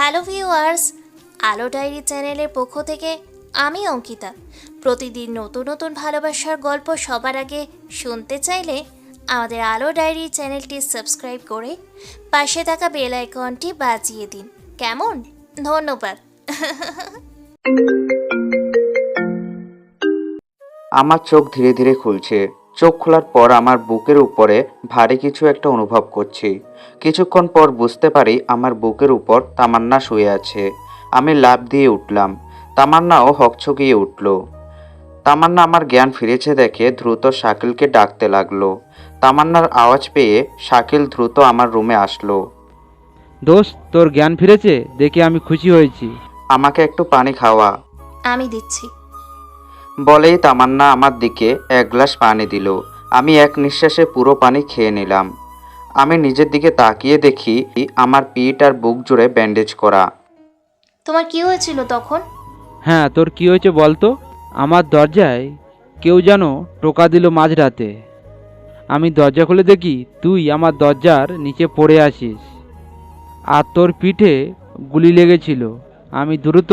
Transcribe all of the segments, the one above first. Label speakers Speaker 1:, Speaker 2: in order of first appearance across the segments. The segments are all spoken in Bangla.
Speaker 1: হ্যালো ভিউয়ার্স, আলো ডায়েরি চ্যানেলের পক্ষ থেকে আমি অঙ্কিতা। প্রতিদিন নতুন নতুন ভালোবাসার গল্প সবার আগে শুনতে চাইলে আমাদের আলো ডায়েরি চ্যানেলটি সাবস্ক্রাইব করে পাশে থাকা বেল আইকনটি বাজিয়ে দিন। কেমন? ধন্যবাদ।
Speaker 2: আমার চোখ ধীরে ধীরে খুলছে। চোখ খোলার পর আমার বুকের উপরে ভারী কিছু একটা অনুভব করছি। কিছুক্ষণ পর বুঝতে পারি আমার বুকের উপর তামান্না শুয়ে আছে। আমি লাফ দিয়ে উঠলাম। তামান্নাও হকচকিয়ে উঠল। তামান্না আমার জ্ঞান ফিরেছে দেখে দ্রুত শাকিলকে ডাকতে লাগলো। তামান্নার আওয়াজ পেয়ে শাকিল দ্রুত আমার রুমে আসলো।
Speaker 3: দোস্ত, তোর জ্ঞান ফিরেছে দেখে আমি খুশি হয়েছি।
Speaker 2: আমাকে একটু পানি খাওয়া
Speaker 1: আমি দিচ্ছি।
Speaker 2: বলেই তামান্না আমার দিকে এক গ্লাস পানি দিল। আমি এক নিঃশ্বাসে পুরো পানি খেয়ে নিলাম। আমি নিজের দিকে তাকিয়ে দেখি আমার পিঠ আর বুক জুড়ে ব্যান্ডেজ করা।
Speaker 1: তোমার কি হয়েছিল তখন?
Speaker 3: হ্যাঁ, তোর কি হয়েছে বলতো? আমার দরজায় কেউ যেন টোকা দিল মাঝরাতে। আমি দরজা খুলে দেখি তুই আমার দরজার নিচে পড়ে আসিস, আর তোর পিঠে গুলি লেগেছিল। আমি দ্রুত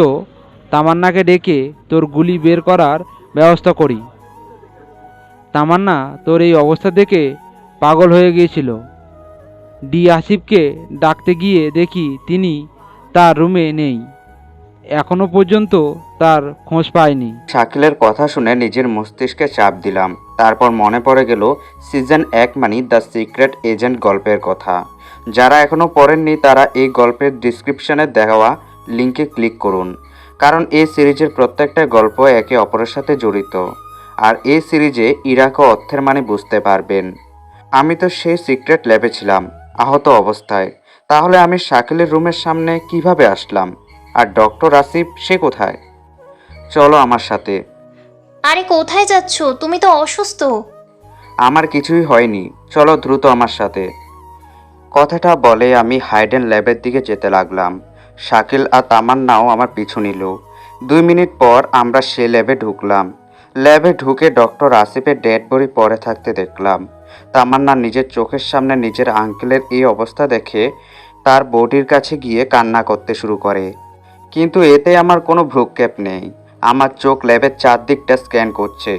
Speaker 3: তামান্নাকে ডেকে তোর গুলি বের করার ব্যবস্থা করি। তামান্না তোর এই অবস্থা দেখে পাগল হয়ে গিয়েছিল। আসিফকে ডাকতে গিয়ে দেখি তিনি তার রুমে নেই। এখনো পর্যন্ত তার খোঁজ পাইনি।
Speaker 2: শাকিলের কথা শুনে নিজের মস্তিষ্কে চাপ দিলাম। তারপর মনে পড়ে গেল সিজন 1 মানে দ্য সিক্রেট এজেন্ট গল্পের কথা। যারা এখনো পড়েননি তারা এই গল্পের ডিসক্রিপশনে দেওয়া লিঙ্কে ক্লিক করুন, কারণ এই সিরিজের প্রত্যেকটা গল্প একে অপরের সাথে জড়িত। আর এই সিরিজে ইরাক ও অর্থের মানে বুঝতে পারবেন। আমি তো সেই সিক্রেট ল্যাবে ছিলাম, আহত অবস্থায়। তাহলে আমি শাকিলের রুমের সামনে কিভাবে আসলাম? আর ডক্টর আসিফ সে কোথায়? চলো আমার সাথে।
Speaker 1: আরে কোথায় যাচ্ছ? তুমি তো অসুস্থ।
Speaker 2: আমার কিছুই হয়নি, চলো দ্রুত আমার সাথে। কথাটা বলে আমি হাইডেন ল্যাবের দিকে যেতে লাগলাম। শাকিল আর তামান্নাও আমার পিছু নিল। 2 মিনিট পর আমরা সে ল্যাবে ঢুকলাম। ল্যাবে ঢুকে ডক্টর আসিফের ডেড বডি পড়ে থাকতে দেখলাম। তামান্না নিজের চোখের সামনে নিজের আঙ্কেলের এই অবস্থা দেখে তার বডির কাছে গিয়ে কান্না করতে শুরু করে। কিন্তু এতে আমার কোনো ভ্রুক্ষেপ নেই। আমার চোখ ল্যাবের চারদিকটা স্ক্যান করছে।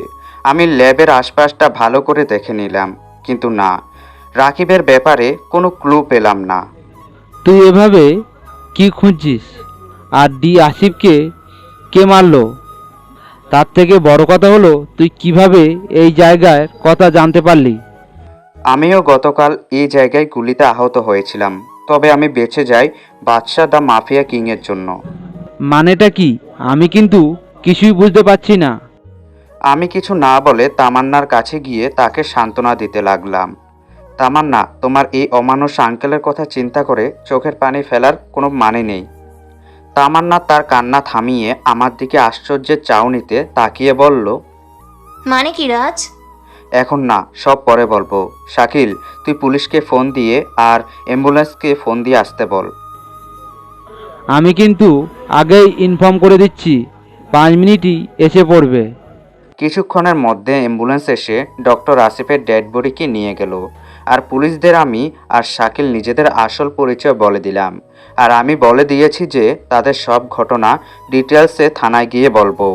Speaker 2: আমি ল্যাবের আশপাশটা ভালো করে দেখে নিলাম, কিন্তু না, রাকিবের ব্যাপারে কোনো ক্লু পেলাম না।
Speaker 3: তুই এভাবে কি খুঁজছিস? আর আসিফকে কে মারলো? তার থেকে বড় কথা হলো তুই কিভাবে এই জায়গার কথা জানতে পারলি?
Speaker 2: আমিও গতকাল এই জায়গায় গুলিতে আহত হয়েছিলাম, তবে আমি বেঁচে যাই বাদশা দ্য মাফিয়া কিংয়ের জন্য।
Speaker 3: মানেটা কি? আমি কিন্তু কিছুই বুঝতে পারছি না।
Speaker 2: আমি কিছু না বলে তামান্নার কাছে গিয়ে তাকে সান্ত্বনা দিতে লাগলাম। তামান্না, তোমার এই অমানুষ আঙ্কেলের কথা চিন্তা করে চোখের পানি ফেলার কোনো মানে নেই। তামান্না তার কান্না থামিয়ে আমার দিকে আশ্চর্যের চাউনিতে তাকিয়ে বলল,
Speaker 1: মানে কি রাজ?
Speaker 2: এখন না, সব পরে বলবো। শাকিল, তুই পুলিশকে ফোন দিয়ে আর অ্যাম্বুলেন্সকে ফোন দিয়ে আসতে বল।
Speaker 3: আমি কিন্তু আগেই ইনফর্ম করে দিচ্ছি, 5 মিনিটই এসে পড়বে।
Speaker 2: কিছুক্ষণের মধ্যে অ্যাম্বুলেন্স এসে ডক্টর আসিফের ডেড বডিকে নিয়ে গেল। আর পুলিশদের আমি আর শাকিল নিজেদের আসল পরিচয় বলে দিলাম। আর আমি বলে দিয়েছি যে তাদের সব ঘটনা ডিটেলসে থানায় গিয়ে বলবো।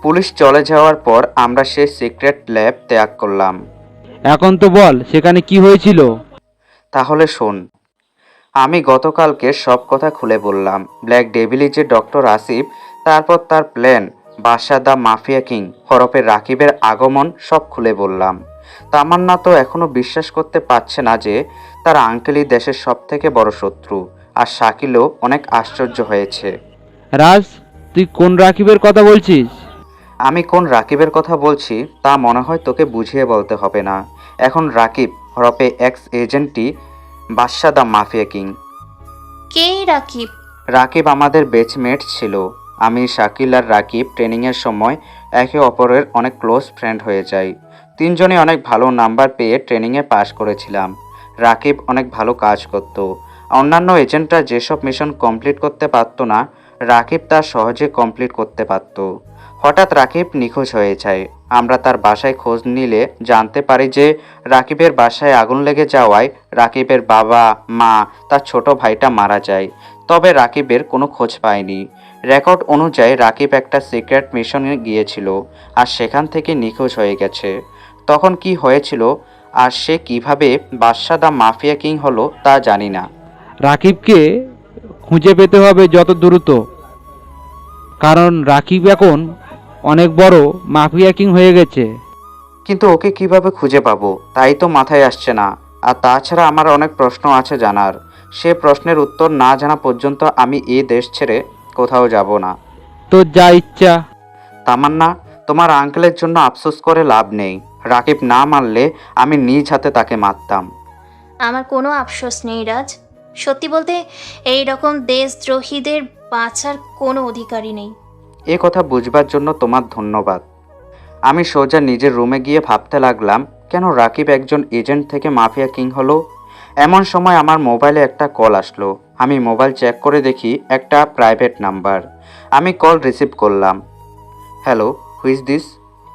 Speaker 2: পুলিশ চলে যাওয়ার পর আমরা সেই সিক্রেট ল্যাব ত্যাগ করলাম।
Speaker 3: এখন তো বল সেখানে কি হয়েছিল।
Speaker 2: তাহলে শোন, আমি গতকালকে সব কথা খুলে বললাম। ব্ল্যাক ডেভিলি যে ডক্টর আসিফ, তারপর তার plan, Badshah the mafia king হরফে রাকিবের আগমন, সব খুলে বললাম। তামান্না তো এখনো বিশ্বাস করতে পারছে না যে তার আঙ্কেলই দেশের সব থেকে বড় শত্রু। আর শাকিলও অনেক আশ্চর্য হয়েছে।
Speaker 3: রাজ, তুই কোন রাকিবের কথা বলছিস?
Speaker 2: আমি কোন রাকিবের কথা বলছি তা মনে হয় তোকে বুঝিয়ে বলতে হবে না। এখন রাকিব হরফে এক্স এজেন্টই বাদশা দ্য মাফিয়া কিং।
Speaker 1: কে রাকিব?
Speaker 2: রাকিব আমাদের বেচমেট ছিল। আমি, শাকিল আর রাকিব ট্রেনিংয়ের সময় একে অপরের অনেক ক্লোজ ফ্রেন্ড হয়ে যাই। তিনজনই অনেক ভালো নাম্বার পেয়ে ট্রেনিংয়ে পাশ করেছিলাম। রাকিব অনেক ভালো কাজ করত। অন্যান্য এজেন্টরা যেসব মিশন কমপ্লিট করতে পারতো না, রাকিব তা সহজে কমপ্লিট করতে পারত। হঠাৎ রাকিব নিখোঁজ হয়ে যায়। আমরা তার বাসায় খোঁজ নিলে জানতে পারি যে রাকিবের বাসায় আগুন লেগে যাওয়ায় রাকিবের বাবা, মা, তার ছোট ভাইটা মারা যায়। তবে রাকিবের কোনো খোঁজ পায়নি। রেকর্ড অনুযায়ী রাকিব একটা সিক্রেট মিশনে গিয়েছিল আর সেখান থেকে নিখোঁজ হয়ে গেছে। তখন কি হয়েছিল আর সে কিভাবে বাদশা দ্য মাফিয়া কিং হলো তা জানি না।
Speaker 3: রাকিবকে খুঁজে পেতে হবে যত দ্রুত, কারণ রাকিব এখন অনেক বড় মাফিয়া কিং হয়ে গেছে।
Speaker 2: কিন্তু ওকে কিভাবে খুঁজে পাবো তাই তো মাথায় আসছে না। আর তাছাড়া আমার অনেক প্রশ্ন আছে জানার। সে প্রশ্নের উত্তর না জানা পর্যন্ত আমি এই দেশ ছেড়ে কোথাও যাব না।
Speaker 3: তোর যা ইচ্ছা।
Speaker 2: তামান্না, তোমার আঙ্কেলের জন্য আফসোস করে লাভ নেই। রাকিব না মারলে আমি নিজ হাতে তাকে মারতাম।
Speaker 1: আমার কোনো আফসোস নেই রাজ। সত্যি বলতে এই রকম দেশদ্রোহীদের বাঁচার কোনো অধিকারই নেই।
Speaker 2: এ কথা বুঝবার জন্য তোমার ধন্যবাদ। আমি সোজা নিজের রুমে গিয়ে ভাবতে লাগলাম, কেন রাকিব একজন এজেন্ট থেকে মাফিয়া কিং হলো। এমন সময় আমার মোবাইলে একটা কল আসলো। আমি মোবাইল চেক করে দেখি একটা প্রাইভেট নাম্বার। আমি কল রিসিভ করলাম। Hello, who is this?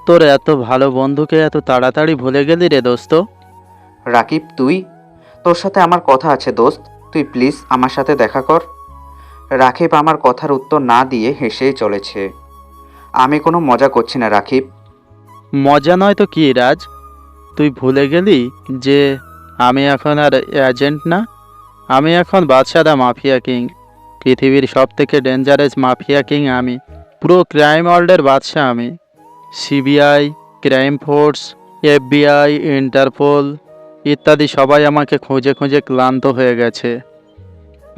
Speaker 4: তোর এত ভালো বন্ধুকে এত তাড়াতাড়ি ভুলে গেলি রে দোস্ত।
Speaker 2: রাকিব তুই? তোর সাথে আমার কথা আছে দোস্ত, তুই প্লিজ আমার সাথে দেখা কর। রাকিব আমার কথার উত্তর না দিয়ে হেসেই চলেছে। আমি কোনো মজা করছি না রাকিব।
Speaker 4: মজা নয় তো কি রাজ, তুই ভুলে গেলি যে আমি এখন আর এজেন্ট না, আমি এখন বাদশা দা মাফিয়া কিং। পৃথিবীর সব থেকে ডেঞ্জারাস মাফিয়া কিং আমি। পুরো ক্রাইম ওয়ার্ল্ডের বাদশা আমি। CBI, crime force, FBI, Interpol ইত্যাদি সবাই আমাকে খুঁজে খুঁজে ক্লান্ত হয়ে গেছে।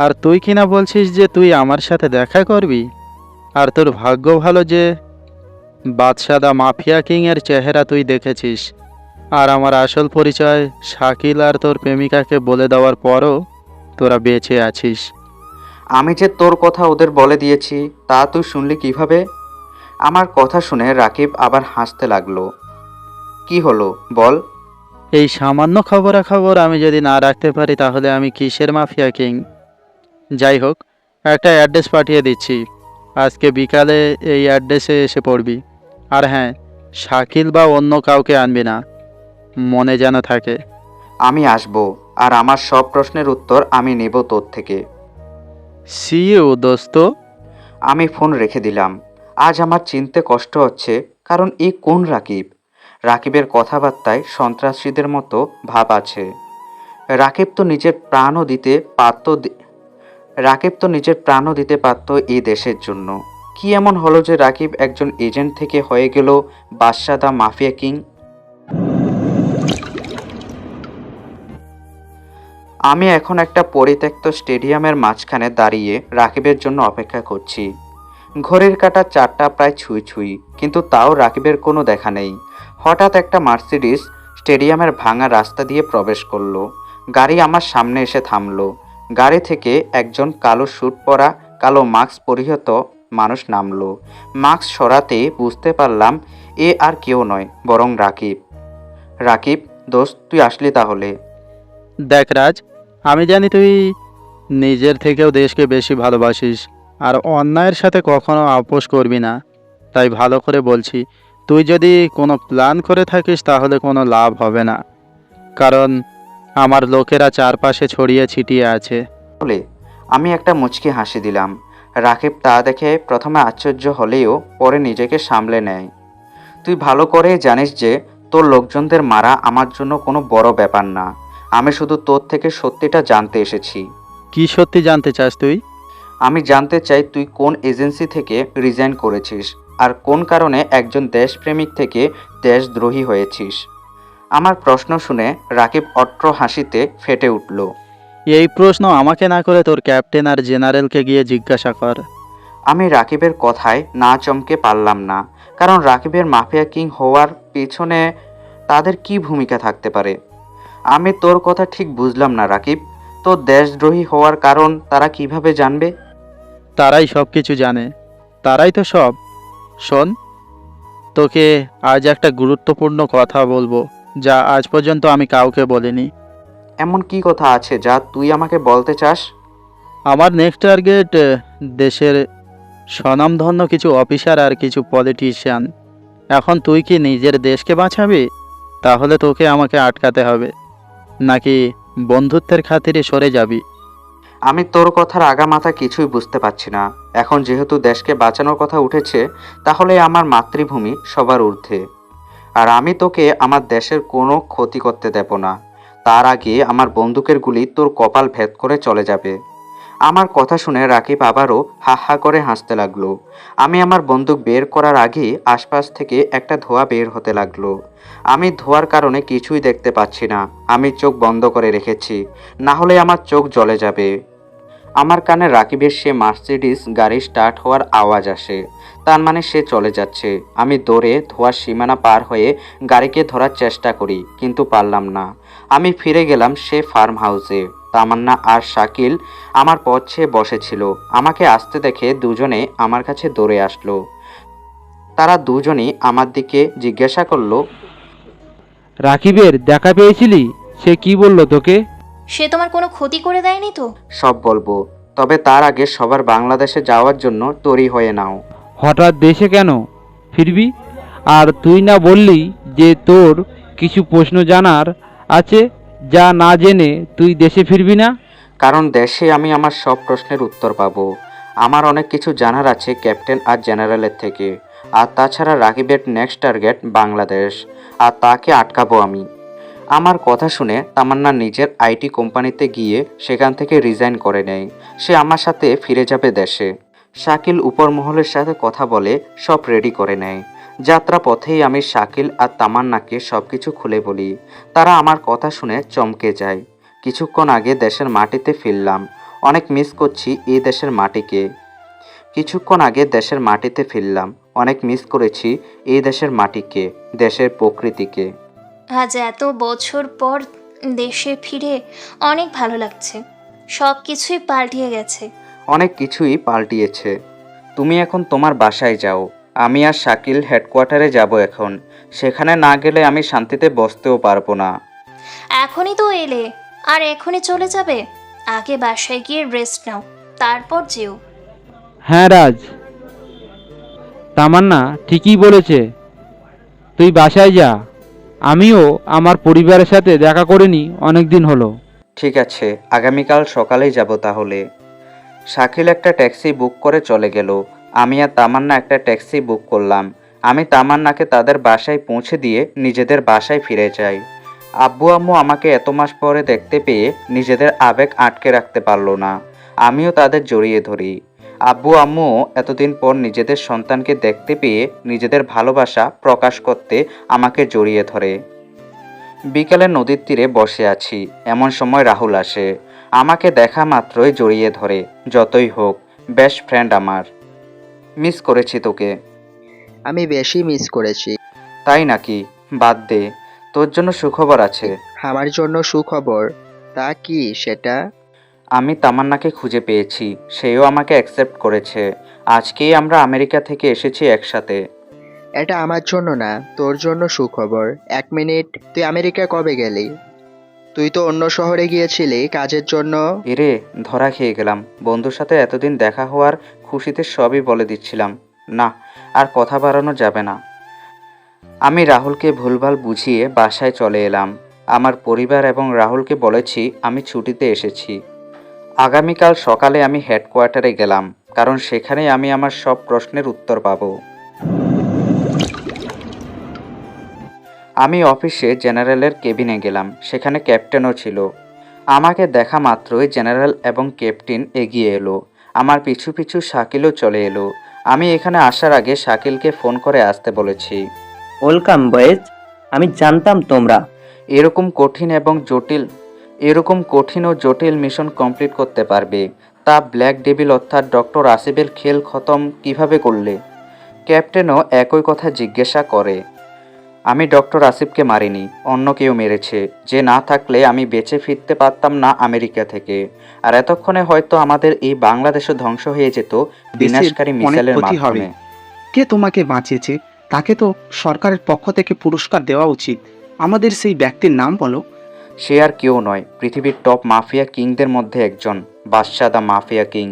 Speaker 4: আর তুই কিনা বলছিস যে তুই আমার সাথে দেখা করবি। আর তোর ভাগ্য ভালো যে বাদশা দা মাফিয়া কিংয়ের চেহারা তুই দেখেছিস। আর আমার আসল পরিচয় শাকিল আর তোর প্রেমিকাকে বলে দেওয়ার পরও তোরা বেঁচে আছিস।
Speaker 2: আমি যে তোর কথা ওদের বলে দিয়েছি তা তুই শুনলি কিভাবে? আমার কথা শুনে রাকিব আবার হাসতে লাগলো। কি হলো বল?
Speaker 4: এই সামান্য খবরাখবর আমি যদি না রাখতে পারি তাহলে আমি কিসের মাফিয়া কিং। যাই হোক, একটা অ্যাড্রেস পাঠিয়ে দিচ্ছি, আজকে বিকালে এই অ্যাড্রেসে এসে পড়বি। আর হ্যাঁ, শাকিল বা অন্য কাউকে আনবি না, মনে যেন থাকে।
Speaker 2: আমি আসবো, আর আমার সব প্রশ্নের উত্তর আমি নেব তোর থেকে।
Speaker 4: সি ইউ দোস্ত।
Speaker 2: আমি ফোন রেখে দিলাম। আজ আমার চিনতে কষ্ট হচ্ছে, কারণ এই কোন রাকিব? রাকিবের কথাবার্তায় সন্ত্রাসীদের মতো ভাব আছে। রাকিব তো নিজের প্রাণও দিতে পারত রাকিব তো নিজের প্রাণও দিতে পারত এই দেশের জন্য। কি এমন হলো যে রাকিব একজন এজেন্ট থেকে হয়ে গেল বাদশা দা মাফিয়া কিং? আমি এখন একটা পরিত্যক্ত স্টেডিয়ামের মাঝখানে দাঁড়িয়ে রাকিবের জন্য অপেক্ষা করছি। ঘড়ির কাঁটা 4টা প্রায় ছুঁই ছুঁই, কিন্তু তাও রাকিবের কোনো দেখা নেই। হঠাৎ একটা মার্সিডিস স্টেডিয়ামের ভাঙা রাস্তা দিয়ে প্রবেশ করলো। গাড়ি আমার সামনে এসে থামলো। গাড়ি থেকে একজন কালো স্যুট পরা, কালো মাস্ক পরিহিত মানুষ নামলো। মাস্ক সরাতে বুঝতে পারলাম এ আর কেউ নয়, বরং রাকিব। রাকিব দোস্ত, তুই আসলি তাহলে?
Speaker 4: দেখ রাজ, আমি জানি তুই নিজের থেকেও দেশকে বেশি ভালোবাসিস আর অন্যায়ের সাথে কখনো আপোষ করবি না। তাই ভালো করে বলছি, তুই যদি কোনো প্ল্যান করে থাকিস তাহলে কোনো লাভ হবে না, কারণ আমার লোকেরা চারপাশে ছড়িয়ে ছিটিয়ে আছে।
Speaker 2: বলে আমি একটা মুচকি হাসি দিলাম। রাকিব তা দেখে প্রথমে আশ্চর্য হলেও পরে নিজেকে সামলে নেয়। তুই ভালো করে জানিস যে তোর লোকজনদের মারা আমার জন্য কোনো বড় ব্যাপার না। আমি শুধু তোর থেকে সত্যিটা জানতে এসেছি।
Speaker 4: কি সত্যি জানতে চাস তুই?
Speaker 2: আমি জানতে চাই তুই কোন এজেন্সি থেকে রিজাইন করেছিস আর কোন কারণে একজন দেশপ্রেমিক থেকে দেশদ্রোহী হয়েছিস। আমার প্রশ্ন শুনে রাকিব অট্ট হাসিতে ফেটে উঠল।
Speaker 4: এই প্রশ্ন আমাকে না করে তোর ক্যাপ্টেন আর জেনারেলকে গিয়ে জিজ্ঞাসা কর।
Speaker 2: আমি রাকিবের কথায় না চমকে পারলাম না, কারণ রাকিবের মাফিয়া কিং হওয়ার পেছনে তাদের কি ভূমিকা থাকতে পারে। আমি তোর কথা ঠিক বুঝলাম না রাকিব। তোর দেশদ্রোহী হওয়ার কারণ তারা কিভাবে জানবে?
Speaker 4: তারাই সব কিছু জানে, তারাই তো সব। শোন, তোকে আজ একটা গুরুত্বপূর্ণ কথা বলবো, যা আজ পর্যন্ত আমি কাউকে বলিনি।
Speaker 2: এমন কি কথা আছে যা তুই আমাকে বলতে চাস?
Speaker 4: আমার নেক্সট টার্গেট দেশের স্বনামধন্য কিছু অফিসার আর কিছু পলিটিশিয়ান। এখন তুই কি নিজের দেশকে বাঁচাবি? তাহলে তোকে আমাকে আটকাতে হবে, নাকি বন্ধুত্বের খাতিরে সরে যাবি?
Speaker 2: আমি তোর কথার আগামাথা কিছুই বুঝতে পারছি না। এখন যেহেতু দেশকে বাঁচানোর কথা উঠেছে, তাহলে আমার মাতৃভূমি সবার ঊর্ধ্বে। আর আমি তোকে আমার দেশের কোনো ক্ষতি করতে দেব না। তার আগে আমার বন্দুকের গুলি তোর কপাল ভেদ করে চলে যাবে। আমার কথা শুনে রাকিব আবারও হা হা করে হাসতে লাগলো। আমি আমার বন্দুক বের করার আগেই আশপাশ থেকে একটা ধোঁয়া বের হতে লাগলো। আমি ধোঁয়ার কারণে কিছুই দেখতে পাচ্ছি না। আমি চোখ বন্ধ করে রেখেছি, না হলে আমার চোখ জ্বলে যাবে। আমার কানে রাকিবের সে মার্সিডিস গাড়ি স্টার্ট হওয়ার আওয়াজ আসে। তার মানে সে চলে যাচ্ছে। আমি দৌড়ে ধোঁয়ার সীমানা পার হয়ে গাড়িকে ধরার চেষ্টা করি, কিন্তু পারলাম না। আমি ফিরে গেলাম সে ফার্ম হাউসে। তামান্না আর শাকিল আমার পথে বসেছিল। আমাকে আসতে দেখে দুজনে আমার কাছে দৌড়ে আসলো। তারা দুজনই আমার দিকে জিজ্ঞাসা করলো,
Speaker 3: রাকিবের দেখা পেয়েছিলি? সে কি বললো তোকে?
Speaker 1: সে তোমার কোনো ক্ষতি করে দেয়নি তো?
Speaker 2: সব বলবো, তবে তার আগে সবার বাংলাদেশে যাওয়ার জন্য তৈরি হয়ে নাও।
Speaker 3: হঠাৎ দেশে কেন ফিরবি? আর তুই না বললি যে তোর কিছু প্রশ্ন জানার আছে, যা না জেনে তুই দেশে ফিরবি না?
Speaker 2: কারণ দেশে আমি আমার সব প্রশ্নের উত্তর পাবো। আমার অনেক কিছু জানার আছে ক্যাপ্টেন আর জেনারেলের থেকে। আর তাছাড়া রাকিবের নেক্সট টার্গেট বাংলাদেশ, আর তাকে আটকাবো আমি। আমার কথা শুনে তামান্না নিজের আইটি কোম্পানিতে গিয়ে সেখান থেকে রিজাইন করে নেয়। সে আমার সাথে ফিরে যাবে দেশে। শাকিল উপর মহলের সাথে কথা বলে সব রেডি করে নেয়। যাত্রা পথেই আমি শাকিল আর তামান্নাকে সবকিছু খুলে বলি। তারা আমার কথা শুনে চমকে যায়। কিছুক্ষণ আগে দেশের মাটিতে ফিরলাম। অনেক মিস করছি এই দেশের মাটিকে। কিছুক্ষণ আগে দেশের মাটিতে ফিরলাম। অনেক মিস করেছি এই দেশের মাটিকে, দেশের প্রকৃতিকে।
Speaker 1: আজ এত বছর পর দেশে ফিরে অনেক ভালো লাগছে। সব কিছুই পাল্টিয়ে গেছে।
Speaker 2: অনেক কিছুই পাল্টিয়েছে। তুমি এখন তোমার বাসায় যাও। আমি আর শাকিল হেডকোয়ার্টারে যাব এখন। সেখানে না গেলে আমি শান্তিতে বসতেও পারবো না।
Speaker 1: এখনই তো এলে, আর এখনই চলে যাবে? আগে বাসায় গিয়ে রেস্ট নাও, তারপর যেও।
Speaker 3: হ্যাঁ রাজ, তামান্না ঠিকই বলেছে। তুই বাসায় যা। আমিও আমার পরিবারের সাথে দেখা করিনি অনেক দিন হলো।
Speaker 2: ঠিক আছে, আগামীকাল সকালেই যাব তাহলে। শাকিল একটা ট্যাক্সি বুক করে চলে গেল। আমি আর তামান্না একটা ট্যাক্সি বুক করলাম। আমি তামান্নাকে তাদের বাসায় পৌঁছে দিয়ে নিজেদের বাসায় ফিরে যাই। আব্বু আম্মু আমাকে এত মাস পরে দেখতে পেয়ে নিজেদের আবেগ আটকে রাখতে পারলো না। আমিও তাদের জড়িয়ে ধরি। আব্বু আম্মুও এতদিন পর নিজেদের সন্তানকে দেখতে পেয়ে নিজেদের ভালোবাসা প্রকাশ করতে আমাকে জড়িয়ে ধরে। বিকেলে নদীর তীরে বসে আছি, এমন সময় রাহুল আসে। আমাকে দেখা মাত্রই জড়িয়ে ধরে। যতই হোক বেস্ট ফ্রেন্ড আমার। মিস করেছি তোকে।
Speaker 5: আমি বেশি মিস করেছি।
Speaker 2: তাই নাকি? বাদ দে, তোর জন্য সুখবর আছে।
Speaker 5: আমার জন্য সুখবর? তা কি সেটা?
Speaker 2: আমি তামান্নাকে খুঁজে পেয়েছি। সেও আমাকে অ্যাকসেপ্ট করেছে। আজকেই আমরা আমেরিকা থেকে এসেছি একসাথে।
Speaker 5: এটা আমার জন্য না, তোর জন্য সুখবর। 1 মিনিট, তুই আমেরিকা কবে গেলি? তুই তো অন্য শহরে গিয়েছিলি কাজের জন্য।
Speaker 2: এরে, ধরা খেয়ে গেলাম। বন্ধুর সাথে এতদিন দেখা হওয়ার খুশিতে সবই বলে দিচ্ছিলাম। না, আর কথা বাড়ানো যাবে না। আমি রাহুলকে ভুলভাল বুঝিয়ে বাসায় চলে এলাম। আমার পরিবার এবং রাহুলকে বলেছি আমি ছুটিতে এসেছি। আগামীকাল সকালে আমি হেডকোয়ার্টারে গেলাম, কারণ সেখানেই আমি আমার সব প্রশ্নের উত্তর পাবো। আমি অফিসে জেনারেলের কেবিনে গেলাম। সেখানে ক্যাপ্টেনও ছিল। আমাকে দেখা মাত্রই জেনারেল এবং ক্যাপ্টেন এগিয়ে এলো। আমার পিছু পিছু শাকিলও চলে এলো। আমি এখানে আসার আগে শাকিলকে ফোন করে আসতে বলেছি।
Speaker 6: Welcome boys. আমি জানতাম তোমরা।
Speaker 2: এরকম কঠিন ও জটিল মিশন কমপ্লিট করতে পারবে। তা ব্ল্যাক ডেভিল অর্থাৎ ডক্টর আসিফের খেল খতম কিভাবে করলে? ক্যাপ্টেনও একই কথা জিজ্ঞাসা করে। আমি ডক্টর আসিফকে মারিনি, অন্য কেউ মেরেছে। যে না থাকলে আমি বেঁচে ফিরতে পারতাম না আমেরিকা থেকে। আর এতক্ষণে হয়তো আমাদের এই বাংলাদেশও ধ্বংস হয়ে যেত বিনাশকারী মিসাইলের মাধ্যমে।
Speaker 7: কে তোমাকে বাঁচিয়েছে? তাকে তো সরকারের পক্ষ থেকে পুরস্কার দেওয়া উচিত। আমাদের সেই ব্যক্তির নাম বলো।
Speaker 2: সে আর কেউ নয়, পৃথিবীর টপ মাফিয়া কিংদের মধ্যে একজন, বাদশা দা মাফিয়া কিং।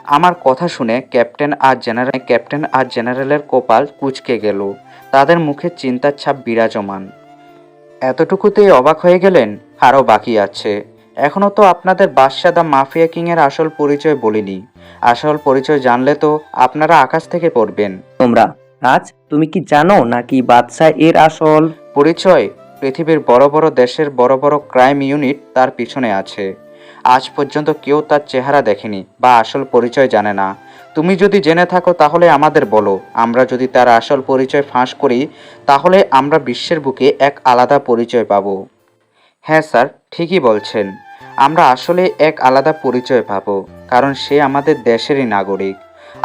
Speaker 2: আমার কথা শুনে ক্যাপ্টেন আর জেনারেলের কপাল কুঁচকে গেল। তাদের মুখে চিন্তার ছাপ বিরাজমান। এতটুকুতেই অবাক হয়ে গেলেন? আরও বাকি আছে। এখনও তো আপনাদের বাদশা দ্য মাফিয়া কিংয়ের আসল পরিচয় বলিনি। আসল পরিচয় জানলে তো আপনারা আকাশ থেকে পড়বেন।
Speaker 6: তোমরা রাজ, তুমি কি জানো নাকি বাদশা এর আসল
Speaker 2: পরিচয়? পৃথিবীর বড় বড় দেশের বড় বড় ক্রাইম ইউনিট তার পিছনে আছে। আজ পর্যন্ত কেউ তার চেহারা দেখেনি বা আসল পরিচয় জানে না। তুমি যদি জেনে থাকো তাহলে আমাদের বলো। আমরা যদি তার আসল পরিচয় ফাঁস করি তাহলে আমরা বিশ্বের বুকে এক আলাদা পরিচয় পাবো। হ্যাঁ স্যার, ঠিকই বলছেন। আমরা আসলে এক আলাদা পরিচয় পাবো, কারণ সে আমাদের দেশেরই নাগরিক।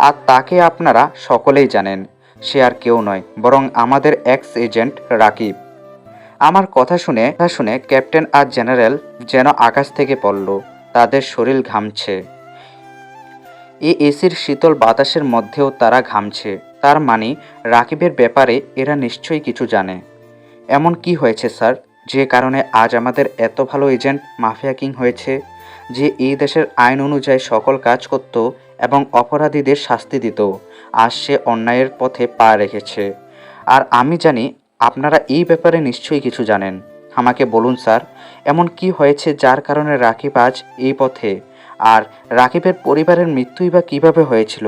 Speaker 2: আর তাকে আপনারা সকলেই জানেন। সে আর কেউ নয়, বরং আমাদের এক্স এজেন্ট রাকিব। আমার কথা শুনে ক্যাপ্টেন আর জেনারেল যেন আকাশ থেকে পড়ল। তাদের শরীর ঘামছে। এই এসির শীতল বাতাসের মধ্যেও তারা ঘামছে। তার মানে রাকিবের ব্যাপারে এরা নিশ্চয়ই কিছু জানে। এমন কি হয়েছে স্যার, যে কারণে আজ আমাদের এত ভালো এজেন্ট মাফিয়া কিং হয়েছে, যে এই দেশের আইন অনুযায়ী সকল কাজ করত এবং অপরাধীদের শাস্তি দিত? আজ সে অন্যায়ের পথে পা রেখেছে। আর আমি জানি আপনারা এই ব্যাপারে নিশ্চয়ই কিছু জানেন। আমাকে বলুন স্যার, এমন কি হয়েছে যার কারণে রাকিব আজ এই পথে? আর রাকিবের পরিবারের মৃত্যুই বা কিভাবে হয়েছিল?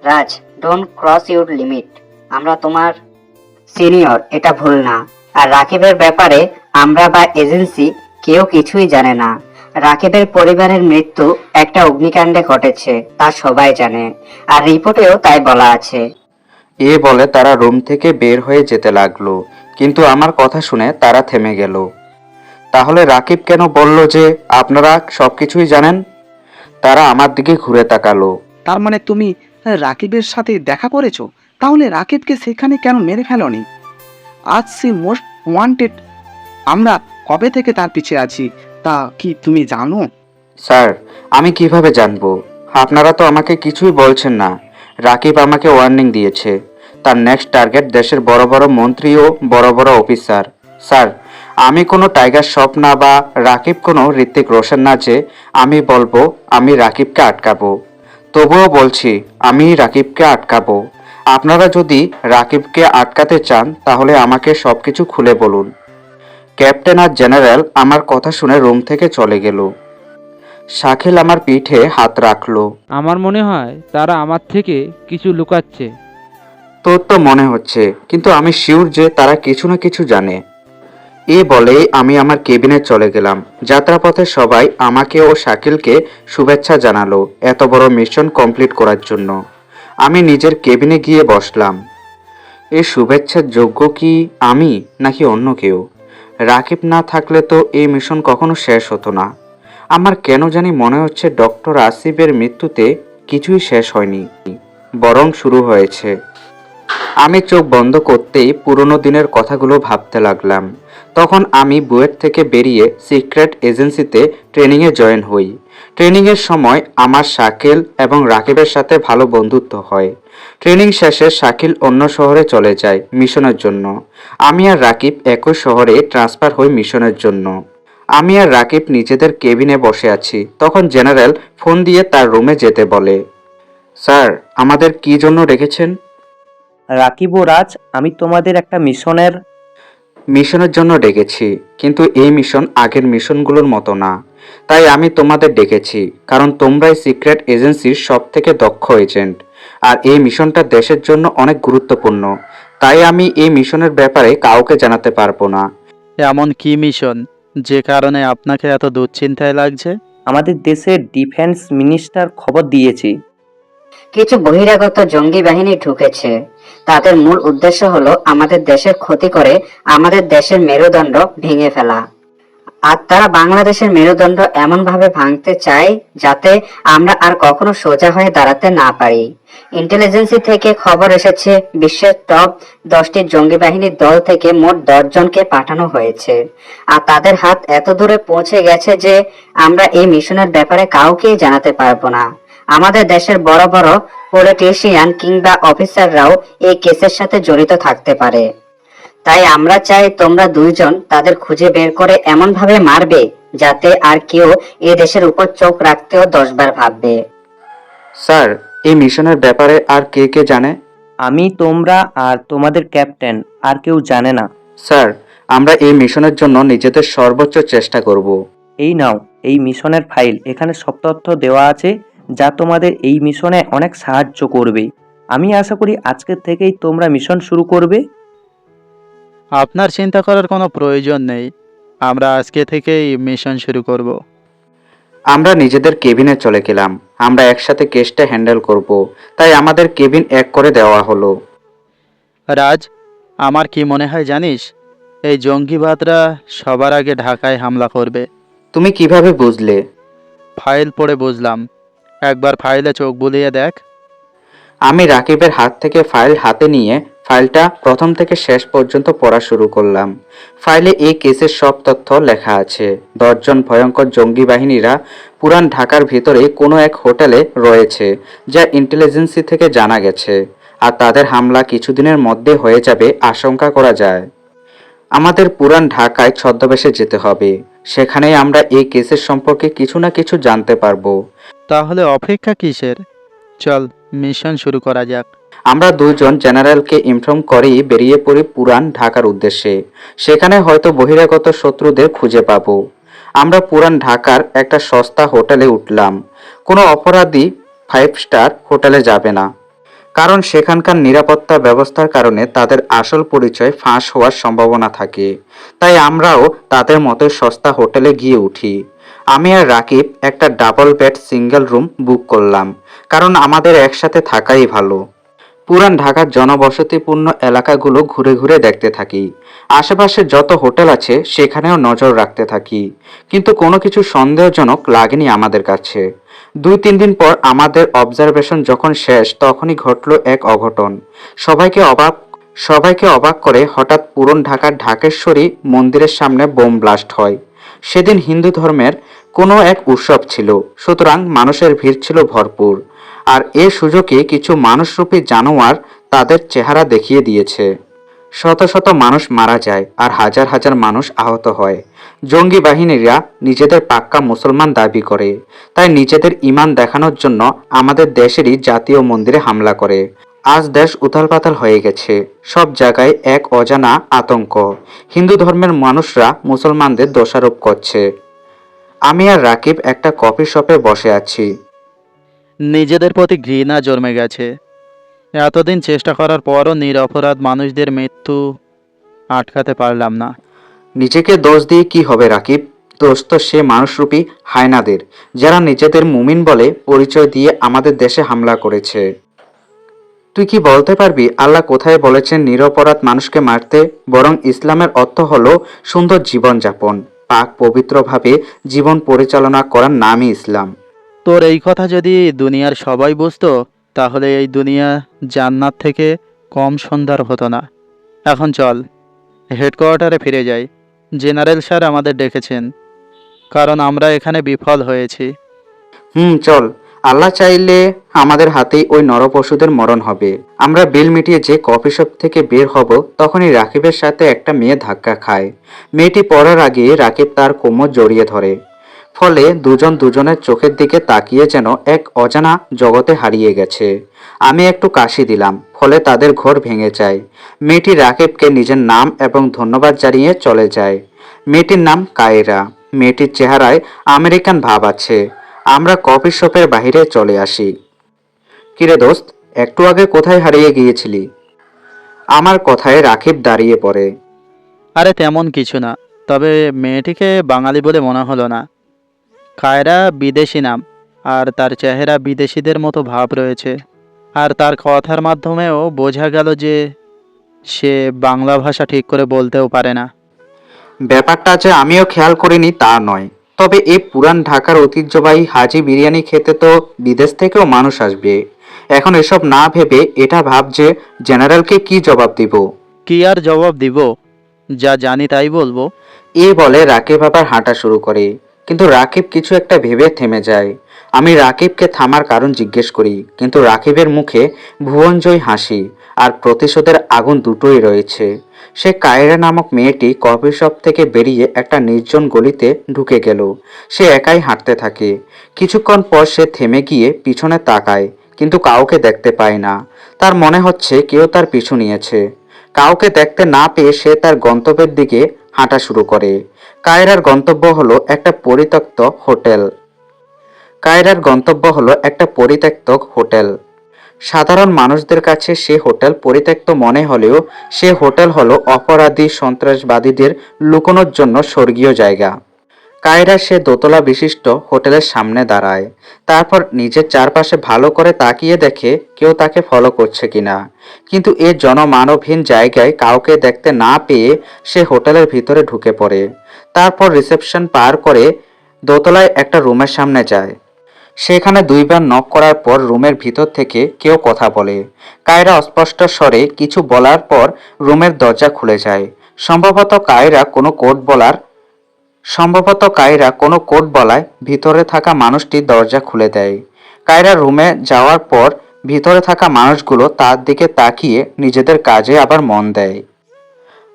Speaker 8: রাজ, ডোন্ট ক্রস ইউর লিমিট। আমরা তোমার সিনিয়র, এটা ভুল না। আর রাকিবের ব্যাপারে আমরা বা এজেন্সি কেউ কিছুই জানে না। রাকিবের পরিবারের মৃত্যু একটা অগ্নিকাণ্ডে ঘটেছে, তা সবাই জানে। আর রিপোর্টেও তাই বলা আছে।
Speaker 2: এ বলে তারা রুম থেকে বের হয়ে যেতে লাগলো, কিন্তু আমার কথা শুনে তারা থেমে গেল। তাহলে রাকিব কেন বলল যে আপনারা সবকিছুই জানেন? তারা আমার দিকে ঘুরে তাকালো।
Speaker 7: তার মানে তুমি রাকিবের সাথে দেখা করেছো? তাহলে রাকিবকে সেখানে কেন মেরে ফেলোনি? আজ সে মোস্ট ওয়ান্টেড। আমরা কবে থেকে তার পিছে আছি তা কি তুমি জানো?
Speaker 2: স্যার, আমি কিভাবে জানবো? আপনারা তো আমাকে কিছুই বলছেন না। রাকিব আমাকে ওয়ার্নিং দিয়েছে। তার নেক্সট টার্গেট দেশের বড় বড় মন্ত্রী ও বড় বড় অফিসার। স্যার, আমি কোনো টাইগার শ্রফ না বা রাকিব কোনো ঋত্বিক রোশন না যে আমি বলবো আমি রাকিবকে আটকাবো। তবুও বলছি আমি রাকিবকে আটকাবো। আপনারা যদি রাকিবকে আটকাতে চান তাহলে আমাকে সবকিছু খুলে বলুন। ক্যাপ্টেন আর জেনারেল আমার কথা শুনে রুম থেকে চলে গেল। শাকিল আমার পিঠে হাত রাখলো।
Speaker 3: আমার মনে হয় তারা আমার থেকে কিছু লুকাচ্ছে।
Speaker 2: তোর তো মনে হচ্ছে, কিন্তু আমি শিওর যে তারা কিছু না কিছু জানে। এ বলেই আমি আমার কেবিনে চলে গেলাম। যাত্রাপথে সবাই আমাকে ও শাকিলকে শুভেচ্ছা জানালো এত বড় মিশন কমপ্লিট করার জন্য। আমি নিজের কেবিনে গিয়ে বসলাম। এই শুভেচ্ছার যোগ্য কি আমি নাকি অন্য কেউ? রাকিব না থাকলে তো এই মিশন কখনো শেষ হতো না। আমার কেন জানি মনে হচ্ছে ডক্টর আসিফের মৃত্যুতে কিছুই শেষ হয়নি, বরং শুরু হয়েছে। আমি চোখ বন্ধ করতেই পুরনো দিনের কথাগুলো ভাবতে লাগলাম। তখন আমি বুয়েট থেকে বেরিয়ে সিক্রেট এজেন্সিতে ট্রেনিংয়ে জয়েন হই। ট্রেনিংয়ের সময় আমার শাকিল এবং রাকিবের সাথে ভালো বন্ধুত্ব হয়। ট্রেনিং শেষে শাকিল অন্য শহরে চলে যায় মিশনের জন্য। আমি আর রাকিব একই শহরে ট্রান্সফার হই মিশনের জন্য। আমি আর রাকিব নিজেদের কেবিনে বসে আছি, তখন জেনারেল ফোন দিয়ে তার রুমে যেতে বলে। স্যার, আমাদের কি জন্য রেখেছেন?
Speaker 6: রাকিব ও রাজ, আমি তোমাদের একটা
Speaker 2: মিশনের জন্য ডেকেছি, কিন্তু এই মিশন আগের মিশনগুলোর মতো না। তাই আমি তোমাদের ডেকেছি, কারণ তোমরাই সিক্রেট এজেন্সির সব থেকে দক্ষ এজেন্ট। আর এই মিশনটা দেশের জন্য অনেক গুরুত্বপূর্ণ। তাই আমি এই মিশনের ব্যাপারে কাউকে জানাতে পারবো না।
Speaker 4: এমন কি মিশন যে কারণে আপনাকে এত দুশ্চিন্তায় লাগছে?
Speaker 6: আমাদের দেশের ডিফেন্স মিনিস্টার খবর দিয়েছি।
Speaker 8: কিছু বহিরাগত জঙ্গি বাহিনী ঢুকেছে। তাদের মূল উদ্দেশ্য হলো আমাদের দেশের ক্ষতি করে আমাদের দেশের মেরুদণ্ড ভেঙে ফেলা। আর তারা বাংলাদেশের মেরুদণ্ড এমন ভাবে ভাঙতে চায় যাতে আমরা আর কখনো সোজা হয়ে দাঁড়াতে না পারি। ইন্টেলিজেন্সি থেকে খবর এসেছে বিশ্বের টপ 10টি জঙ্গি বাহিনীর দল থেকে মোট 10 জনকে পাঠানো হয়েছে। আর তাদের হাত এত দূরে পৌঁছে গেছে যে আমরা এই মিশনের ব্যাপারে কাউকেই জানাতে পারবো না। আমাদের দেশের বড় বড় পলিটিশিয়ান কিংবা অফিসাররাও এই কেসের সাথে জড়িত থাকতে পারে। তাই আমরা চাই তোমরা দুইজন তাদের খুঁজে বের করে এমন ভাবে মারবে যাতে আর কেউ এই দেশের উপর চোখ রাখতেও 10 বার ভাববে।
Speaker 2: স্যার, এই মিশনের ব্যাপারে আর কে কে জানে?
Speaker 6: আমি, তোমরা আর তোমাদের ক্যাপ্টেন, আর কেউ জানে না।
Speaker 2: স্যার, আমরা এই মিশনের জন্য নিজেদের সর্বোচ্চ চেষ্টা করব।
Speaker 6: এই নাও, এই মিশনের ফাইল। এখানে সব তথ্য দেওয়া আছে যা তোমাদের এই মিশনে অনেক সাহায্য করবে। আমি আশা করি আজকের থেকেই তোমরা মিশন শুরু করবে।
Speaker 4: আপনার চিন্তা করার কোনো প্রয়োজন নেই, আমরা আজকে থেকেই মিশন শুরু করব।
Speaker 2: আমরা নিজেদের কেবিনে চলে গেলাম। আমরা একসাথে কেসটা হ্যান্ডেল করব, তাই আমাদের কেবিন এক করে দেওয়া হলো।
Speaker 4: রাজ, আমার কি মনে হয় জানিস, এই জঙ্গিবাদরা সবার আগে ঢাকায় হামলা করবে।
Speaker 2: তুমি কিভাবে বুঝলে?
Speaker 4: ফাইল পড়ে বুঝলাম। একবার ফাইলে চোখ বুলিয়ে দেখ।
Speaker 2: আমি রাকিবের হাত থেকে ফাইল হাতে নিয়ে ফাইলটা প্রথম থেকে শেষ পর্যন্ত পড়া শুরু করলাম। ফাইলে এই কেসের সব তথ্য লেখা আছে। 10 জন ভয়ঙ্কর জঙ্গি বাহিনীরা পুরান ঢাকার ভিতরে কোনো এক হোটেলে রয়েছে, যা ইন্টেলিজেন্সি থেকে জানা গেছে। আর তাদের হামলা কিছুদিনের মধ্যে হয়ে যাবে আশঙ্কা করা যায়। আমাদের পুরান ঢাকায় ছদ্মবেশে যেতে হবে। সেখানেই আমরা এই কেসের সম্পর্কে কিছু না কিছু জানতে পারবো।
Speaker 4: তাহলে অপেক্ষা কিসের? চল মিশন শুরু করা যাক।
Speaker 2: আমরা দুজন জেনারেলকে ইনফর্ম করেই বেরিয়ে পড়ি পুরান ঢাকার উদ্দেশ্যে। সেখানে হয়তো বহিরাগত শত্রুদের খুঁজে পাবো। আমরা পুরান ঢাকার একটা সস্তা হোটেলে উঠলাম। কোনো অপরাধী 5 স্টার হোটেলে যাবে না, কারণ সেখানকার নিরাপত্তা ব্যবস্থার কারণে তাদের আসল পরিচয় ফাঁস হওয়ার সম্ভাবনা থাকে। তাই আমরাও তাদের মতো সস্তা হোটেলে গিয়ে উঠি। আমি আর রাকিব একটা double bed single room book করলাম, কারণ আমাদের একসাথে থাকাই ভালো। পুরান ঢাকার জনবসতিপূর্ণ এলাকাগুলো ঘুরে ঘুরে দেখতে থাকি। আশেপাশে যত হোটেল আছে সেখানেও নজর রাখতে থাকি, কিন্তু কোনো কিছু সন্দেহজনক লাগেনি আমাদের কাছে। 2-3 দিন পর আমাদের অবজারভেশন যখন শেষ, তখনই ঘটলো এক অঘটন। সবাইকে অবাক করে হঠাৎ পুরান ঢাকার ঢাকেশ্বরী মন্দিরের সামনে বোম ব্লাস্ট হয়। সেদিন হিন্দু ধর্মের কোনো এক উৎসব ছিল, সুতরাং মানুষের ভিড় ছিল ভরপুর। আর এ সুযোগে কিছু মানুষরূপী জানোয়ার তাদের চেহারা দেখিয়ে দিয়েছে। শত শত মানুষ মারা যায় আর হাজার হাজার মানুষ আহত হয়। জঙ্গি বাহিনীরা নিজেদের পাক্কা মুসলমান দাবি করে, তাই নিজেদের ঈমান দেখানোর জন্য আমাদের দেশেরই জাতীয় মন্দিরে হামলা করে। আজ দেশ উথালপাতাল হয়ে গেছে। সব জায়গায় এক অজানা আতঙ্ক। হিন্দু ধর্মের মানুষরা মুসলমানদের দোষারোপ করছে। আমি আর রাকিব একটা কফি শপে বসে আছি।
Speaker 4: নিজেদের প্রতি ঘৃণা জন্মে গেছে। এতদিন চেষ্টা করার পরও নিরপরাধ মানুষদের মৃত্যু আটকাতে পারলাম না।
Speaker 2: নিজেকে দোষ দিয়ে কি হবে রাকিব? দোষ তো সে মানুষরূপী হায়নাদের, যারা নিজেদের মুমিন বলে পরিচয় দিয়ে আমাদের দেশে হামলা করেছে। তুই কি বলতে পারবি আল্লাহ কোথায় বলেছেন নিরপরাধ মানুষকে মারতে? বরং ইসলামের অর্থ হলো সুন্দর জীবনযাপন, পাক পবিত্রভাবে জীবন পরিচালনা করার নামই ইসলাম।
Speaker 4: তোর এই কথা যদি দুনিয়ার সবাই বুঝতো, তাহলে এই দুনিয়া জান্নাত থেকে কম সুন্দর হতো না। এখন চল হেডকোয়ার্টারে ফিরে যাই। জেনারেল স্যার আমাদের ডেকেছেন, কারণ আমরা এখানে বিফল হয়েছি।
Speaker 2: চল। আল্লাহ চাইলে আমাদের হাতেই ওই নরপশুদের মরণ হবে। আমরা বিল মিটিয়ে যে কফি শপ থেকে বের হব, তখনই রাকিবের সাথে একটা মেয়ে ধাক্কা খায়। মেয়েটি পড়ার আগে রাকিব তার কোমর জড়িয়ে ধরে। ফলে দুজন দুজনের চোখের দিকে তাকিয়ে যেন এক অজানা জগতে হারিয়ে গেছে। আমি একটু কাশি দিলাম, ফলে তাদের ঘর ভেঙে যায়। মেয়েটি রাকিবকে নিজের নাম এবং ধন্যবাদ জানিয়ে চলে যায়। মেয়েটির নাম কায়রা। মেয়েটির চেহারায় আমেরিকান ভাব আছে। আমরা কফি শপের বাইরে চলে আসি। কিরে দোস্ত, একটু আগে কোথায় হারিয়ে গিয়েছিলি? আমার কথায় রাকিব দাঁড়িয়ে পড়ে।
Speaker 4: আরে তেমন কিছু না, তবে মেয়েটিকে বাঙালি বলে মনে হলো না। কায়রা বিদেশি নাম, আর তার চেহারা বিদেশিদের মতো ভাব রয়েছে। আর তার কথার মাধ্যমেও বোঝা গেল যে সে বাংলা ভাষা ঠিক করে বলতেও পারে না।
Speaker 2: ব্যাপারটা যে আমিও খেয়াল করিনি তা নয়, তবে এই পুরান ঢাকার ঐতিহ্যবাহী হাজি বিরিয়ানি খেতে তো বিদেশ থেকেও মানুষ আসবে। এখন এসব না ভেবে এটা ভাব যে জেনারেলকে কি জবাব দিব।
Speaker 4: কি আর জবাব দিব, যা জানি তাই বলবো।
Speaker 2: এই বলে রাকিব আবার হাঁটা শুরু করে, কিন্তু রাকিব কিছু একটা ভেবে থেমে যায়। আমি রাকিবকে থামার কারণ জিজ্ঞেস করি, কিন্তু রাকিবের মুখে ভুবনজয়ী হাসি আর প্রতিশোধের আগুন দুটোই রয়েছে। সে কায়রা নামক মেয়েটি কফি শপ থেকে বেরিয়ে একটা নির্জন গলিতে ঢুকে গেল। সে একাই হাঁটতে থাকে। কিছুক্ষণ পর সে থেমে গিয়ে পিছনে তাকায়, কিন্তু কাউকে দেখতে পায় না। তার মনে হচ্ছে কেউ তার পিছু নিয়েছে। কাউকে দেখতে না পেয়ে সে তার গন্তব্যের দিকে হাঁটা শুরু করে। কায়রার গন্তব্য হলো একটা পরিত্যক্ত হোটেল। কায়রার গন্তব্য হলো একটা পরিত্যক্ত হোটেল। সাধারণ মানুষদের কাছে সে হোটেল পরিত্যক্ত মনে হলেও সে হোটেল হলো অপরাধী সন্ত্রাসবাদীদের লুকোনোর জন্য স্বর্গীয় জায়গা। কায়রা সে দোতলা বিশিষ্ট হোটেলের সামনে দাঁড়ায়। তারপর নিজের চারপাশে ভালো করে তাকিয়ে দেখে কেউ তাকে ফলো করছে কিনা। কিন্তু এ জনমানবহীন জায়গায় কাউকে দেখতে না পেয়ে সে হোটেলের ভিতরে ঢুকে পড়ে। তারপর রিসেপশন পার করে দোতলায় একটা রুমের সামনে যায়। সেখানে দুইবার নক করার পর রুমের ভিতর থেকে কেউ কথা বলে। কায়রা অস্পষ্ট স্বরে কিছু বলার পর রুমের দরজা খুলে যায়। সম্ভবত কায়রা কোনো কোড বলায় ভিতরে থাকা মানুষটি দরজা খুলে দেয়। কায়রা রুমে যাওয়ার পর ভিতরে থাকা মানুষগুলো তার দিকে তাকিয়ে নিজেদের কাজে আবার মন দেয়।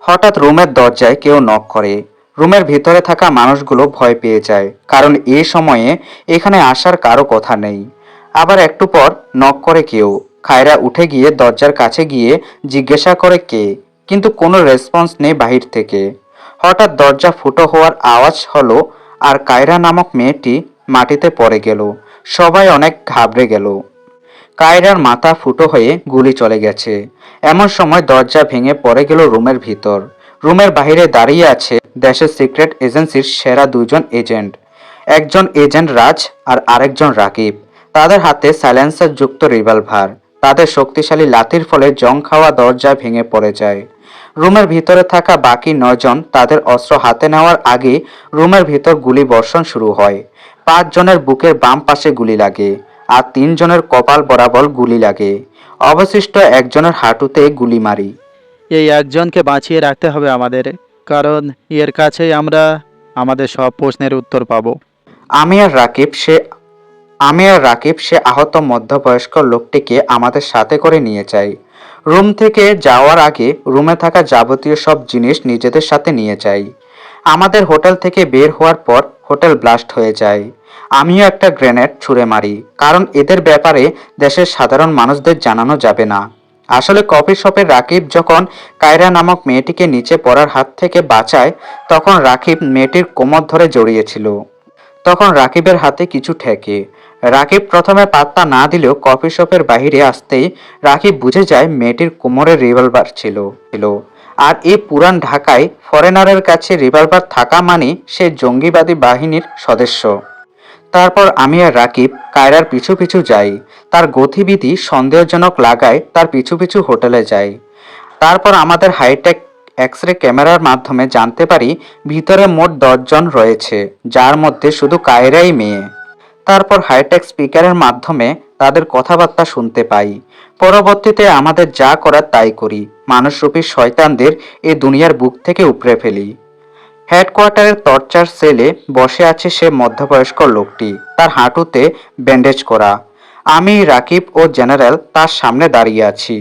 Speaker 2: হঠাৎ রুমের দরজায় কেউ নক করে। রুমের ভিতরে থাকা মানুষগুলো ভয় পেয়ে যায়, কারণ এই সময়ে এখানে আসার কারো কথা নেই। আবার একটু পর নক করে কেউ। কায়রা উঠে গিয়ে দরজার কাছে গিয়ে জিজ্ঞাসা করে কে, কিন্তু কোনো রেসপন্স নেই বাহির থেকে। হঠাৎ দরজা ফুটো হওয়ার আওয়াজ হলো আর কায়রা নামক মেয়েটি মাটিতে পড়ে গেল। সবাই অনেক ঘাবড়ে গেল। কায়রার মাথা ফুটো হয়ে গুলি চলে গেছে। এমন সময় দরজা ভেঙে পড়ে গেল রুমের ভিতর। রুমের বাইরে দাঁড়িয়ে আছে দেশের সিক্রেট এজেন্সির সেরা দুজন এজেন্ট। একজন এজেন্ট রাজ আর আরেকজন রাকিব। তাদের হাতে সাইলেন্সার যুক্ত রিভলভার। তাদের শক্তিশালী লাথির ফলে জং খাওয়া দরজা ভেঙে পড়ে যায়। রুমের ভিতরে থাকা বাকি 9 জন তাদের অস্ত্র হাতে নেওয়ার আগে রুমের ভিতর গুলি বর্ষণ শুরু হয়। 5 জনের বুকের বাম পাশে গুলি লাগে আর 3 জনের কপাল বরাবর গুলি লাগে। অবশিষ্ট একজনের হাঁটুতে গুলি মারি।
Speaker 4: এই একজনকে বাঁচিয়ে রাখতে হবে আমাদের, কারণ এর কাছেই আমরা আমাদের সব প্রশ্নের উত্তর পাবো।
Speaker 2: আমি আর রাকিব সে আহত মধ্যবয়স্ক লোকটিকে আমাদের সাথে করে নিয়ে যাই। রুম থেকে যাওয়ার আগে রুমে থাকা যাবতীয় সব জিনিস নিজেদের সাথে নিয়ে যাই। আমাদের হোটেল থেকে বের হওয়ার পর হোটেল ব্লাস্ট হয়ে যায়। আমিও একটা গ্রেনেড ছুঁড়ে মারি, কারণ এদের ব্যাপারে দেশের সাধারণ মানুষদের জানানো যাবে না। আসলে কফি শপের রাকিব যখন কায়রা নামক মেয়েটিকে নিচে পড়ার হাত থেকে বাঁচায়, তখন রাকিব মেয়েটির কোমর ধরে জড়িয়েছিল। তখন রাকিবের হাতে কিছু ঠেকে। রাকিব প্রথমে পাত্তা না দিলেও কফি শপের বাইরে আসতেই রাকিব বুঝে যায় মেয়েটির কোমরে রিভলভার ছিল। আর এই পুরান ঢাকায় ফরেনারের কাছে রিভলভার থাকা মানে সে জঙ্গিবাদী বাহিনীর সদস্য। তারপর আমি আর রাকিব কায়রার পিছু পিছু যাই। তার গতিবিধি সন্দেহজনক লাগায় তার পিছু পিছু হোটেলে যাই। তারপর আমাদের হাইটেক এক্স-রে ক্যামেরার মাধ্যমে জানতে পারি ভিতরে মোট 10 জন রয়েছে, যার মধ্যে শুধু কায়রাই মেয়ে। তারপর হাইটেক স্পিকারের মাধ্যমে তাদের কথাবার্তা শুনতে পাই। পরবর্তীতে আমাদের যা করার তাই করি। মানুষরূপী শয়তানদের এই দুনিয়ার বুক থেকে উপড়ে ফেলি। হেডকোয়ার্টারের টর্চার সেলে বসে আছে সে মধ্যবয়স্ক লোকটি, তার হাঁটুতে ব্যান্ডেজ করা। আমি, রাকিব ও জেনারেল তার সামনে দাঁড়িয়ে আছি।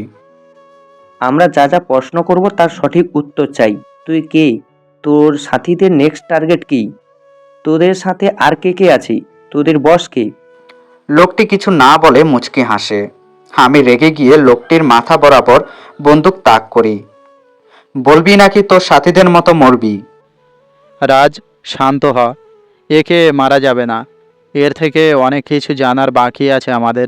Speaker 6: আমরা যা যা প্রশ্ন করব তার সঠিক উত্তর চাই। তুই কে? তোর সাথীদের নেক্সট টার্গেট কি? তোদের সাথে আর কে কে আছে? তোদের বস কে?
Speaker 2: লোকটি কিছু না বলে মুচকি হাসে। আমি রেগে গিয়ে লোকটির মাথা বরাবর বন্দুক তাক করি। বলবি নাকি তোর সাথীদের মতো মরবি?
Speaker 4: রাজ, শান্ত হ। একে মারা যাবে না। এর থেকে অনেক কিছু জানার বাকি আছে আমাদের।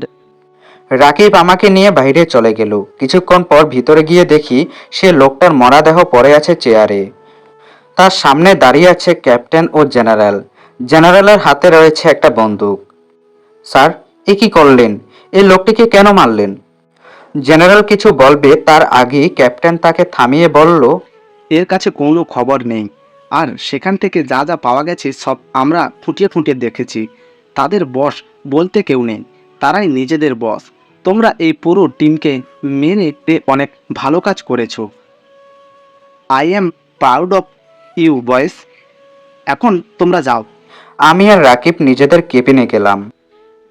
Speaker 2: রাকিব আমাকে নিয়ে বাইরে চলে গেল। কিছুক্ষণ পর ভিতরে গিয়ে দেখি সে লোকটার মরাদেহ পড়ে আছে চেয়ারে। তার সামনে দাঁড়িয়ে আছে ক্যাপ্টেন ও জেনারেল। জেনারেলের হাতে রয়েছে একটা বন্দুক। স্যার, এ কি করলেন? এই লোকটিকে কেন মারলেন? জেনারেল কিছু বলবে তার আগেই ক্যাপ্টেন তাকে থামিয়ে বলল,
Speaker 7: এর কাছে কোনো খবর নেই, আর সেখান থেকে যা যা পাওয়া গেছে সব আমরা খুঁটিয়ে খুঁটিয়ে দেখেছি। তাদের বস বলতে কেউ নেই, তারাই নিজেদের বস। তোমরা এই পুরো টিমকে মেনে অনেক ভালো কাজ করেছো। I am proud of you boys. এখন তোমরা যাও।
Speaker 2: আমি আর রাকিব নিজেদের কেবিনে গেলাম।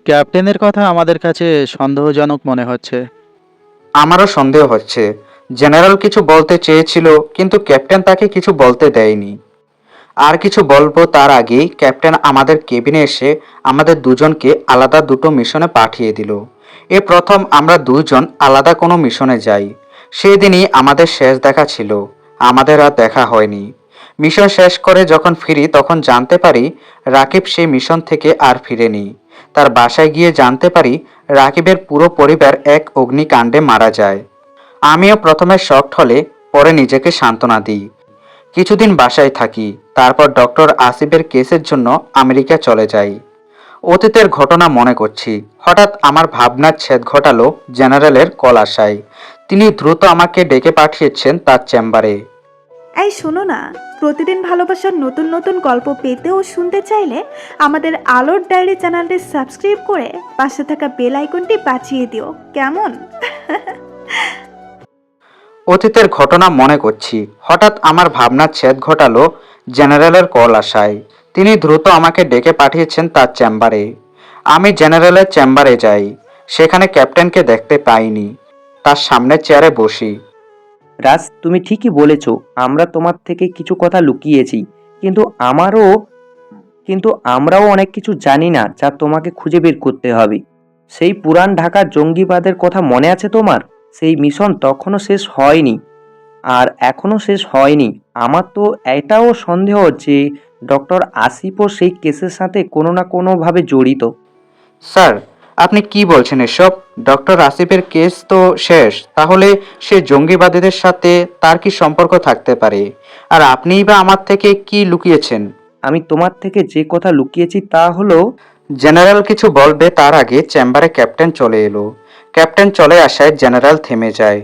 Speaker 4: ক্যাপ্টেনের কথা আমাদের কাছে সন্দেহজনক মনে হচ্ছে।
Speaker 2: আমারও সন্দেহ হচ্ছে। জেনারেল কিছু বলতে চেয়েছিল, কিন্তু ক্যাপ্টেন তাকে কিছু বলতে দেয়নি। আর কিছু বলবো তার আগেই ক্যাপ্টেন আমাদের কেবিনে এসে আমাদের দুজনকে আলাদা দুটো মিশনে পাঠিয়ে দিল। এ প্রথম আমরা দুজন আলাদা কোনো মিশনে যাই। সেদিনই আমাদের শেষ দেখা ছিল। আমাদের আর দেখা হয়নি। মিশন শেষ করে যখন ফিরি তখন জানতে পারি রাকিব সেই মিশন থেকে আর ফিরেনি। তার বাসায় গিয়ে জানতে পারি রাকিবের পুরো পরিবার এক অগ্নিকাণ্ডে মারা যায়। আমিও প্রথমে শকড হলে পরে নিজেকে সান্ত্বনা দিই। কিছুদিন বাসায় থাকি, তারপর ডক্টর আসিফের কেসের জন্য আমেরিকা চলে যাই। অতীতের ঘটনা মনে করছি, হঠাৎ আমার ভাবনার ছেদ ঘটালো জেনারেলের কল আসায়। তিনি দ্রুত আমাকে ডেকে পাঠিয়েছেন তার চেম্বারে।
Speaker 9: এই শোনো না, প্রতিদিন ভালোবাসার নতুন নতুন গল্প পেতে ও শুনতে চাইলে আমাদের আলোর ডায়েরি চ্যানেলটি সাবস্ক্রাইব করে পাশে থাকা বেল আইকনটি বাজিয়ে দিও, কেমন?
Speaker 2: অতীতের ঘটনা মনে করছি, হঠাৎ আমার ভাবনার ছেদ ঘটালো জেনারেলের কল আসায়। তিনি দ্রুত আমাকে ডেকে পাঠিয়েছেন তার চেম্বারে। আমি জেনারেলের চেম্বারে যাই। সেখানে ক্যাপ্টেনকে দেখতে পাইনি। তার সামনের চেয়ারে বসি।
Speaker 6: রাজ, তুমি ঠিকই বলেছ, আমরা তোমার থেকে কিছু কথা লুকিয়েছি, কিন্তু আমরাও অনেক কিছু জানি না যা তোমাকে খুঁজে বের করতে হবে। সেই পুরান ঢাকার জঙ্গিবাদের কথা মনে আছে তোমার? সেই মিশন তখনও শেষ হয়নি, আর এখনো শেষ হয়নি। আমার তো এটাও সন্দেহ যে ডক্টর আসিফও সেই কেসের সাথে কোনো না কোনোভাবে জড়িত।
Speaker 2: স্যার, আপনি কি বলছেন এসব? ডক্টর আসিফের কেস তো শেষ, তাহলে সে জঙ্গিবাদীদের সাথে তার কি সম্পর্ক থাকতে পারে? আর আপনিই বা আমার থেকে কি লুকিয়েছেন?
Speaker 6: আমি তোমার থেকে যে কথা লুকিয়েছি তা হলো,
Speaker 2: জেনারেল কিছু বলবে তার আগে চেম্বারে ক্যাপ্টেন চলে এলো। ক্যাপ্টেন চলে আসায় জেনারেল থেমে যায়।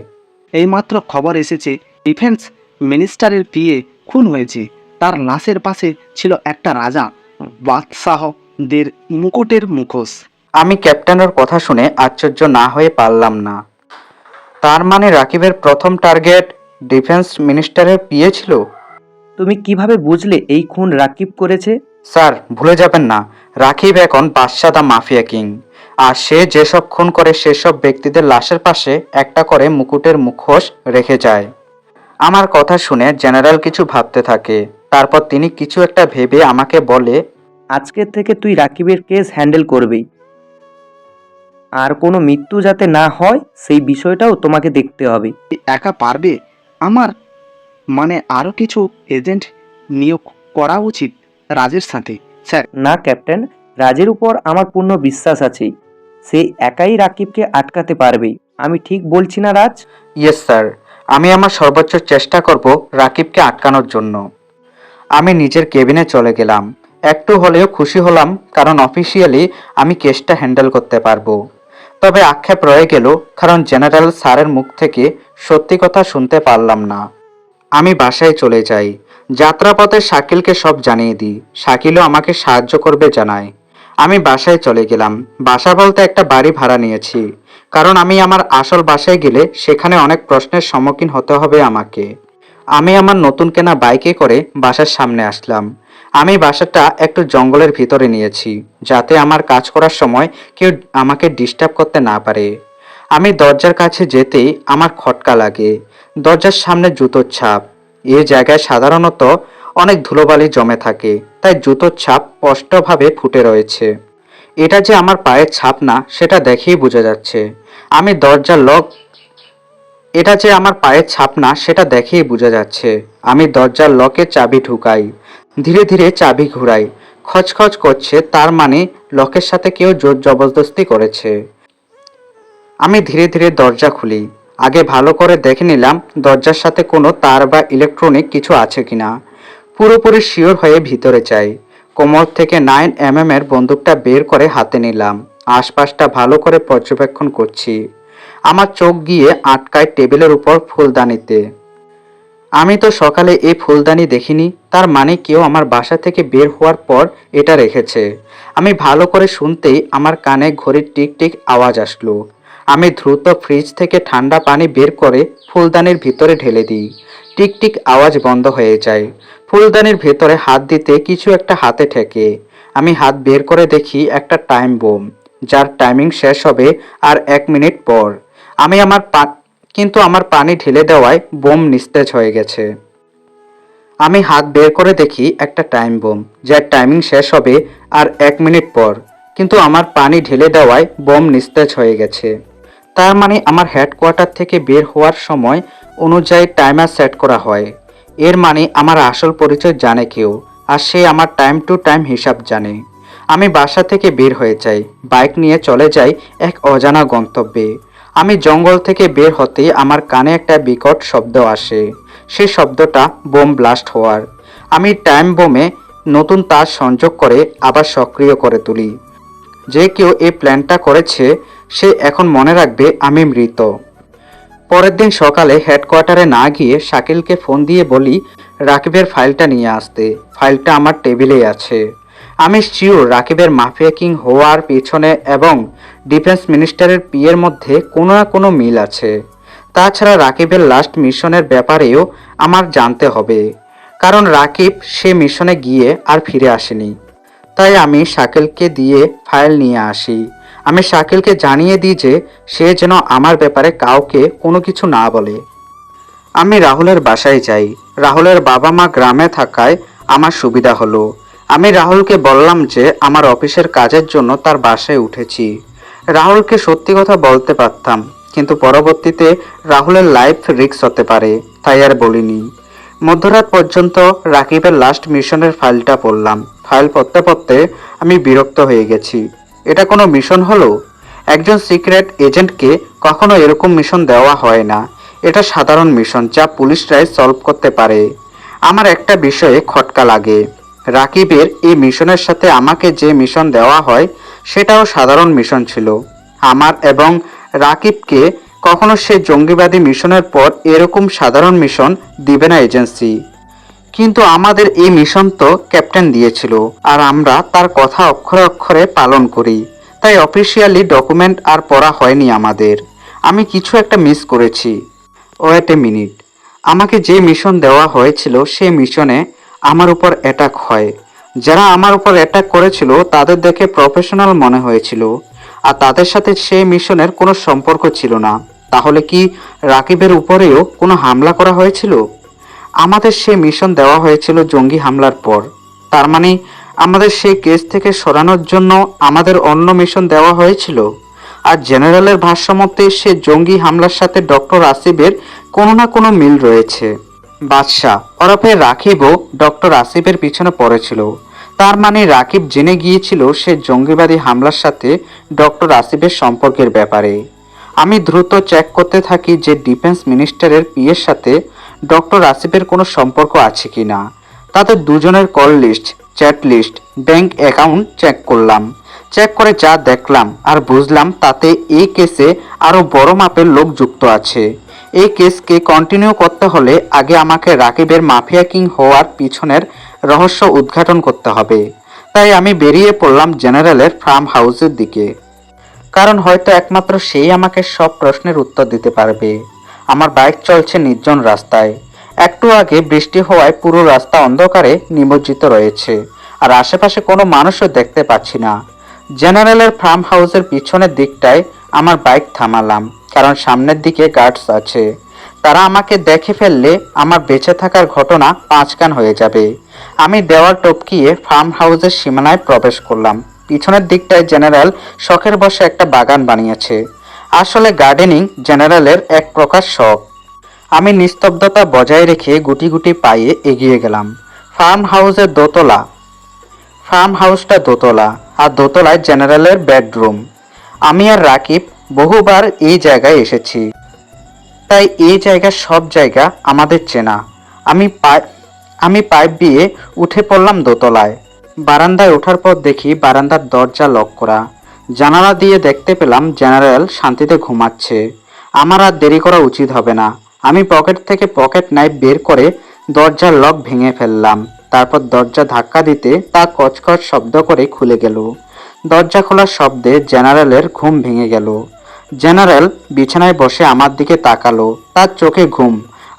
Speaker 7: এইমাত্র খবর এসেছে ডিফেন্স মিনিস্টারের পিএ খুন হয়েছে। তার লাশের পাশে ছিল একটা রাজা বাদশাহদের মুকুটের মুখোশ।
Speaker 2: আমি ক্যাপ্টেনের কথা শুনে আশ্চর্য না হয়ে পারলাম না। তার মানে রাকিবের প্রথম টার্গেট ডিফেন্স মিনিস্টারের পিএ ছিল?
Speaker 6: তুমি কিভাবে বুঝলে এই খুন রাকিব করেছে?
Speaker 2: স্যার, ভুলে যাবেন না, রাকিব এখন বাদশা দা মাফিয়া কিং। আর সে যেসব খুন করে সেসব ব্যক্তিদের লাশের পাশে একটা করে মুকুটের মুখোশ রেখে যায়। আমার কথা শুনে জেনারেল কিছু ভাবতে থাকে। তারপর তিনি কিছু একটা ভেবে আমাকে বলে,
Speaker 6: আজকের থেকে তুই রাকিবের কেস হ্যান্ডেল করবি, আর কোনো মৃত্যু যাতে না হয় সেই বিষয়টাও তোমাকে দেখতে হবে।
Speaker 7: একা পারবে? আমার মানে আরও কিছু এজেন্ট নিয়োগ করা উচিত রাজের সাথে, স্যার।
Speaker 6: না ক্যাপ্টেন, রাজের উপর আমার পূর্ণ বিশ্বাস আছে। সে একাই রাকিবকে আটকাতে পারবে। আমি ঠিক বলছি না রাজ?
Speaker 2: ইয়েস স্যার, আমি আমার সর্বোচ্চ চেষ্টা করব রাকিবকে আটকানোর জন্য। আমি নিজের কেবিনে চলে গেলাম। একটু হলেও খুশি হলাম, কারণ অফিসিয়ালি আমি কেসটা হ্যান্ডেল করতে পারবো। তবে আক্ষেপ রয়ে গেল, কারণ জেনারেল স্যারের মুখ থেকে সত্যি কথা শুনতে পারলাম না। আমি বাসায় চলে যাই। যাত্রাপথে শাকিলকে সব জানিয়ে দিই। শাকিলও আমাকে সাহায্য করবে জানায়। আমি বাসায় চলে গেলাম। বাসা বলতে একটা বাড়ি ভাড়া নিয়েছি, কারণ আমি আমার আসল বাসায় গেলে সেখানে অনেক প্রশ্নের সম্মুখীন হতে হবে আমাকে। আমি আমার নতুন কেনা বাইকে করে বাসার সামনে আসলাম। আমি বাসাটা একটু জঙ্গলের ভিতরে নিয়েছি, যাতে আমার কাজ করার সময় কেউ আমাকে ডিস্টার্ব করতে না পারে। আমি দরজার কাছে যেতেই আমার খটকা লাগে। দরজার সামনে জুতোর ছাপ। এই জায়গায় সাধারণত অনেক ধুলোবালি জমে থাকে, তাই জুতোর ছাপ স্পষ্টভাবে ফুটে রয়েছে। এটা যে আমার পায়ের ছাপ না সেটা দেখেই বোঝা যাচ্ছে। আমি দরজার লক এটা যে আমার পায়ের ছাপ না সেটা দেখেই বোঝা যাচ্ছে। আমি দরজার লকে চাবি ঢুকাই, ধীরে ধীরে চাবি ঘুরাই। খচখচ করছে, তার মানে লকের সাথে কেউ জোর জবরদস্তি করেছে। আমি ধীরে ধীরে দরজা খুলি। আগে ভালো করে দেখে নিলাম দরজার সাথে কোনো তার বা ইলেকট্রনিক কিছু আছে কিনা। পুরোপুরি শিওর হয়ে ভিতরে যাই। কোমর থেকে 9mm এর বন্দুকটা বের করে হাতে নিলাম। আশপাশটা ভালো করে পর্যবেক্ষণ করছি। আমার চোখ গিয়ে আটকায় টেবিলের উপর ফুলদানিতে। আমি তো সকালে এই ফুলদানি দেখিনি, তার মানে কেউ আমার বাসা থেকে বের হওয়ার পর এটা রেখেছে। আমি ভালো করে শুনতেই আমার কানে ঘড়ির টিক টিক আওয়াজ আসলো। আমি দ্রুত ফ্রিজ থেকে ঠান্ডা পানি বের করে ফুলদানির ভিতরে ঢেলে দিই। টিক টিক আওয়াজ বন্ধ হয়ে যায়। ফুলদানির ভেতরে হাত দিতে কিছু একটা হাতে ঠেকে। আমি হাত বের করে দেখি একটা টাইম বোম, যার টাইমিং শেষ হবে আর 1 মিনিট পর। কিন্তু আমার পানি ঢেলে দেওয়ায় বোম নিস্তেজ হয়ে গেছে। আমি হাত বের করে দেখি একটা টাইম বোম, যার টাইমিং শেষ হবে আর 1 মিনিট পর, কিন্তু আমার পানি ঢেলে দেওয়ায় বোম নিস্তেজ হয়ে গেছে। তার মানে আমার হেডকোয়ার্টার থেকে বের হওয়ার সময় অনুযায়ী টাইমার সেট করা হয়। এর মানে আমার আসল পরিচয় জানে কেউ, আর সে আমার টাইম টু টাইম হিসাব জানে। আমি বাসা থেকে বের হয়ে যাই, বাইক নিয়ে চলে যাই এক অজানা গন্তব্যে। আমি জঙ্গল থেকে বের হতেই আমার কানে একটা বিকট শব্দ আসে। সেই শব্দটা বোম ব্লাস্ট হওয়ার। আমি টাইম বোমে নতুন তার সংযোগ করে আবার সক্রিয় করে তুলি। যে কেউ এই প্ল্যানটা করেছে সে এখন মনে রাখবে আমি মৃত। পরের দিন সকালে হেডকোয়ার্টারে না গিয়ে শাকিলকে ফোন দিয়ে বলি রাকিবের ফাইলটা নিয়ে আসতে। ফাইলটা আমার টেবিলেই আছে। আমি শিওর রাকিবের মাফিয়া কিং হওয়ার পেছনে এবং ডিফেন্স মিনিস্টারের পিয়ের মধ্যে কোনো না কোনো মিল আছে। তাছাড়া রাকিবের লাস্ট মিশনের ব্যাপারেও আমার জানতে হবে, কারণ রাকিব সে মিশনে গিয়ে আর ফিরে আসেনি। তাই আমি শাকিলকে দিয়ে ফাইল নিয়ে আসি। আমি শাকিলকে জানিয়ে দিই যে সে যেন আমার ব্যাপারে কাউকে কোনো কিছু না বলে। আমি রাহুলের বাসায় যাই। রাহুলের বাবা মা গ্রামে থাকায় আমার সুবিধা হলো। আমি রাহুলকে বললাম যে আমার অফিসের কাজের জন্য তার বাসায় উঠেছি। রাহুলকে সত্যি কথা বলতে পারতাম, কিন্তু পরবর্তীতে রাহুলের লাইফ রিস্ক হতে পারে, তাই আর বলিনি। মধ্যরাত পর্যন্ত রাকিবের লাস্ট মিশনের ফাইলটা পড়লাম। ফাইল পড়তে পড়তে আমি বিরক্ত হয়ে গেছি। এটা কোনো মিশন হলো? একজন সিক্রেট এজেন্টকে কখনো এরকম মিশন দেওয়া হয় না। এটা সাধারণ মিশন যা পুলিশরাই সলভ করতে পারে। আমার একটা বিষয়ে খটকা লাগে। রাকিবের এই মিশনের সাথে আমাকে যে মিশন দেওয়া হয় সেটাও সাধারণ মিশন ছিল। আমার এবং রাকিবকে কখনো সে জঙ্গিবাদী মিশনের পর এরকম সাধারণ মিশন দিবে না এজেন্সি। কিন্তু আমাদের এই মিশন তো ক্যাপ্টেন দিয়েছিল, আর আমরা তার কথা অক্ষরে অক্ষরে পালন করি। তাই অফিসিয়ালি ডকুমেন্ট আর পড়া হয়নি আমাদের। আমি কিছু একটা মিস করেছি। Wait a minute. আমাকে যে মিশন দেওয়া হয়েছিল সেই মিশনে আমার উপর অ্যাটাক হয়। যারা আমার উপর অ্যাটাক করেছিল তাদের দেখে প্রফেশনাল মনে হয়েছিল, আর তাদের সাথে সেই মিশনের কোনো সম্পর্ক ছিল না। তাহলে কি রাকিবের উপরেও কোনো হামলা করা হয়েছিল? আমাদের সেই মিশন দেওয়া হয়েছিল জঙ্গি হামলার পর। তার মানে আমাদের সেই কেস থেকে সরানোর জন্য আমাদের অন্য মিশন দেওয়া হয়েছিল। আর জেনারেলের ভাষ্যমতে সে জঙ্গি হামলার সাথে ডক্টর আসিফের কোনো না কোনো মিল রয়েছে। বাদশাহ ওরফে রাকিবও ডক্টর আসিফের পিছনে পড়েছিল। তার মানে রাকিব জেনে গিয়েছিল সে জঙ্গিবাদী হামলার সাথে ডক্টর আসিফের সম্পর্কের ব্যাপারে। আমি দ্রুত চেক করতে থাকি যে ডিফেন্স মিনিস্টারের পিএর সাথে ডক্টর আসিফের কোনো সম্পর্ক আছে কিনা। তাদের দুজনের call list, chat list, bank account check করলাম। চেক করে যা দেখলাম আর বুঝলাম তাতে এই কেসে আরও বড় মাপের লোক যুক্ত আছে। এই কেসকে কন্টিনিউ করতে হলে আগে আমাকে রাকিবের মাফিয়া কিং হওয়ার পিছনের রহস্য উদ্ঘাটন করতে হবে। তাই আমি বেরিয়ে পড়লাম জেনারেলের ফার্ম হাউসের দিকে, কারণ হয়তো একমাত্র সেই আমাকে সব প্রশ্নের উত্তর দিতে পারবে। আমার বাইক চলছে নির্জন রাস্তায়। একটু আগে বৃষ্টি হওয়ায় পুরো রাস্তা অন্ধকারে নিমজ্জিত রয়েছে, আর আশেপাশে কোনো মানুষও দেখতে পাচ্ছি না। জেনারেলের ফার্ম হাউসের পিছনের দিকটায় আমার বাইক থামালাম, কারণ সামনের দিকে গার্ডস আছে। তারা আমাকে দেখে ফেললে আমার বেঁচে থাকার ঘটনা পাঁচকান হয়ে যাবে। আমি দেওয়াল টপকিয়ে ফার্ম হাউসের সীমানায় প্রবেশ করলাম। পিছনের দিকটায় জেনারেল শখের বসে একটা বাগান বানিয়েছে। আসলে গার্ডেনিং জেনারেলের এক প্রকার শখ। আমি নিস্তব্ধতা বজায় রেখে গুটি গুটি পায়ে এগিয়ে গেলাম। ফার্ম হাউসটা দোতলা, আর দোতলায় জেনারেলের বেডরুম। আমি আর রাকিব বহুবার এই জায়গায় এসেছি, তাই এই জায়গার সব জায়গা আমাদের চেনা। আমি পাইপ দিয়ে উঠে পড়লাম দোতলায়। বারান্দায় ওঠার পর দেখি বারান্দার দরজা লক করা। জানালা দিয়ে দেখতে পেলাম জেনারেল শান্তিতে ঘুমাচ্ছে। আমার আর দেরি করা উচিত হবে না। আমি পকেট থেকে পকেট নাইফ বের করে দরজার লক ভেঙে ফেললাম। তারপর দরজা ধাক্কা দিতে তা কচকচ শব্দ করে খুলে গেল। দরজা খোলার শব্দে জেনারেলের ঘুম ভেঙে গেল। জেনারেল বিছানায় বসে আমার দিকে তাকালো। তার চোখে ঘুম,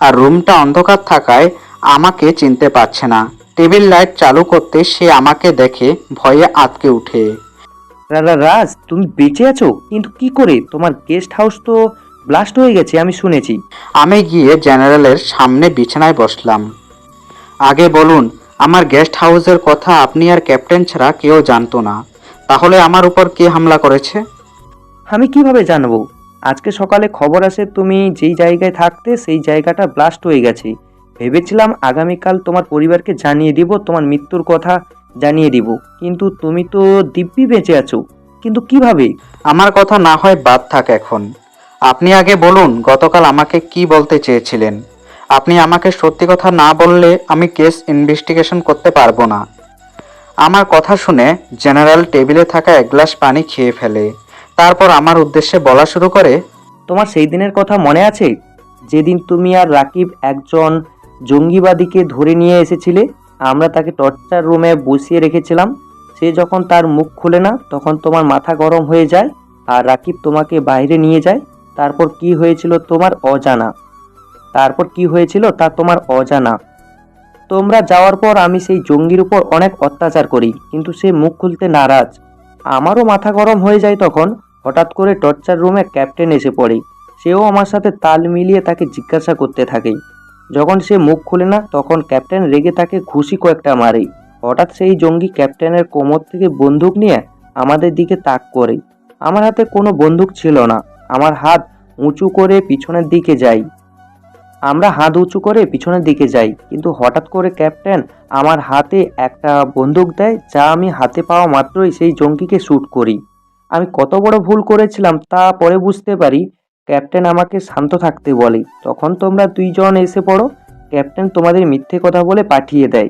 Speaker 2: আর রুমটা অন্ধকার থাকায় আমাকে চিনতে পারছে না। টেবিল লাইট চালু করতে সে আমাকে দেখে ভয়ে আঁতকে উঠে।
Speaker 6: রাজ, তুমি বেঁচে আছো? কিন্তু কি করে? তোমার গেস্ট হাউস তো ব্লাস্ট হয়ে গেছে আমি শুনেছি।
Speaker 2: আমি গিয়ে জেনারেলের সামনে বিছানায় বসলাম। আগে বলুন, আমার গেস্ট হাউসের কথা আপনি আর ক্যাপ্টেন ছাড়া কেউ জানতো না। তাহলে আমার উপর কে হামলা করেছে?
Speaker 6: আমি কিভাবে জানবো? আজকে সকালে খবর আসে তুমি যেই জায়গায় থাকতে সেই জায়গাটা ব্লাস্ট হয়ে গেছে। ভেবেছিলাম আগামীকাল তোমার পরিবারকে জানিয়ে দিব, তোমার মৃত্যুর কথা জানিয়ে দিব, কিন্তু তুমি তো দিব্যি বেঁচে আছো, কিন্তু কিভাবে?
Speaker 2: আমার কথা না হয় বাদ থাক এখন। আপনি আগে বলুন গতকাল আমাকে কি বলতে চেয়েছিলেন। আপনি আমাকে সত্যি কথা না বললে আমি কেস ইনভেস্টিগেশন করতে পারবো না। আমার কথা শুনে জেনারেল টেবিলে থাকা এক গ্লাস পানি খেয়ে ফেলে। তারপর আমার উদ্দেশ্যে বলা শুরু করে,
Speaker 6: তোমার সেই দিনের কথা মনে আছে, যেদিন তুমি আর রাকিব একজন জঙ্গিবাদীকে ধরে নিয়ে এসেছিলে? আমরা তাকে টর্চার রুমে বসিয়ে রেখেছিলাম। সে যখন তার মুখ খুলে না, তখন তোমার মাথা গরম হয়ে যায় আর রাকিব তোমাকে বাইরে নিয়ে যায়। তারপর কি হয়েছিল তোমার অজানা। তোমরা যাওয়ার পর আমি সেই জঙ্গির উপর অনেক অত্যাচার করি, কিন্তু সে মুখ খুলতে নারাজ। আমারও মাথা গরম হয়ে যায় তখন। হঠাৎ করে টর্চার রুমে ক্যাপ্টেন এসে পড়ে। সেও আমার সাথে তাল মিলিয়ে তাকে জিজ্ঞাসা করতে থাকে। যখন সে মুখ খুলে না, তখন ক্যাপ্টেন রেগে তাকে ঘুষি কয়েকটা মারে। হঠাৎ সেই জঙ্গি ক্যাপ্টেনের কোমর থেকে বন্দুক নিয়ে আমাদের দিকে তাক করে। আমার হাতে কোনো বন্দুক ছিল না। আমরা হাত উঁচু করে পিছনের দিকে যাই, কিন্তু হঠাৎ করে ক্যাপ্টেন আমার হাতে একটা বন্দুক দেয়, যা আমি হাতে পাওয়া মাত্রই সেই জঙ্গিকে শ্যুট করি। আমি কত বড় ভুল করেছিলাম তা পরে বুঝতে পারি। ক্যাপ্টেন আমাকে শান্ত থাকতে বলে। তখন তোমরা দুইজন এসে পড়ো। ক্যাপ্টেন তোমাদের মিথ্যে কথা বলে পাঠিয়ে দেয়।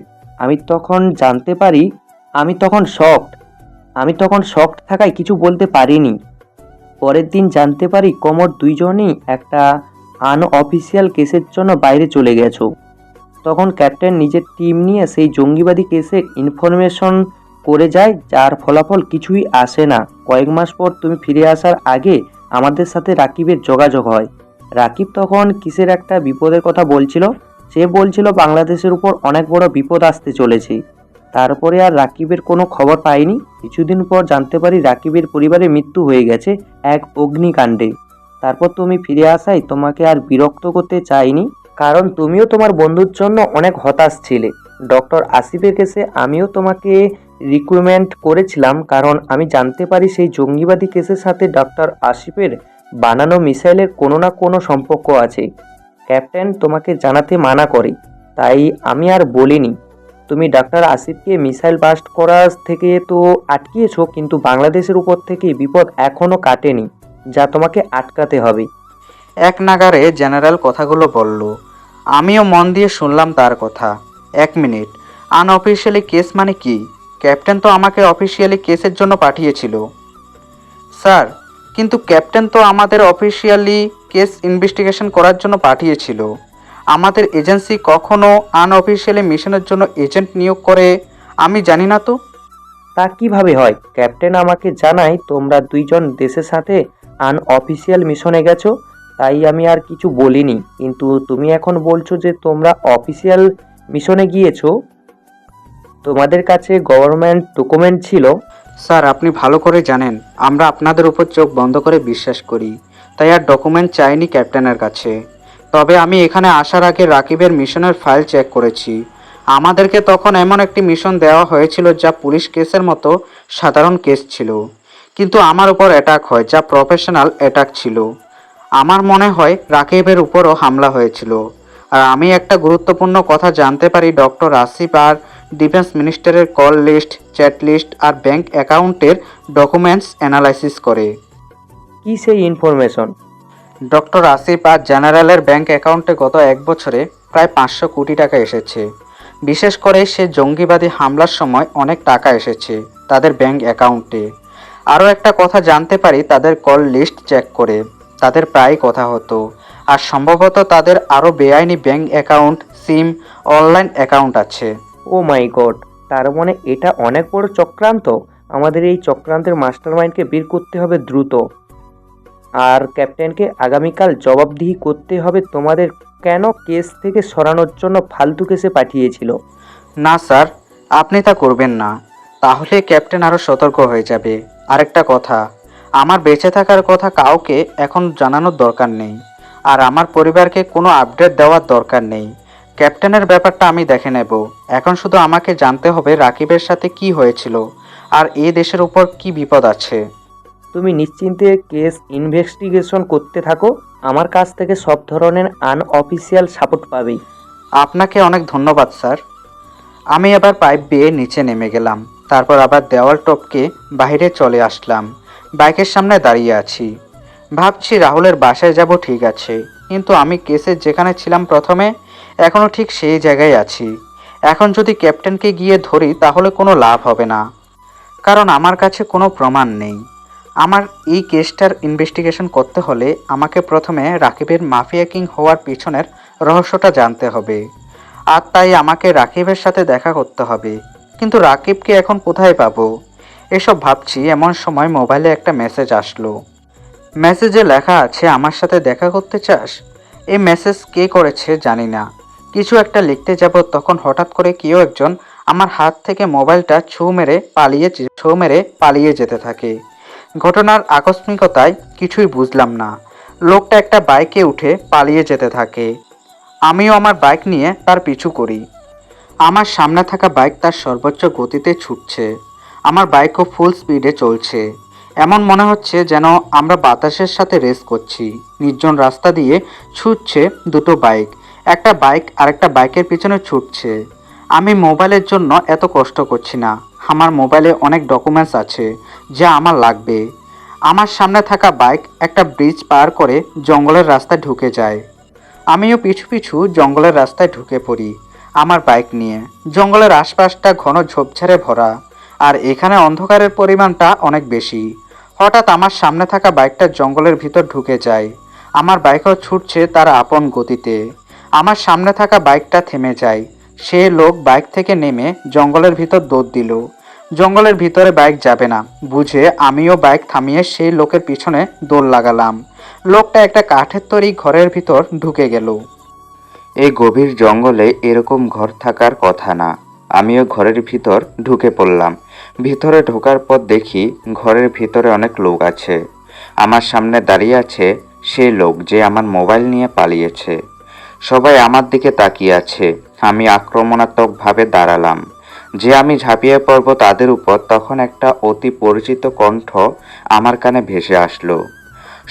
Speaker 6: আমি তখন শকড থাকায় কিছু বলতে পারিনি। পরের দিন জানতে পারি কোমর দুইজনই একটা আনঅফিসিয়াল কেসের জন্য বাইরে চলে গেছো। তখন ক্যাপ্টেন নিজের টিম নিয়ে সেই জঙ্গিবাদী কেসের ইনফরমেশন করে যায়, যার ফলাফল কিছুই আসে না। কয়েক মাস পর তুমি ফিরে আসার আগে আমাদের সাথে রাকিবের যোগাযোগ হয়। রাকিব তখন কিসের একটা বিপদের কথা বলছিল। সে বলছিল বাংলাদেশের উপর অনেক বড় বিপদ আসতে চলেছে। তারপরে আর রাকিবের কোনো খবর পাইনি। কিছুদিন পর জানতে পারি রাকিবের পরিবারের মৃত্যু হয়ে গেছে এক অগ্নিকাণ্ডে। তারপর তুমি ফিরে আসায় তোমাকে আর বিরক্ত করতে চাইনি, কারণ তুমিও তোমার বন্ধুর জন্য অনেক হতাশ ছিলে। ডক্টর আসিফের কেসে আমিও তোমাকে রিক্রুটমেন্ট করেছিলাম, কারণ আমি জানতে পারি সেই জঙ্গিবাদী কেসের সাথে ডক্টর আসিফের বানানো মিসাইলের কোনো না কোনো সম্পর্ক আছে। ক্যাপ্টেন তোমাকে জানাতে মানা করে, তাই আমি আর বলিনি। তুমি ডাক্তার আসিফকে মিসাইল বাস্ট করার থেকে তো আটকিয়েছো, কিন্তু বাংলাদেশের উপর থেকে বিপদ এখনও কাটেনি, যা তোমাকে আটকাতে হবে।
Speaker 2: এক নাগারে জেনারেল কথাগুলো বলল। আমিও মন দিয়ে শুনলাম তার কথা। 1 মিনিট, আনঅফিসিয়ালি কেস মানে কি? ক্যাপ্টেন তো আমাকে অফিসিয়ালি কেসের জন্য পাঠিয়েছিল। স্যার, কিন্তু ক্যাপ্টেন তো আমাদের অফিসিয়ালি কেস ইনভেস্টিগেশন করার জন্য পাঠিয়েছিল। আমাদের এজেন্সি কখনো আনঅফিসিয়ালি মিশনের জন্য এজেন্ট নিয়োগ করে আমি জানি না তো।
Speaker 6: তা কিভাবে হয়? ক্যাপ্টেন আমাকে জানায় তোমরা দুইজন দেশের সাথে আনঅফিসিয়াল মিশনে গেছো, তাই আমি আর কিছু বলিনি। কিন্তু তুমি এখন বলছো যে তোমরা অফিসিয়াল মিশনে গিয়েছো, তোমাদের কাছে গভর্নমেন্ট ডকুমেন্ট ছিল।
Speaker 2: স্যার, আপনি ভালো করে জানেন আমরা আপনাদের উপর চোখ বন্ধ করে বিশ্বাস করি, তাই আর ডকুমেন্ট চাইনি ক্যাপ্টেনের কাছে। তবে আমি এখানে আসার আগে রাকিবের মিশনের ফাইল চেক করেছি। আমাদেরকে তখন এমন একটি মিশন দেওয়া হয়েছিল যা পুলিশ কেসের মতো সাধারণ কেস ছিল, কিন্তু আমার উপর অ্যাটাক হয় যা প্রফেশনাল অ্যাটাক ছিল। আমার মনে হয় রাকিবের উপরও হামলা হয়েছিল। আর আমি একটা গুরুত্বপূর্ণ কথা জানতে পারি, ডক্টর আসিফ আর ডিফেন্স মিনিস্টারের কল লিস্ট, চ্যাট লিস্ট আর ব্যাংক অ্যাকাউন্টের ডকুমেন্টস অ্যানালাইসিস করে।
Speaker 6: কি সেই ইনফরমেশন?
Speaker 2: ডক্টর আসিফ আর জেনারেলের ব্যাংক অ্যাকাউন্টে গত 1 বছরে প্রায় 500 কোটি টাকা এসেছে। বিশেষ করে সে জঙ্গিবাদী হামলার সময় অনেক টাকা এসেছে তাদের ব্যাংক অ্যাকাউন্টে। আরও একটা কথা জানতে পারি, তাদের কল লিস্ট চেক করে তাদের প্রায় কথা হতো। আর সম্ভবত তাদের আরও বেআইনি ব্যাংক অ্যাকাউন্ট, সিম, অনলাইন অ্যাকাউন্ট আছে।
Speaker 6: ও মাই গড, তার মানে এটা অনেক বড় চক্রান্ত। আমাদের এই চক্রান্তের মাস্টারমাইন্ডকে বের করতে হবে দ্রুত। আর ক্যাপ্টেনকে আগামীকাল জবাবদিহি করতে হবে। তোমাদের কেন কেস থেকে সরানোর জন্য ফালতু কেসে পাঠিয়েছিল।
Speaker 2: না স্যার, আপনি তা করবেন না, তাহলে ক্যাপ্টেন আরও সতর্ক হয়ে যাবে। আরেকটা কথা, আমার বেঁচে থাকার কথা কাউকে এখন জানানোর দরকার নেই, আর আমার পরিবারকে কোনো আপডেট দেওয়ার দরকার নেই। ক্যাপ্টেনের ব্যাপারটা আমি দেখে নেব। এখন শুধু আমাকে জানতে হবে রাকিবের সাথে কি হয়েছিল আর এই দেশের উপর কি বিপদ আছে।
Speaker 6: তুমি নিশ্চিন্তে কেস ইনভেস্টিগেশন করতে থাকো। আমার কাছ থেকে সব ধরনের আনঅফিসিয়াল সাপোর্ট পাবেই।
Speaker 2: আপনাকে অনেক ধন্যবাদ স্যার। আমি আবার পাইপ বেয়ে নিচে নেমে গেলাম। তারপর আবার দেওয়াল টপকে বাইরে চলে আসলাম। বাইকের সামনে দাঁড়িয়ে আছি। ভাবছি রাহুলের বাসায় যাব, ঠিক আছে, কিন্তু আমি কেসের যেখানে ছিলাম প্রথমে, এখনও ঠিক সেই জায়গায় আছি। এখন যদি ক্যাপ্টেনকে গিয়ে ধরি তাহলে কোনো লাভ হবে না, কারণ আমার কাছে কোনো প্রমাণ নেই। আমার এই কেসটার ইনভেস্টিগেশন করতে হলে আমাকে প্রথমে রাকিবের মাফিয়া কিং হওয়ার পিছনের রহস্যটা জানতে হবে। আর তাই আমাকে রাকিবের সাথে দেখা করতে হবে। কিন্তু রাকিবকে এখন কোথায় পাবো? এসব ভাবছি, এমন সময় মোবাইলে একটা মেসেজ আসলো। মেসেজে লেখা আছে, আমার সাথে দেখা করতে চাস? এই মেসেজ কে করেছে জানি না। কিছু একটা লিখতে যাব, তখন হঠাৎ করে কেউ একজন আমার হাত থেকে মোবাইলটা ছু মেরে পালিয়ে যেতে থাকে। ঘটনার আকস্মিকতায় কিছুই বুঝলাম না। লোকটা একটা বাইকে উঠে পালিয়ে যেতে থাকে। আমিও আমার বাইক নিয়ে তার পিছু করি। আমার সামনে থাকা বাইক তার সর্বোচ্চ গতিতে ছুটছে। আমার বাইকও ফুল স্পিডে চলছে। এমন মনে হচ্ছে যেন আমরা বাতাসের সাথে রেস করছি। নির্জন রাস্তা দিয়ে ছুটছে দুটো বাইক। একটা বাইক আরেকটা বাইকের পিছনে ছুটছে। আমি মোবাইলের জন্য এত কষ্ট করছি না। আমার মোবাইলে অনেক ডকুমেন্টস আছে যা আমার লাগবে। আমার সামনে থাকা বাইক একটা ব্রিজ পার করে জঙ্গলের রাস্তায় ঢুকে যায়। আমিও পিছু পিছু জঙ্গলের রাস্তায় ঢুকে পড়ি আমার বাইক নিয়ে। জঙ্গলের আশপাশটা ঘন ঝোপঝাড়ে ভরা, আর এখানে অন্ধকারের পরিমাণটা অনেক বেশি। হঠাৎ আমার সামনে থাকা বাইকটা জঙ্গলের ভিতর ঢুকে যায়। আমার বাইকও ছুটছে তার আপন গতিতে। আমার সামনে থাকা বাইকটা থেমে যায়। সে লোক বাইক থেকে নেমে জঙ্গলের ভিতর দৌড় দিল। জঙ্গলের ভিতরে বাইক যাবে না বুঝে আমিও বাইক থামিয়ে সেই লোকের পিছনে দৌড় লাগালাম। লোকটা একটা কাঠের তৈরি ঘরের ভিতর ঢুকে গেল। এই গভীর জঙ্গলে এরকম ঘর থাকার কথা না। আমিও ঘরের ভিতর ঢুকে পড়লাম। ভিতরে ঢোকার পর দেখি ঘরের ভিতরে অনেক লোক আছে। আমার সামনে দাঁড়িয়ে আছে সেই লোক যে আমার মোবাইল নিয়ে পালিয়েছে। সবাই আমার দিকে তাকিয়ে আছে। আমি আক্রমণাত্মকভাবে দাঁড়ালাম যে আমি ঝাঁপিয়ে পড়ব তাদের উপর। তখন একটা অতি পরিচিত কণ্ঠ আমার কানে ভেসে আসলো।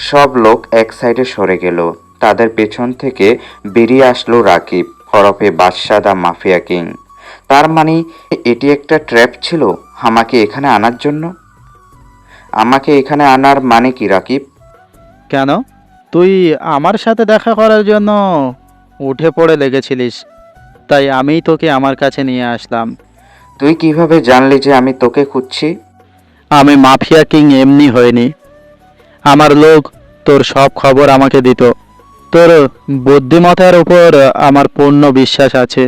Speaker 2: সব লোক এক সাইডে সরে গেল। তাদের পেছন থেকে বেরিয়ে আসলো রাকিব, হরফে বাদশা দা মাফিয়া কিং। তার মানে এটি একটা ট্র্যাপ ছিল আমাকে এখানে আনার জন্য। আমাকে এখানে আনার মানে কি রাকিব?
Speaker 4: কেন, তুই আমার সাথে দেখা করার জন্য উঠে পড়ে লেগেছিলিস, তাই আমিই তোকে আমার কাছে নিয়ে আসলাম।
Speaker 2: তুই কিভাবে জানলি যে আমি তোকে খুঁজছি?
Speaker 4: আমি মাফিয়া কিং এমনি হয়নি। আমার লোক তোর সব খবর আমাকে দিত। তোর বুদ্ধিমত্তার উপর আমার পূর্ণ বিশ্বাস আছে।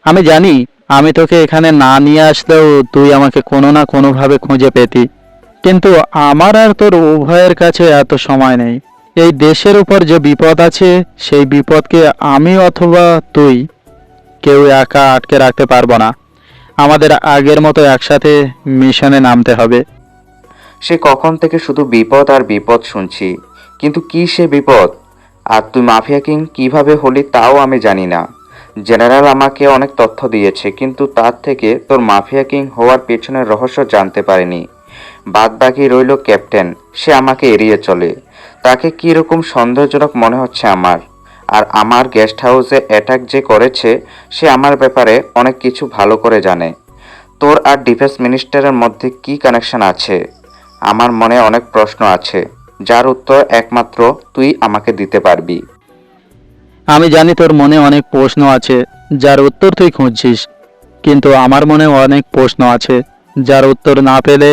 Speaker 4: আমি জানি আমি তোকে এখানে না নিয়ে আসলেও তুই আমাকে কোনো না কোনোভাবে খুঁজে পেতি। কিন্তু আমার আর তোর উভয়ের কাছে এত সময় নেই। এই দেশের উপর যে বিপদ আছে সেই বিপদকে আমি অথবা তুই কেউ একা আটকে রাখতে পারবো না। আমাদের আগের মতো একসাথে মিশনে নামতে হবে।
Speaker 2: সে কখন থেকে শুধু বিপদ আর বিপদ শুনছি, কিন্তু কি সে বিপদ? আর তুই মাফিয়া কিং কিভাবে হলি তাও আমি জানি না। জেনারেল আমাকে অনেক তথ্য দিয়েছে, কিন্তু তার থেকে তোর মাফিয়া কিং হওয়ার পেছনের রহস্য জানতে পারিনি। বাদ বাকি রইল ক্যাপ্টেন, সে আমাকে এড়িয়ে চলে। তাকে কীরকম সন্দেহজনক মনে হচ্ছে আমার। আর আমার গেস্ট হাউসে অ্যাটাক যে করেছে সে আমার ব্যাপারে অনেক কিছু ভালো করে জানে। তোর আর ডিফেন্স মিনিস্টারের মধ্যে কি কানেকশন আছে? আমার মনে অনেক প্রশ্ন আছে, যার উত্তর একমাত্র তুই আমাকে দিতে পারবি।
Speaker 4: আমি জানি তোর মনে অনেক প্রশ্ন আছে যার উত্তর তুই খুঁজছিস, কিন্তু আমার মনে অনেক প্রশ্ন আছে যার উত্তর না পেলে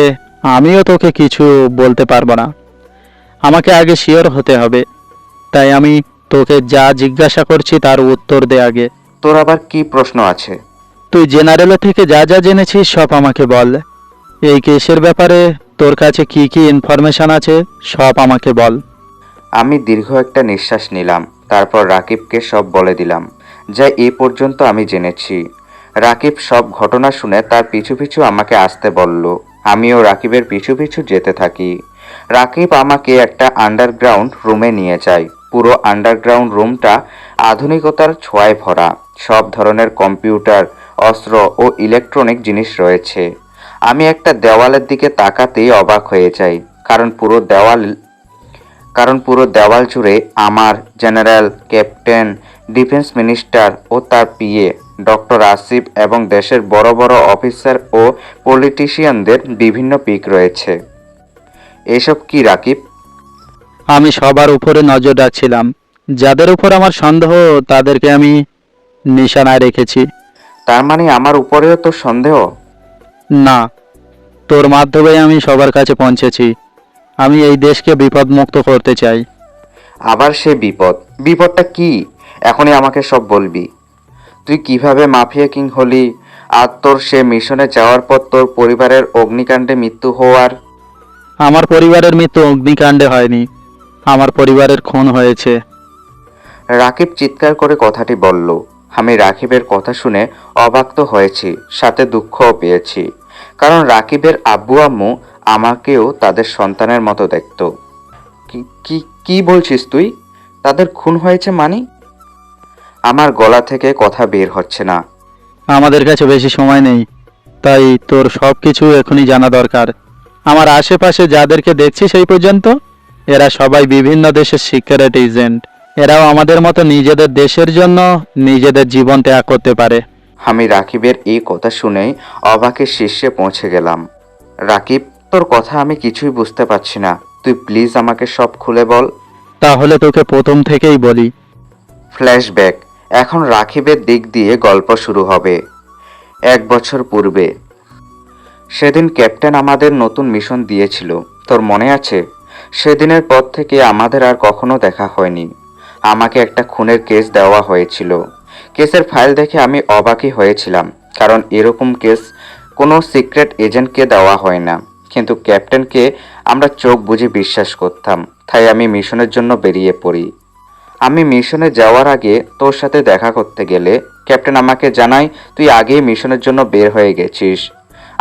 Speaker 4: আমিও তোকে কিছু বলতে পারবো না। আমাকে আগে শিওর হতে হবে, তাই আমি তোকে যা জিজ্ঞাসা করছি তার উত্তর দে আগে।
Speaker 2: তোর আবার কি প্রশ্ন আছে?
Speaker 4: তুই জেনারেলের থেকে যা যা জেনেছিস সব আমাকে বল। এই কেসের ব্যাপারে তোর কাছে কি কি ইনফরমেশন আছে সব আমাকে বল।
Speaker 2: আমি দীর্ঘ একটা নিঃশ্বাস নিলাম। তারপর রাকিবকে সব বলে দিলাম যা এই পর্যন্ত আমি জেনেছি। রাকিব সব ঘটনা শুনে তার পিছু পিছু আমাকে আসতে বলল। আমিও রাকিবের পিছু পিছু যেতে থাকি। রাকিব আমাকে একটা আন্ডারগ্রাউন্ড রুমে নিয়ে যায়। পুরো আন্ডারগ্রাউন্ড রুমটা আধুনিকতার ছোঁয়ায় ভরা। সব ধরনের কম্পিউটার, অস্ত্র ও ইলেকট্রনিক জিনিস রয়েছে। আমি একটা দেওয়ালের দিকে তাকাতেই অবাক হয়ে যাই, কারণ পুরো দেওয়াল জুড়ে আমার জেনারেল, ক্যাপ্টেন, ডিফেন্স মিনিস্টার ও তার পিএ ডক্টর আসিফ এবং দেশের বড় বড় অফিসার ও পলিটিশিয়ানদের বিভিন্ন পিক রয়েছে। এসব কি রাকিব?
Speaker 4: আমি সবার উপরে নজর রাখছিলাম, যাদের উপর আমার সন্দেহ তাদেরকে আমি নিশানায় রেখেছি।
Speaker 2: তার মানে আমার উপরেও তো সন্দেহ?
Speaker 4: না, তোর মাধ্যমে আমি সবার কাছে পৌঁছেছি। আমি এই দেশকে বিপদমুক্ত করতে চাই।
Speaker 2: আবার সে বিপদ? বিপদটা কি? এখনই আমাকে সব বলবি। তুই কিভাবে মাফিয়া কিং হলি, আর তোর সে মিশনে যাওয়ার পর তোর পরিবারের অগ্নিকাণ্ডে মৃত্যু হওয়ার।
Speaker 4: আমার পরিবারের মৃত্যু অগ্নিকাণ্ডে হয়নি, আমার পরিবারের খুন হয়েছে।
Speaker 2: রাকিব চিৎকার করে কথাটি বলল। আমি রাকিবের কথা শুনে অবাক তো হয়েছি, সাথে দুঃখও পেয়েছি, কারণ রাকিবের আব্বু আম্মু আমাকেও তাদের সন্তানের মতো দেখত। কি কি কি বলছিস তুই? তাদের খুন হয়েছে মানে? আমার গলা থেকে কথা বের হচ্ছে না।
Speaker 4: আমাদের কাছে বেশি সময় নেই, তাই তোর সব কিছু এখনই জানা দরকার। আমার আশেপাশে যাদেরকে দেখছি সেই পর্যন্ত, এরা সবাই বিভিন্ন দেশের সিক্রেট এজেন্ট। এরাও আমাদের মতো নিজেদের দেশের জন্য নিজেদের জীবন ত্যাগ করতে পারে।
Speaker 2: আমি রাকিবের এই কথা শুনেই অবাকের শীর্ষে পৌঁছে গেলাম। রাকিব, তোর কথা আমি কিছুই বুঝতে পারছি না, তুই প্লিজ আমাকে সব খুলে বল।
Speaker 4: তাহলে তোকে প্রথম থেকেই বলি।
Speaker 2: ফ্ল্যাশব্যাক। এখন রাকিবের দিক দিয়ে গল্প শুরু হবে। 1 বছর পূর্বে সেদিন ক্যাপ্টেন আমাদের নতুন মিশন দিয়েছিল, তোর মনে আছে? সেদিনের পর থেকে আমাদের আর কখনো দেখা হয়নি। আমাকে একটা খুনের কেস দেওয়া হয়েছিল। কেসের ফাইল দেখে আমি অবাকই হয়েছিলাম, কারণ এরকম কেস কোনো সিক্রেট এজেন্টকে দেওয়া হয় না। কিন্তু ক্যাপ্টেনকে আমরা চোখ বুজে বিশ্বাস করতাম, তাই আমি মিশনের জন্য বেরিয়ে পড়ি। আমি মিশনে যাওয়ার আগে তোর সাথে দেখা করতে গেলে ক্যাপ্টেন আমাকে জানায় তুই আগেই মিশনের জন্য বের হয়ে গেছিস।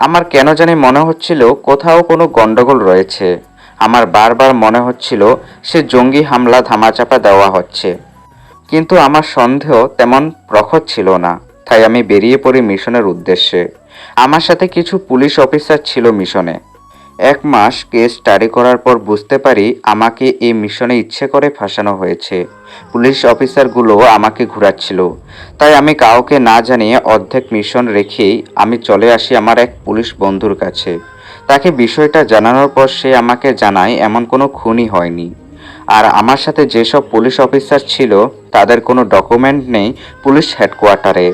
Speaker 2: আমার কেন জানি মনে হচ্ছিল কোথাও কোনো গন্ডগোল রয়েছে। আমার বারবার মনে হচ্ছিল সে জঙ্গি হামলা ধামাচাপা দেওয়া হচ্ছে, কিন্তু আমার সন্দেহ তেমন প্রখর ছিল না। তাই আমি বেরিয়ে পড়ি মিশনের উদ্দেশ্যে। আমার সাথে কিছু পুলিশ অফিসার ছিল মিশনে। 1 মাস কেস স্টাডি করার পর বুঝতে পারি আমাকে এই মিশনে ইচ্ছে করে ফাঁসানো হয়েছে। পুলিশ অফিসারগুলো আমাকে ঘুরাচ্ছিল, তাই আমি কাউকে না জানিয়ে অর্ধেক মিশন রেখেই আমি চলে আসি আমার এক পুলিশ বন্ধুর কাছে। তাকে বিষয়টা জানানোর পর সে আমাকে জানায় এমন কোনো খুনই হয়নি, আর আমার সাথে যেসব পুলিশ অফিসার ছিল তাদের কোনো ডকুমেন্ট নেই পুলিশ হেডকোয়ার্টারে।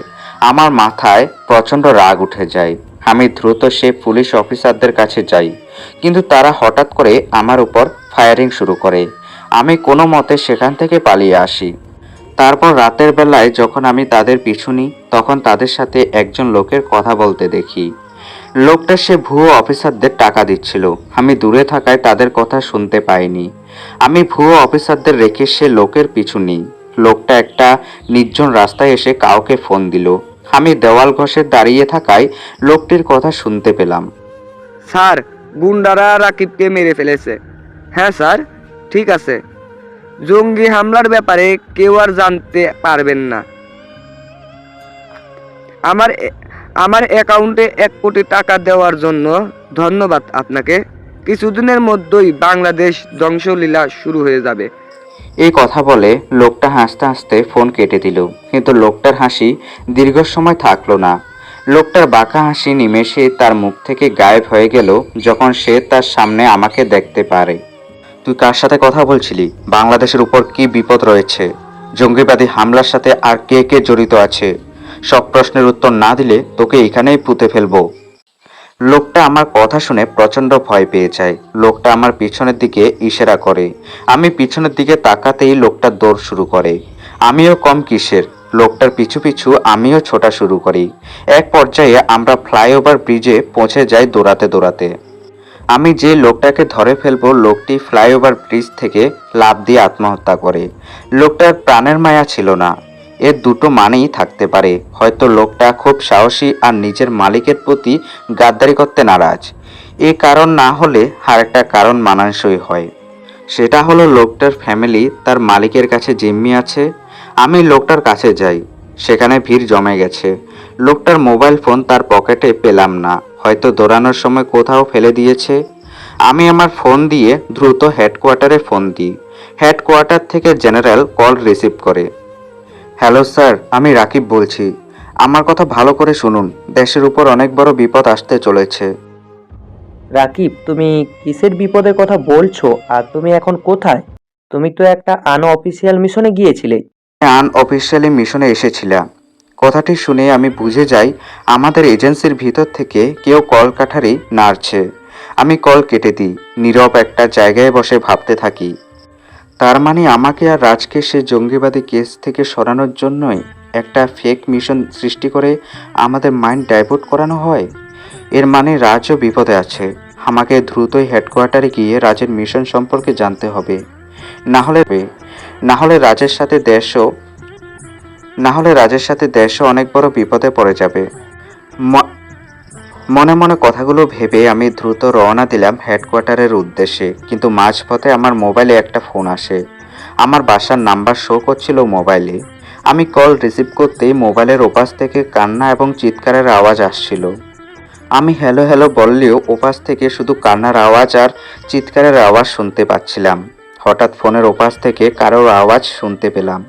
Speaker 2: আমার মাথায় প্রচণ্ড রাগ উঠে যায়। আমি দ্রুত সে পুলিশ অফিসারদের কাছে যাই, কিন্তু তারা হঠাৎ করে আমার উপর ফায়ারিং শুরু করে। আমি কোনো মতে সেখান থেকে পালিয়ে আসি। তারপর রাতের বেলায় যখন আমি তাদের পিছু নিই, তখন তাদের সাথে একজন লোকের কথা বলতে দেখি। লোকটা সে ভুয়ো অফিসারদের টাকা দিচ্ছিল। আমি দূরে থাকায় তাদের কথা শুনতে পাইনি। আমি ভুয়ো অফিসারদের রেখে সে লোকের পিছু নিই। লোকটা একটা নির্জন রাস্তায় এসে কাউকে ফোন দিল। আমি দেওয়াল ঘষে দাঁড়িয়ে থাকায় লোকটির কথা শুনতে পেলাম।
Speaker 10: স্যার, গুন্ডারা রাকিবকে মেরে ফেলেছে। হ্যাঁ স্যার, ঠিক আছে। জঙ্গি হামলার ব্যাপারে কেউ আর জানতে পারবেন না। আমার অ্যাকাউন্টে 1 কোটি টাকা দেওয়ার জন্য ধন্যবাদ আপনাকে। কিছুদিনের মধ্যেই বাংলাদেশ ধ্বংসলীলা শুরু হয়ে যাবে।
Speaker 2: এই কথা বলে লোকটা হাসতে হাসতে ফোন কেটে দিল, কিন্তু লোকটার হাসি দীর্ঘ সময় থাকলো না। লোকটার বাঁকা হাসি নিমেষে তার মুখ থেকে গায়েব হয়ে গেল যখন সে তার সামনে আমাকে দেখতে পারে। তুই কার সাথে কথা বলছিলি? বাংলাদেশের উপর কি বিপদ রয়েছে? জঙ্গিবাদী হামলার সাথে আর কে কে জড়িত আছে? সব প্রশ্নের উত্তর না দিলে তোকে এখানেই পুঁতে ফেলবো। লোকটা আমার কথা শুনে প্রচণ্ড ভয় পেয়ে যায়। লোকটা আমার পিছনের দিকে ইশারা করে। আমি পিছনের দিকে তাকাতেই লোকটা দৌড় শুরু করে। আমিও কম কিসের, লোকটার পিছু পিছু আমিও ছোটা শুরু করি। এক পর্যায়ে আমরা ফ্লাইওভার ব্রিজে পৌঁছে যাই দৌড়াতে দৌড়াতে। আমি যে লোকটাকে ধরে ফেলবো, লোকটি ফ্লাইওভার ব্রিজ থেকে লাফ দিয়ে আত্মহত্যা করে। লোকটার প্রাণের মায়া ছিল না। এর দুটো মানেই থাকতে পারে, হয়তো লোকটা খুব সাহসী আর নিজের মালিকের প্রতি গাদ্দারি করতে নারাজ। এ কারণ না হলে আর একটা কারণ মানানসই হয়, সেটা হলো লোকটার ফ্যামিলি তার মালিকের কাছে জিম্মি আছে। আমি লোকটার কাছে যাই, সেখানে ভিড় জমে গেছে। লোকটার মোবাইল ফোন তার পকেটে পেলাম না, হয়তো দৌড়ানোর সময় কোথাও ফেলে দিয়েছে। আমি আমার ফোন দিয়ে দ্রুত হেডকোয়ার্টারে ফোন দিই। হেডকোয়ার্টার থেকে জেনারেল কল রিসিভ করে। হ্যালো স্যার, আমি রাকিব বলছি। আমার কথা ভালো করে শুনুন, দেশের উপর অনেক বড় বিপদ আসতে চলেছে।
Speaker 6: রাকিব, তুমি কিসের বিপদের কথা বলছো? আর তুমি এখন কোথায়? তুমি তো একটা আনঅফিসিয়াল মিশনে গিয়েছিলে।
Speaker 2: আনঅফিসিয়ালি মিশনে এসেছিলাম। কথাটি শুনে আমি বুঝে যাই আমাদের এজেন্সির ভিতর থেকে কেউ কল কাঠারি নাড়ছে। আমি কল কেটে দিই, নীরব একটা জায়গায় বসে ভাবতে থাকি। তার মানে আমাকে আর রাজকে সে জঙ্গিবাদী কেস থেকে সরানোর জন্যই একটা ফেক মিশন সৃষ্টি করে আমাদের মাইন্ড ডাইভার্ট করানো হয়। এর মানে রাজও বিপদে আছে। আমাকে দ্রুতই হেডকোয়ার্টারে গিয়ে রাজের মিশন সম্পর্কে জানতে হবে। না হলে না হলে রাজের সাথে দেশও অনেক বড় বিপদে পড়ে যাবে। ম- মনে মনে কথাগুলো ভেবে আমি দ্রুত রওনা দিলাম হেডকোয়ার্টারের উদ্দেশ্যে। কিন্তু মাঝপথে আমার মোবাইলে একটা ফোন আসে। আমার বাসার নাম্বার শো করছিল মোবাইলে। আমি কল রিসিভ করতেই মোবাইলের ওপাশ থেকে কান্না এবং চিৎকারের আওয়াজ আসছিল। আমি হ্যালো হ্যালো বললেও ওপাশ থেকে শুধু কান্নার আওয়াজ আর চিৎকারের আওয়াজ শুনতে পাচ্ছিলাম। হঠাৎ ফোনের ওপাশ থেকে কারোর আওয়াজ শুনতে পেলাম।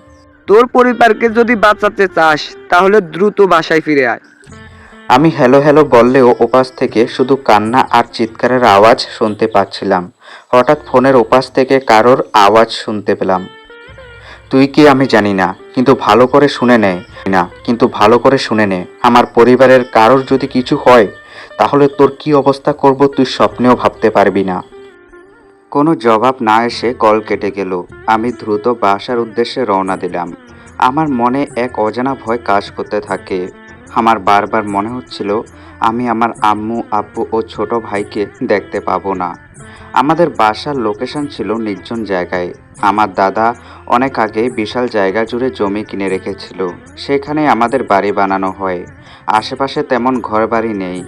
Speaker 10: তোর পরিবারকে যদি বাঁচাতে চাস তাহলে দ্রুত বাসায় ফিরে আয়।
Speaker 2: আমি হ্যালো হ্যালো বললেও ওপাশ থেকে শুধু কান্না আর চিৎকারের আওয়াজ শুনতে পাচ্ছিলাম। হঠাৎ ফোনের ওপাশ থেকে কারোর আওয়াজ শুনতে পেলাম। তুই কি আমি জানি না, কিন্তু ভালো করে শুনে নে। আমার পরিবারের কারোর যদি কিছু হয় তাহলে তোর কি অবস্থা করব তুই স্বপ্নেও ভাবতে পারবি না। কোনো জবাব না এসে কল কেটে গেল। আমি দ্রুত বাসার উদ্দেশ্যে রওনা দিলাম। আমার মনে এক অজানা ভয় কাজ করতে থাকে। আমার বারবার মনে হচ্ছিল আমি আমার আম্মু আব্বু ও ছোট ভাইকে দেখতে পাবো না। আমাদের বাসার লোকেশন ছিল নির্জন জায়গায়। আমার দাদা অনেক আগে বিশাল জায়গা জুড়ে জমি কিনে রেখেছিল। সেখানে আমাদের বাড়ি বানানো হয়। আশেপাশে তেমন ঘরবাড়ি নেই।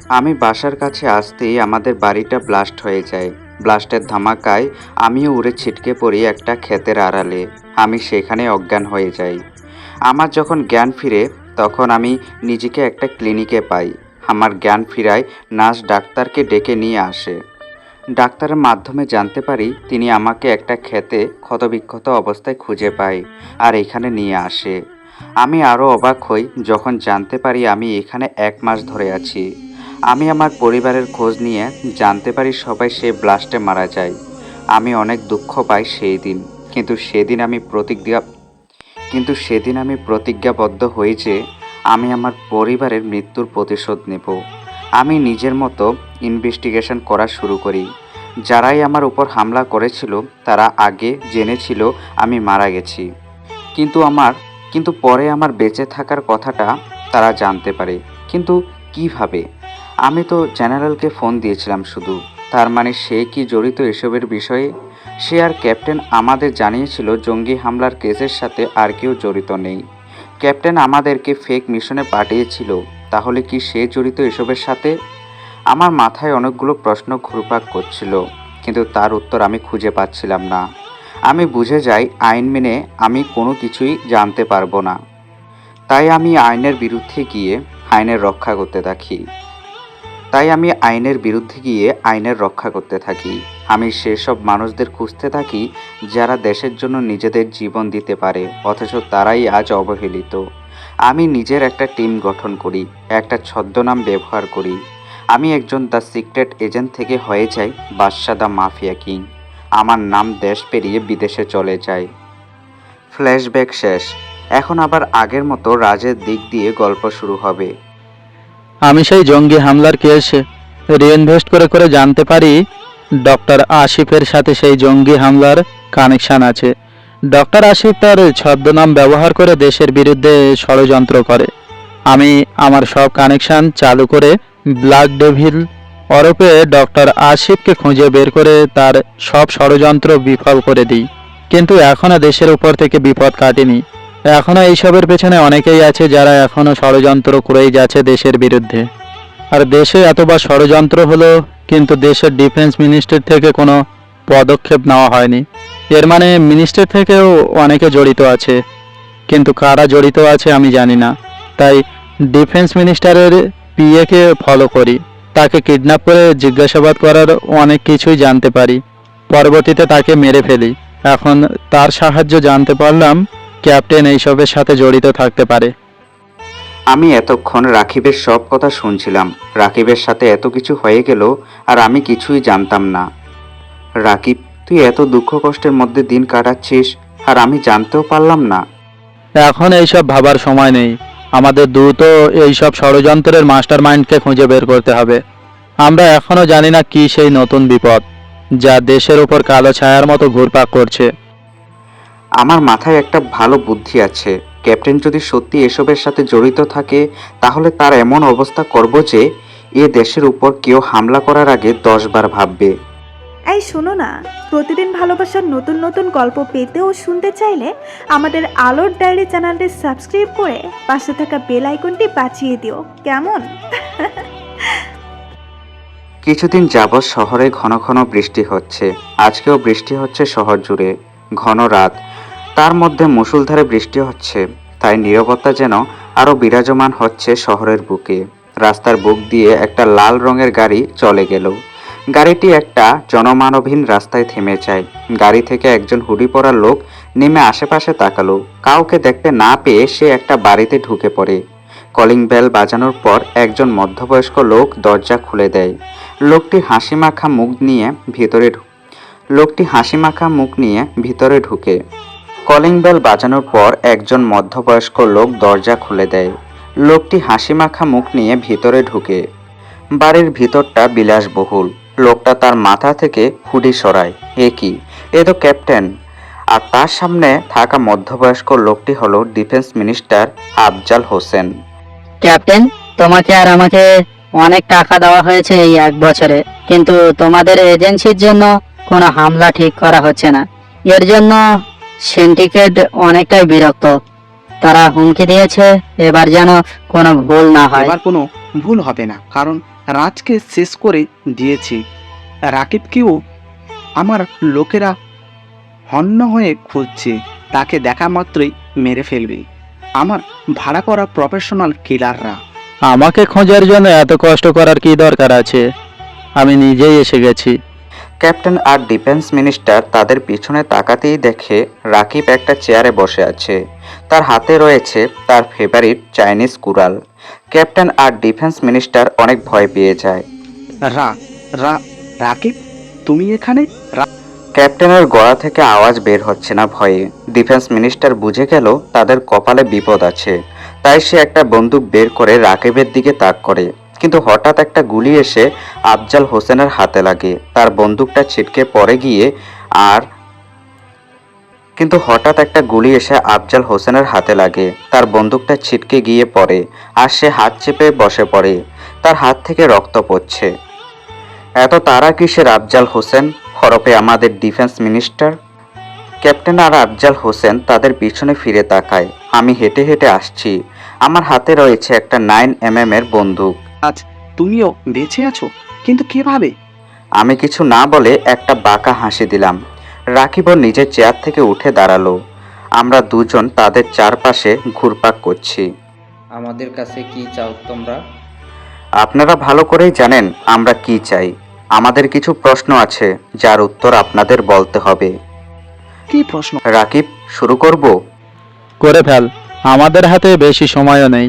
Speaker 2: আমি বাসার কাছে আসতেই আমাদের বাড়িটা ব্লাস্ট হয়ে যায়। ব্লাস্টের ধামাকায় আমিও উড়ে ছিটকে পড়ি একটা ক্ষেতের আড়ালে। আমি সেখানে অজ্ঞান হয়ে যাই। আমার যখন জ্ঞান ফিরে তখন আমি নিজেকে একটা ক্লিনিকে পাই। আমার জ্ঞান ফিরায় নার্স ডাক্তারকে ডেকে নিয়ে আসে। ডাক্তারের মাধ্যমে জানতে পারি তিনি আমাকে একটা ক্ষেতে ক্ষতবিক্ষত অবস্থায় খুঁজে পায় আর এখানে নিয়ে আসে। আমি আরও অবাক হই যখন জানতে পারি আমি এখানে 1 মাস ধরে আছি। আমি আমার পরিবারের খোঁজ নিয়ে জানতে পারি সবাই সেই ব্লাস্টে মারা যায়। আমি অনেক দুঃখ পাই সেই দিন। কিন্তু সেদিন আমি প্রতিজ্ঞাবদ্ধ হই যে আমি আমার পরিবারের মৃত্যুর প্রতিশোধ নেব। আমি নিজের মতো ইনভেস্টিগেশন করা শুরু করি। যারাই আমার উপর হামলা করেছিল তারা আগে জেনেছিল আমি মারা গেছি। কিন্তু পরে আমার বেঁচে থাকার কথাটা তারা জানতে পারে। কিন্তু কিভাবে? আমি তো জেনারেলকে ফোন দিয়েছিলাম শুধু। তার মানে সে কি জড়িত এসবের বিষয়ে? সে আর ক্যাপ্টেন আমাদের জানিয়েছিল জঙ্গি হামলার কেসের সাথে আর কেউ জড়িত নেই। ক্যাপ্টেন আমাদেরকে ফেক মিশনে পাঠিয়েছিল। তাহলে কি সে জড়িত এসবের সাথে? আমার মাথায় অনেকগুলো প্রশ্ন ঘুরপাক করছিল, কিন্তু তার উত্তর আমি খুঁজে পাচ্ছিলাম না। আমি বুঝে যাই আইন মেনে আমি কোনো কিছুই জানতে পারবো না। তাই আমি আইনের বিরুদ্ধে গিয়ে আইনের রক্ষা করতে থাকি। আমি সেসব মানুষদের খুঁজতে থাকি যারা দেশের জন্য নিজেদের জীবন দিতে পারে, অথচ তারাই আজ অবহেলিত। আমি নিজের একটা টিম গঠন করি, একটা ছদ্মনাম ব্যবহার করি। আমি একজন দ্য সিক্রেট এজেন্ট থেকে হয়ে যাই বাদশাহ দ্য মাফিয়া কিং। আমার নাম দেশ পেরিয়ে বিদেশে চলে যায়। ফ্ল্যাশব্যাক শেষ। এখন আবার আগের মতো রাজের দিক দিয়ে গল্প শুরু হবে।
Speaker 4: আমি সেই জঙ্গি হামলার কেস রিইনভেস্ট করে করে জানতে পারি ডক্টর আসিফের সাথে সেই জঙ্গি হামলার কানেকশন আছে। ডক্টর আসিফ তার ছদ্মনাম ব্যবহার করে দেশের বিরুদ্ধে ষড়যন্ত্র করে। আমি আমার সব কানেকশন চালু করে ব্ল্যাক ডেভিল ওরফে ডক্টর আসিফকে খুঁজে বের করে তার সব ষড়যন্ত্র বিফল করে দিই। কিন্তু এখনও দেশের উপর থেকে বিপদ কাটেনি। এখনও এইসবের পেছনে অনেকেই আছে যারা এখনও ষড়যন্ত্র করেই যাচ্ছে দেশের বিরুদ্ধে। আর দেশে এতবার ষড়যন্ত্র হলো, কিন্তু দেশের ডিফেন্স মিনিস্ট্রি থেকে কোনো পদক্ষেপ নেওয়া হয়নি। এর মানে মিনিস্ট্রি থেকেও অনেকে জড়িত আছে, কিন্তু কারা জড়িত আছে আমি জানি না। তাই ডিফেন্স মিনিস্টারের পিএকে ফলো করি। তাকে কিডন্যাপ করে জিজ্ঞাসাবাদ করার অনেক কিছুই জানতে পারি। পরবর্তীতে তাকে মেরে ফেলি। এখন তার সাহায্যে জানতে পারলাম ক্যাপ্টেন এইসবের সাথে জড়িত থাকতে পারে।
Speaker 2: আমি এতক্ষণ রাকিবের সব কথা শুনছিলাম। রাকিবের সাথে এত কিছু হয়ে গেল আর আমি কিছুই জানতাম না। রাকিব, তুই এত দুঃখ কষ্টের মধ্যে দিন কাটাচ্ছিস আর আমি জানতেও পারলাম না।
Speaker 4: এখন এইসব ভাবার সময় নেই। আমাদের দ্রুত এইসব ষড়যন্ত্রের মাস্টার মাইন্ডকে খুঁজে বের করতে হবে। আমরা এখনো জানি না কি সেই নতুন বিপদ যা দেশের উপর কালো ছায়ার মতো ঘুরপাক করছে।
Speaker 2: আমার মাথায় একটা ভালো বুদ্ধি আছে। ক্যাপ্টেন যদি সত্যি এসবের সাথে জড়িত থাকে তাহলে তার এমন অবস্থা করব যে এ দেশের উপর কেউ হামলা করার আগে 10 বার ভাববে।
Speaker 9: এই শোনো না, প্রতিদিন ভালোবাসার নতুন নতুন গল্প পেতে ও শুনতে চাইলে আমাদের আলোর ডায়েরি চ্যানেলটি সাবস্ক্রাইব করে পাশে থাকা বেল আইকনটি বাজিয়ে দিও, কেমন?
Speaker 2: কিছুদিন যাবৎ শহরে ঘন ঘন বৃষ্টি হচ্ছে। আজকেও বৃষ্টি হচ্ছে শহর জুড়ে, ঘন রাত, তার মধ্যে মুষলধারে বৃষ্টি হচ্ছে। তাই নীরবতা যেন আরো বিরাজমান হচ্ছে শহরের বুকে। রাস্তার বুক দিয়ে একটা লাল রঙের গাড়ি চলে গেল। গাড়িটি একটা জনমানবহীন রাস্তায় থেমে যায়। গাড়ি থেকে একজন হুডি পরা লোক নেমে আশেপাশে তাকালো। কাউকে দেখতে না পেয়ে সে একটা বাড়িতে ঢুকে পড়ে। কলিং বেল বাজানোর পর একজন মধ্যবয়স্ক লোক দরজা খুলে দেয়। লোকটি হাসিমাখা মুখ নিয়ে ভিতরে ঢুকে। কলিং বেল বাজানোর পর একজন মধ্যবয়স্ক লোক দরজা খুলে দেয়। লোকটি হাসিমাখা মুখ নিয়ে ভিতরে ঢুকে। বাড়ির ভিতরটা বিলাসবহুল। লোকটা তার মাথা থেকে হুডি সরায়। এ কি, এ তো ক্যাপ্টেন। আর তার সামনে থাকা মধ্যবয়স্ক লোকটি হলো defence minister Afzal Hossain.
Speaker 8: Captain, তোমাকে আর আমাকে অনেক টাকা দেওয়া হয়েছে এই 1 বছরে, কিন্তু তোমাদের এজেন্সির জন্য কোনো হামলা ঠিক করা হচ্ছে না। এর জন্য সিন্ডিকেট অনেকটাই বিরক্ত। তারা হুমকি দিয়েছে এবার যেন কোনো ভুল না হয়।
Speaker 7: এবার কোনো ভুল হবে না, কারণ রাজকে শেষ করে দিয়েছি। রাকিবকেও আমার লোকেরা হন্য হয়ে খুঁজছে। তাকে দেখা মাত্রই মেরে ফেলবে আমার ভাড়া করা প্রফেশনাল কিলাররা।
Speaker 4: আমাকে খোঁজার জন্য এত কষ্ট করার কি দরকার আছে? আমি নিজেই এসে গেছি।
Speaker 2: ক্যাপ্টেন আর ডিফেন্স মিনিস্টার তাদের পিছনে তাকাতেই দেখে রাকিব একটা চেয়ারে বসে আছে। তার হাতে রয়েছে তার ফেভারিট চাইনিজ কুড়াল। ক্যাপ্টেন আর ডিফেন্স মিনিস্টার অনেক ভয় পেয়ে যায়।
Speaker 7: রাকিব, তুমি এখানে?
Speaker 2: ক্যাপ্টেনের গলা থেকে আওয়াজ বের হচ্ছে না ভয়ে। ডিফেন্স মিনিস্টার বুঝে গেল তাদের কপালে বিপদ আছে। তাই সে একটা বন্দুক বের করে রাকিবের দিকে তাক করে। কিন্তু হঠাৎ একটা গুলি এসে আফজাল হোসেনের হাতে লাগে। তার বন্দুকটা ছিটকে পড়ে গিয়ে পড়ে আর সে হাত চেপে বসে পড়ে। তার হাত থেকে রক্ত পড়ছে। এত তারা কিসের আফজাল হোসেন, হরপে আমাদের ডিফেন্স মিনিস্টার? ক্যাপ্টেন আর আফজাল হোসেন তাদের পিছনে ফিরে তাকায়। আমি হেঁটে হেঁটে আসছি। আমার হাতে রয়েছে একটা 9mm এর বন্দুক।
Speaker 7: আজ তুমিও বেঁচে আছো, কিন্তু কিভাবে?
Speaker 2: আমি কিছু না বলে একটা বাঁকা হাসি দিলাম। রাকিবও নিজের চেয়ার থেকে উঠে দাঁড়ালো। আমরা দুজন তাদের চারপাশে ঘুরপাক করছি।
Speaker 6: আমাদের কাছে কি চাও তোমরা?
Speaker 2: আপনারা ভালো করেই জানেন আমরা কি চাই। আমাদের কিছু প্রশ্ন আছে যার উত্তর আপনাদের বলতে হবে।
Speaker 7: কি প্রশ্ন?
Speaker 2: রাকিব, শুরু করব?
Speaker 4: করে ফেল, আমাদের হাতে বেশি সময়ও নেই।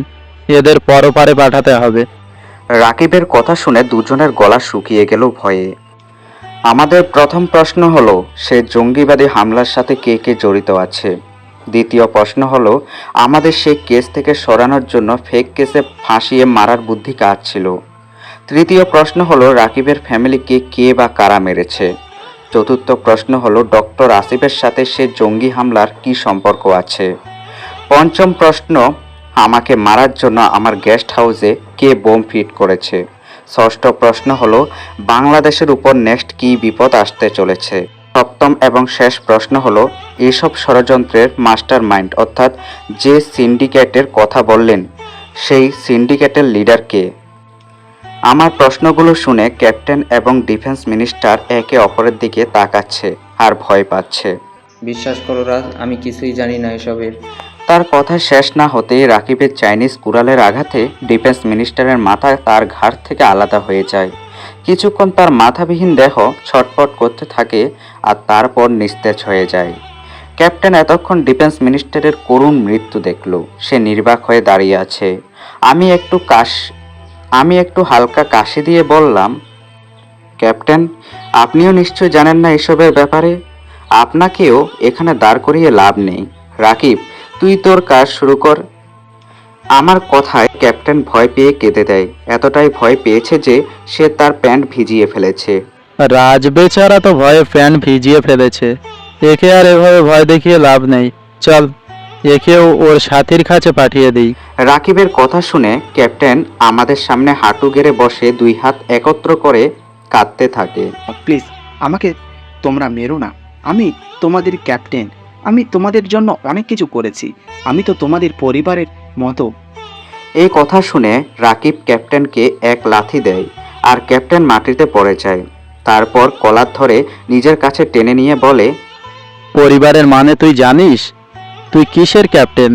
Speaker 4: এদের পরপারে পাঠাতে হবে।
Speaker 2: রাকিবের কথা শুনে দুজনের গলা শুকিয়ে গেল ভয়ে। আমাদের প্রথম প্রশ্ন হলো, সে জঙ্গিবাদী হামলার সাথে কে কে জড়িত আছে। দ্বিতীয় প্রশ্ন হলো, আমাদের সেই কেস থেকে সরানোর জন্য ফেক কেসে ফাঁসিয়ে মারার বুদ্ধি কার ছিল। তৃতীয় প্রশ্ন হলো, রাকিবের ফ্যামিলিকে কে বা কারা মেরেছে। চতুর্থ প্রশ্ন হলো, ডক্টর আসিফের সাথে সে জঙ্গি হামলার কি সম্পর্ক আছে। পঞ্চম প্রশ্ন, আমাকে মারার জন্য আমার গেস্ট হাউসে কে বোম ফিট করেছে। ষষ্ঠ প্রশ্ন হলো, বাংলাদেশের উপর নেক্সট কি বিপদ আসতে চলেছে। সপ্তম এবং শেষ প্রশ্ন হলো, এইসব ষড়যন্ত্রের মাস্টার মাইন্ড অর্থাৎ যে সিন্ডিকেটের কথা বললেন সেই সিন্ডিকেটের লিডার কে। আমার প্রশ্নগুলো শুনে ক্যাপ্টেন এবং ডিফেন্স মিনিস্টার একে অপরের দিকে তাকাচ্ছে আর ভয় পাচ্ছে।
Speaker 6: বিশ্বাস করো রাজ, আমি কিছুই জানি না এসবের।
Speaker 2: তার কথা শেষ না হতেই রাকিবের চাইনিজ কুড়ালের আঘাতে ডিফেন্স মিনিস্টারের মাথা তার ঘাড় থেকে আলাদা হয়ে যায়। কিছুক্ষণ তার মাথাবিহীন দেহ ছটফট করতে থাকে আর তারপর নিস্তেজ হয়ে যায়। ক্যাপ্টেন এতক্ষণ ডিফেন্স মিনিস্টারের করুণ মৃত্যু দেখল। সে নির্বাক হয়ে দাঁড়িয়ে আছে। আমি একটু হালকা কাশি দিয়ে বললাম, ক্যাপ্টেন, আপনিও নিশ্চয় জানেন না এসবের ব্যাপারে। আপনাকেও এখানে দাঁড় করিয়ে লাভ নেই। রাকিব, তুই তোর কাজ শুরু কর। আমার কথায় ক্যাপ্টেন ভয় পেয়ে কেঁদে দেয়। এতটাই ভয় পেয়েছে যে সে তার প্যান্ট ভিজিয়ে ফেলেছে।
Speaker 4: রাজ বেচারা তো ভয়ে প্যান্ট ভিজিয়ে ফেলেছে। একে আর এভাবে ভয় দেখিয়ে লাভ নেই। চল, একেও ওর সাথীর কাছে পাঠিয়ে দিই।
Speaker 2: রাকিবের কথা শুনে ক্যাপ্টেন আমাদের সামনে হাঁটু গেড়ে বসে 2 হাত একত্র করে কাঁদতে থাকে।
Speaker 7: প্লিজ আমাকে তোমরা মেরো না। আমি তোমাদের ক্যাপ্টেন। আমি তোমাদের জন্য অনেক কিছু করেছি। আমি তো তোমাদের পরিবারের মতো।
Speaker 2: এই কথা শুনে রাকিব ক্যাপ্টেনকে এক লাথি দেয় আর ক্যাপ্টেন মাটিতে পড়ে যায়। তারপর কলার ধরে নিজের কাছে টেনে নিয়ে বলে,
Speaker 4: পরিবারের মানে তুই জানিস? তুই কিসের ক্যাপ্টেন?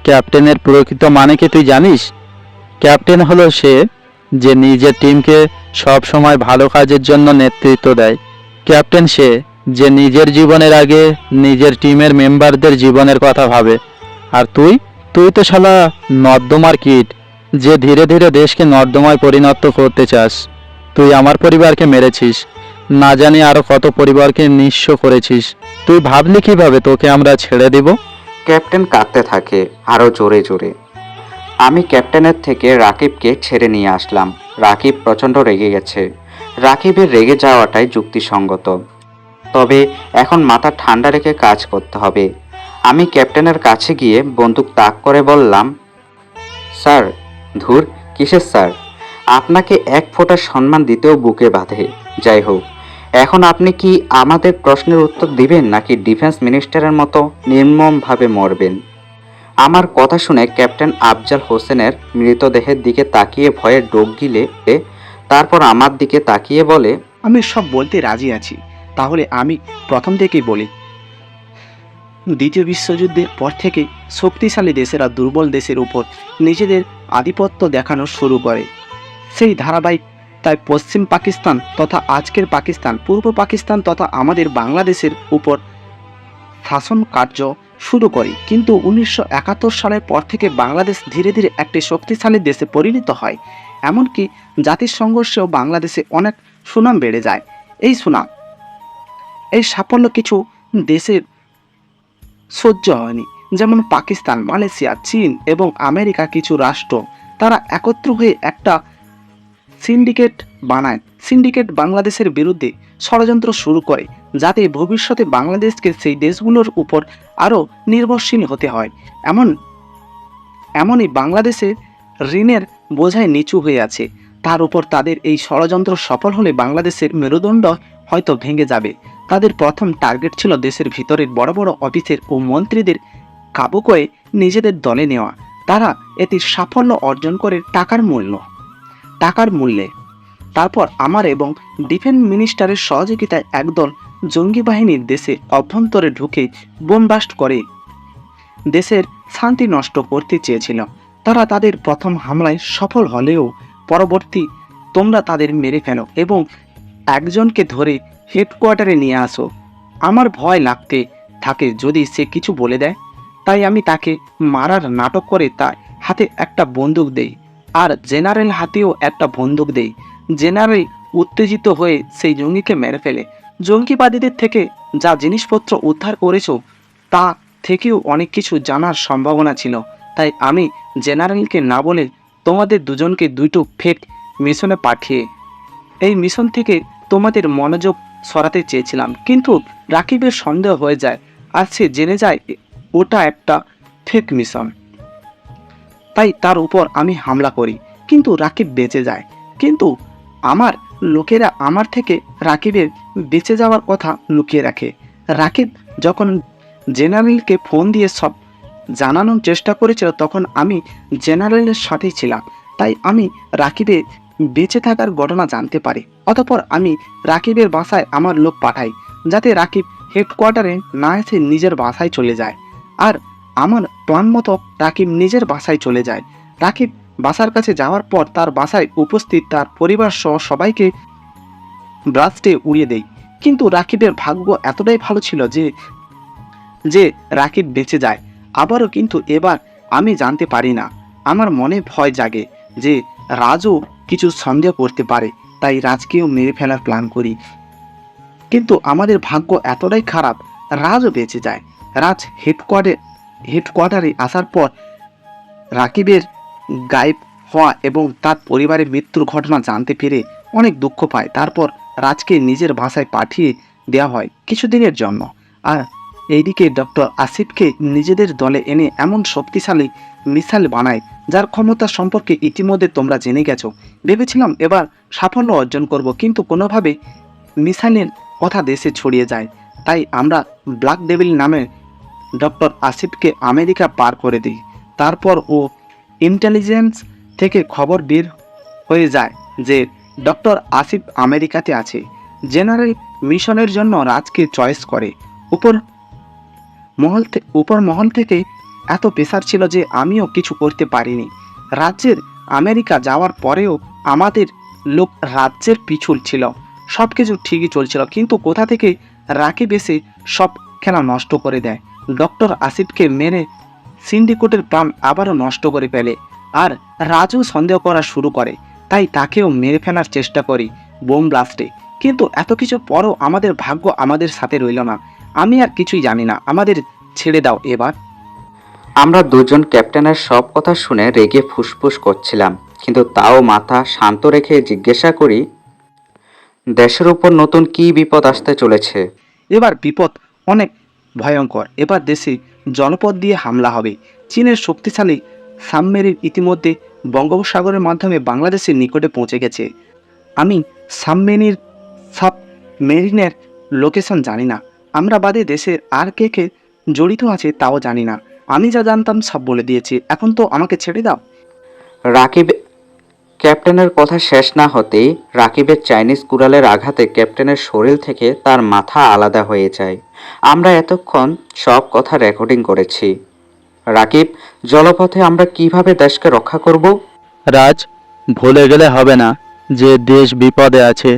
Speaker 4: ক্যাপ্টেনের প্রকৃত মানে কি তুই জানিস? ক্যাপ্টেন হলো সে যে নিজের টিমকে সব সময় ভালো কাজের জন্য নেতৃত্ব দেয়। ক্যাপ্টেন সে যে নিজের জীবনের আগে নিজের টিমের মেম্বারদের জীবনের কথা ভাবে। আর তুই তুই তো শালা নর্দমার কীট, যে ধীরে ধীরে দেশকে নর্দমায় পরিণত করতে চাস। তুই আমার পরিবারকে মেরেছিস, না জানি আরো কত পরিবারকে নিঃস্ব করেছিস। তুই ভাবলি কিভাবে তোকে আমরা ছেড়ে দিব?
Speaker 2: ক্যাপ্টেন কাঁদতে থাকে আরো জোরে জোরে। আমি ক্যাপ্টেনের থেকে রাকিবকে ছেড়ে নিয়ে আসলাম। রাকিব প্রচণ্ড রেগে গেছে। রাকিবের রেগে যাওয়াটাই যুক্তিসঙ্গত, তবে এখন মাথা ঠান্ডা রেখে কাজ করতে হবে। আমি ক্যাপ্টেনের কাছে গিয়ে বন্দুক তাক করে বললাম, স্যার। ধুর, কিসের স্যার? আপনাকে এক ফোঁটা সম্মান দিতেও বুকে বাঁধে। যাই হোক, এখন আপনি কি আমাদের প্রশ্নের উত্তর দিবেন নাকি ডিফেন্স মিনিস্টারের মতো নির্মমভাবে মরবেন? আমার কথা শুনে ক্যাপ্টেন আফজাল হোসেনের মৃতদেহের দিকে তাকিয়ে ভয়ে ডোক গিলে, তারপর আমার দিকে তাকিয়ে বলে,
Speaker 7: আমি সব বলতে রাজি আছি। তাহলে আমি প্রথম থেকেই বলি, দ্বিতীয় বিশ্বযুদ্ধের পর থেকে শক্তিশালী দেশেরা দুর্বল দেশের উপর নিজেদের আধিপত্য দেখানো শুরু করে। সেই ধারাবাহিক তাই পশ্চিম পাকিস্তান তথা আজকের পাকিস্তান, পূর্ব পাকিস্তান তথা আমাদের বাংলাদেশের উপর শাসন কার্য শুরু করে। কিন্তু 1971 সালের পর থেকে বাংলাদেশ ধীরে ধীরে একটি শক্তিশালী দেশে পরিণত হয়। এমনকি জাতির সংঘর্ষেও বাংলাদেশে অনেক সুনাম বেড়ে যায়। এই সাফল্য কিছু দেশের সহ্য হয়নি, যেমন পাকিস্তান, মালয়েশিয়া, চীন এবং আমেরিকা কিছু রাষ্ট্র। তারা একত্র হয়ে একটা সিন্ডিকেট বানায়। সিন্ডিকেট বাংলাদেশের বিরুদ্ধে ষড়যন্ত্র শুরু করে, যাতে ভবিষ্যতে বাংলাদেশকে সেই দেশগুলোর উপর আরও নির্ভরশীল হতে হয়। এমনই বাংলাদেশে ঋণের বোঝায় নিচু হয়ে আছে। তার উপর তাদের এই ষড়যন্ত্র সফল হলে বাংলাদেশের মেরুদণ্ড হয়তো ভেঙে যাবে। তাদের প্রথম টার্গেট ছিল দেশের ভিতরের বড় বড় অফিসের ও মন্ত্রীদের কাবু করে নিজেদের দলে নেওয়া। তারা এতে সাফল্য অর্জন করে টাকার মূল্যে। তারপর আমার এবং ডিফেন্স মিনিস্টারের সহযোগিতায় একদল জঙ্গি বাহিনীর দেশে অভ্যন্তরে ঢুকে বোমবাস্ট করে দেশের শান্তি নষ্ট করতে চেয়েছিল। তারা তাদের প্রথম হামলায় সফল হলেও পরবর্তী তোমরা তাদের মেরে ফেলো এবং একজনকে ধরে হেডকোয়ার্টারে নিয়ে আসো। আমার ভয় লাগতে থাকে যদি সে কিছু বলে দেয়, তাই আমি তাকে মারার নাটক করে তার হাতে একটা বন্দুক দেই আর জেনারেল হাতেও একটা বন্দুক দেই। জেনারেল উত্তেজিত হয়ে সেই জঙ্গিকে মেরে ফেলে। জঙ্গিবাদীদের থেকে যা জিনিসপত্র উদ্ধার করেছো তা থেকেও অনেক কিছু জানার সম্ভাবনা ছিল, তাই আমি জেনারেলকে না বলে তোমাদের দুজনকে দুটো ফেক মিশনে পাঠিয়ে এই মিশন থেকে তোমাদের মনোযোগ সরাতে চেয়েছিলাম। কিন্তু রাকিবের সন্দেহ হয়ে যায় আর সে জেনে যায় ওটা একটা ফেক মিশন। তাই তার উপর আমি হামলা করি, কিন্তু রাকিব বেঁচে যায়। কিন্তু আমার লোকেরা আমার থেকে রাকিবের বেঁচে যাওয়ার কথা লুকিয়ে রাখে। রাকিব যখন জেনারেলকে ফোন দিয়ে সব জানানোর চেষ্টা করেছিল তখন আমি জেনারেলের সাথেই ছিলাম, তাই আমি রাকিবের বেঁচে থাকার ঘটনা জানতে পারি। অতঃপর আমি রাকিবের বাসায় আমার লোক পাঠাই, যাতে রাকিব হেডকোয়ার্টারে না এসে নিজের বাসায় চলে যায়। আর আমার প্ল্যান মতো রাকিব নিজের বাসায় চলে যায়। রাকিব বাসার কাছে যাওয়ার পর তার বাসায় উপস্থিত তার পরিবার সহ সবাইকে ব্লাস্টে উড়িয়ে দেয়। কিন্তু রাকিবের ভাগ্য এতটাই ভালো ছিল যে যে রাকিব বেঁচে যায় আবারও, কিন্তু এবার আমি জানতে পারি না। আমার মনে ভয় জাগে যে রাজও কিছু সন্দেহ করতে পারে, তাই রাজকেও মেরে ফেলার প্ল্যান করি। কিন্তু আমাদের ভাগ্য এতটাই খারাপ, রাজও বেঁচে যায়। রাজ হেডকোয়ার্টারে আসার পর রাকিবের গায়েব হওয়া এবং তার পরিবারের মৃত্যুর ঘটনা জানতে পেরে অনেক দুঃখ পায়। তারপর রাজকে নিজের বাসায় পাঠিয়ে দেওয়া হয় কিছুদিনের জন্য। আর এইদিকে ডক্টর আসিফকে নিজেদের দলে এনে এমন শক্তিশালী মিসাইল বানায় যার ক্ষমতা সম্পর্কে ইতিমধ্যে তোমরা জেনে গেছো। ভেবেছিলাম এবার সাফল্য অর্জন করব, কিন্তু কোনোভাবে মিসাইলের কথা দেশে ছড়িয়ে যায়। তাই আমরা ব্ল্যাক ডেভিল নামে ডক্টর আসিফকে আমেরিকা পার করে দিই। তারপর ও ইন্টেলিজেন্স থেকে খবর বের হয়ে যায় যে ডক্টর আসিফ আমেরিকাতে আছে। জেনারেল মিশনের জন্য রাজকে চয়েস করে। উপর মহল থেকে এত প্রেসার ছিল যে আমিও কিছু করতে পারিনি। রাজ্যের আমেরিকা যাওয়ার পরেও আমাদের লোক রাজ্যের পিছুল ছিল, সব কিছু ঠিকই চলছিল, কিন্তু কোথা থেকে রাকিব এসে সব খেলা নষ্ট করে দেয়। ডক্টর আসিফকে মেরে সিন্ডিকেটের প্রাণ আবারও নষ্ট করে ফেলে। আর রাজু সন্দেহ করা শুরু করে, তাই তাকেও মেরে ফেলার চেষ্টা করি বোম ব্লাস্টে। কিন্তু এত কিছু পরও আমাদের ভাগ্য আমাদের সাথে রইল না। আমি আর কিছুই জানি না, আমাদের ছেড়ে দাও এবার।
Speaker 2: আমরা দুজন ক্যাপ্টেনের সব কথা শুনে রেগে ফুসফুস করছিলাম, কিন্তু তাও মাথা শান্ত রেখে জিজ্ঞাসা করি, দেশের উপর নতুন কী বিপদ আসতে চলেছে?
Speaker 7: এবার বিপদ অনেক ভয়ঙ্কর। এবার দেশে জলপথ দিয়ে হামলা হবে। চীনের শক্তিশালী সাবমেরিন ইতিমধ্যে বঙ্গোপসাগরের মাধ্যমে বাংলাদেশের নিকটে পৌঁছে গেছে। আমি সাবমেরিনের লোকেশন জানি না। আমরা বাদে দেশের আর কে কে জড়িত আছে তাও জানি না। আমি যা জানতাম সব বলে দিয়েছি, এখন তো আমাকে ছেড়ে দাও।
Speaker 2: রাকিব ক্যাপ্টেনের কথা শেষ না হতেই রাকিবের চাইনিজ কুড়ালের আঘাতে ক্যাপ্টেনের শরীর থেকে তার মাথা আলাদা হয়ে যায়। আমরা এতক্ষণ সব কথা রেকর্ডিং করেছি। রাকিব, জলপথে আমরা কিভাবে দেশকে রক্ষা করব?
Speaker 4: রাজ, ভুলে গেলে হবে না যে দেশ বিপদে আছে,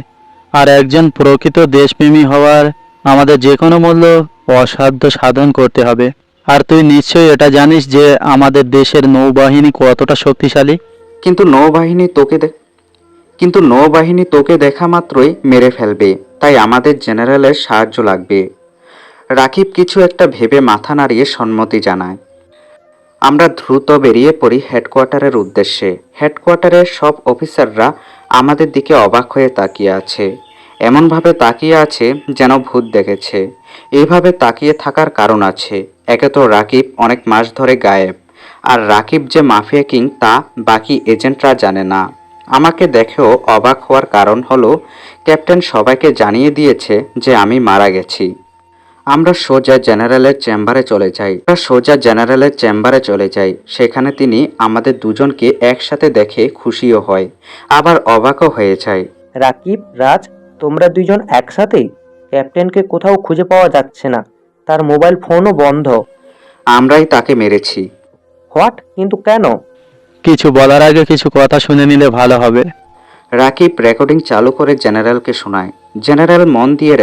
Speaker 4: আর একজন প্রকৃত দেশপ্রেমী হওয়ার আমাদের যে কোনো মূল্য অসাধ্য সাধন করতে হবে। আর তুই নিশ্চয়ই এটা জানিস যে আমাদের দেশের নৌবাহিনী কতটা শক্তিশালী।
Speaker 2: কিন্তু নৌবাহিনী তোকে দেখা মাত্রই মেরে ফেলবে, তাই আমাদের জেনারেলের সাহায্য লাগবে। রাকিব কিছু একটা ভেবে মাথা নাড়িয়ে সম্মতি জানায়। আমরা দ্রুত বেরিয়ে পড়ি হেডকোয়ার্টারের উদ্দেশ্যে। হেডকোয়ার্টারের সব অফিসাররা আমাদের দিকে অবাক হয়ে তাকিয়ে আছে, এমনভাবে তাকিয়ে আছে যেন ভূত দেখেছে। এইভাবে তাকিয়ে থাকার কারণ আছে। একে তো রাকিব অনেক মাস ধরে গায়েব, আর রাকিব যে মাফিয়া কিং তা বাকি এজেন্টরা জানে না। আমাকে দেখেও অবাক হওয়ার কারণ হলো ক্যাপ্টেন সবাইকে জানিয়ে দিয়েছে যে আমি মারা গেছি। আমরা সোজা জেনারেলের চেম্বারে চলে যাই। সেখানে তিনি আমাদের দুজনকে একসাথে দেখে খুশিও হয়, আবার অবাকও হয়ে যায়।
Speaker 6: রাকিব, রাজ, তোমরা দুইজন একসাথে? ক্যাপ্টেনকে কোথাও খুঁজে পাওয়া যাচ্ছে না, তার মোবাইল ফোনও বন্ধ।
Speaker 2: আমরাই তাকে মেরেছি।
Speaker 6: হোয়াট? কিন্তু কেন?
Speaker 4: কিছু বলার আগে কিছু কথা শুনে নিলে ভালো হবে।
Speaker 2: রাকিব রেকর্ডিং চালু করে জেনারেলকে শোনায়। জেনারেল মন দিয়ে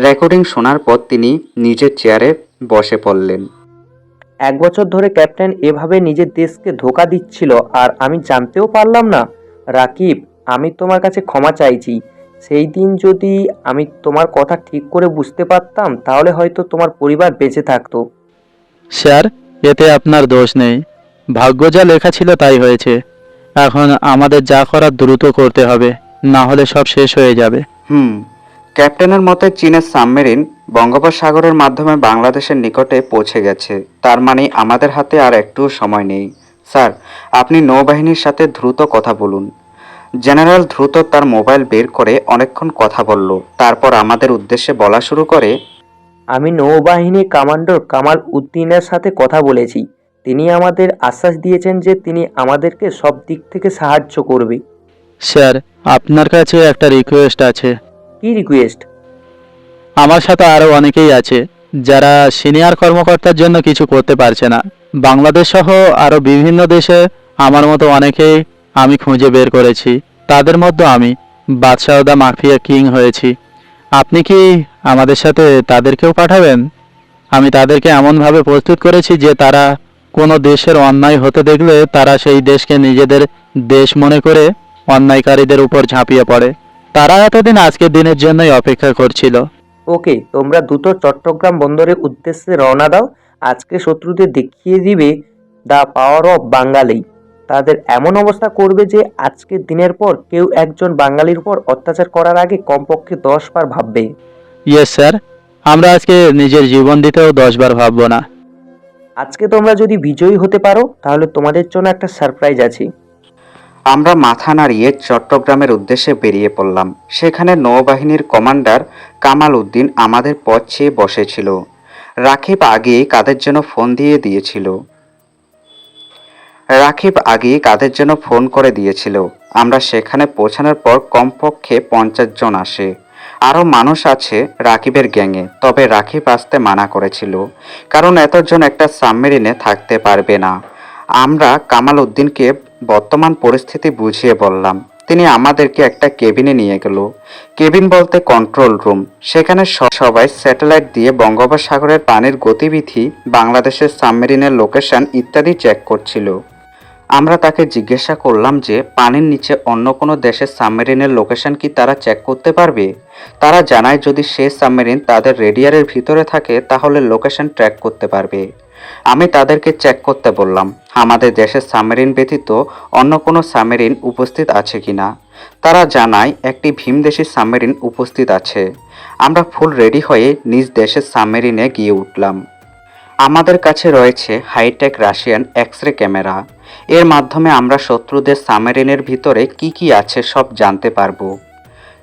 Speaker 2: রেকর্ডিং শোনার পর তিনি নিজের চেয়ারে বসে পড়লেন।
Speaker 6: 1 বছর ধরে ক্যাপ্টেন এভাবে নিজের দেশকে ধোঁকা দিচ্ছিল আর আমি জানতেও পারলাম না। রাকিব, আমি তোমার কাছে ক্ষমা চাইছি। সেই দিন যদি আমি তোমার কথা ঠিক করে বুঝতে পারতাম তাহলে হয়তো তোমার পরিবার বেঁচে থাকতো।
Speaker 4: স্যার, এতে আপনার দোষ নেই। ভাগ্য যা লেখা ছিল তাই হয়েছে। এখন আমাদের যা করার দ্রুত করতে হবে, না হলে সব শেষ হয়ে যাবে।
Speaker 2: ক্যাপ্টেনের মতে চীনের সাবমেরিন বঙ্গোপসাগরের মাধ্যমে বাংলাদেশের নিকটে পৌঁছে গেছে। তার মানে আমাদের হাতে আর একটু সময় নেই। স্যার, আপনি নৌবাহিনীর সাথে দ্রুত কথা বলুন। জেনারেল দ্রুত তার মোবাইল বের করে অনেকক্ষণ কথা বলল, তারপর আমাদের উদ্দেশ্যে বলা শুরু করে,
Speaker 6: আমি নৌবাহিনী কমান্ডার কামাল উদ্দিনের সাথে কথা বলেছি। তিনি আমাদের আশ্বাস দিয়েছেন যে তিনি আমাদেরকে সব দিক থেকে সাহায্য করবে।
Speaker 4: স্যার, আপনার কাছে একটা রিকোয়েস্ট আছে।
Speaker 6: কি রিকোয়েস্ট?
Speaker 4: আমার সাথে আরও অনেকেই আছে যারা সিনিয়র কর্মকর্তার জন্য কিছু করতে পারছে না। বাংলাদেশ সহ আরও বিভিন্ন দেশে আমার মতো অনেকেই আমি খুঁজে বের করেছি। তাদের মধ্যে আমি বাদশাহদা মাফিয়া কিং হয়েছি। আপনি কি আমাদের সাথে তাদেরকেও পাঠাবেন? আমি তাদেরকে এমনভাবে প্রস্তুত করেছি যে তারা কোনো দেশের অন্যায় হতে দেখলে তারা সেই দেশকে নিজেদের দেশ মনে করে অন্যায়কারীদের উপর ঝাঁপিয়ে পড়ে। তারা এতদিন আজকের দিনের জন্যই অপেক্ষা করছিল।
Speaker 6: ওকে, তোমরা দ্রুত চট্টগ্রাম বন্দরের উদ্দেশ্যে রওনা দাও। আজকে শত্রুদের দেখিয়ে দিবে দ্য পাওয়ার অফ বাঙালি। তাদের এমন অবস্থা করবে যে আজকের দিনের পর কেউ একজন বাঙালির উপর অত্যাচার করার আগে কমপক্ষে 10 বার ভাববে।
Speaker 4: ইয়েস স্যার, আমরা আজকে নিজের জীবন দিতেও 10 বার ভাববো না।
Speaker 6: আজকে তোমরা যদি বিজয়ী হতে পারো তাহলে তোমাদের জন্য একটা সারপ্রাইজ আছে।
Speaker 2: আমরা মাথা নাড়িয়ে চট্টগ্রামের উদ্দেশ্যে বেরিয়ে পড়লাম। সেখানে নৌবাহিনীর কমান্ডার কামাল উদ্দিন আমাদের পথ চেয়ে বসেছিল। রাকিব আগেই কাদের জন্য ফোন করে দিয়েছিল। আমরা সেখানে পৌঁছানোর পর কমপক্ষে 50 জন আসে। আরও মানুষ আছে রাকিবের গ্যাংয়ে, তবে রাকিব আসতে মানা করেছিল, কারণ এতজন একটা সাবমেরিনে থাকতে পারবে না। আমরা কামাল উদ্দিনকে বর্তমান পরিস্থিতি বুঝিয়ে বললাম। তিনি আমাদেরকে একটা কেবিনে নিয়ে গেল। কেবিন বলতে কন্ট্রোল রুম। সেখানে সবাই স্যাটেলাইট দিয়ে বঙ্গোপসাগরের পানির গতিবিধি, বাংলাদেশের সাবমেরিনের লোকেশন ইত্যাদি চেক করছিল। আমরা তাকে জিজ্ঞাসা করলাম যে পানির নিচে অন্য কোনো দেশের সাবমেরিনের লোকেশন কি তারা চেক করতে পারবে। তারা জানায় যদি সে সাবমেরিন তাদের রেডিয়ারের ভিতরে থাকে তাহলে লোকেশন ট্র্যাক করতে পারবে। আমি তাদেরকে চেক করতে বললাম আমাদের দেশের সাবমেরিন ব্যতীত অন্য কোনো সাবমেরিন উপস্থিত আছে কিনা। তারা জানায় একটি ভিনদেশি সাবমেরিন উপস্থিত আছে। আমরা ফুল রেডি হয়ে নিজ দেশের সাবমেরিনে গিয়ে উঠলাম। আমাদের কাছে রয়েছে হাইটেক রাশিয়ান এক্স-রে ক্যামেরা। এর মাধ্যমে আমরা শত্রুদের সাবমেরিনের ভিতরে কি কি আছে সব জানতে পারবো।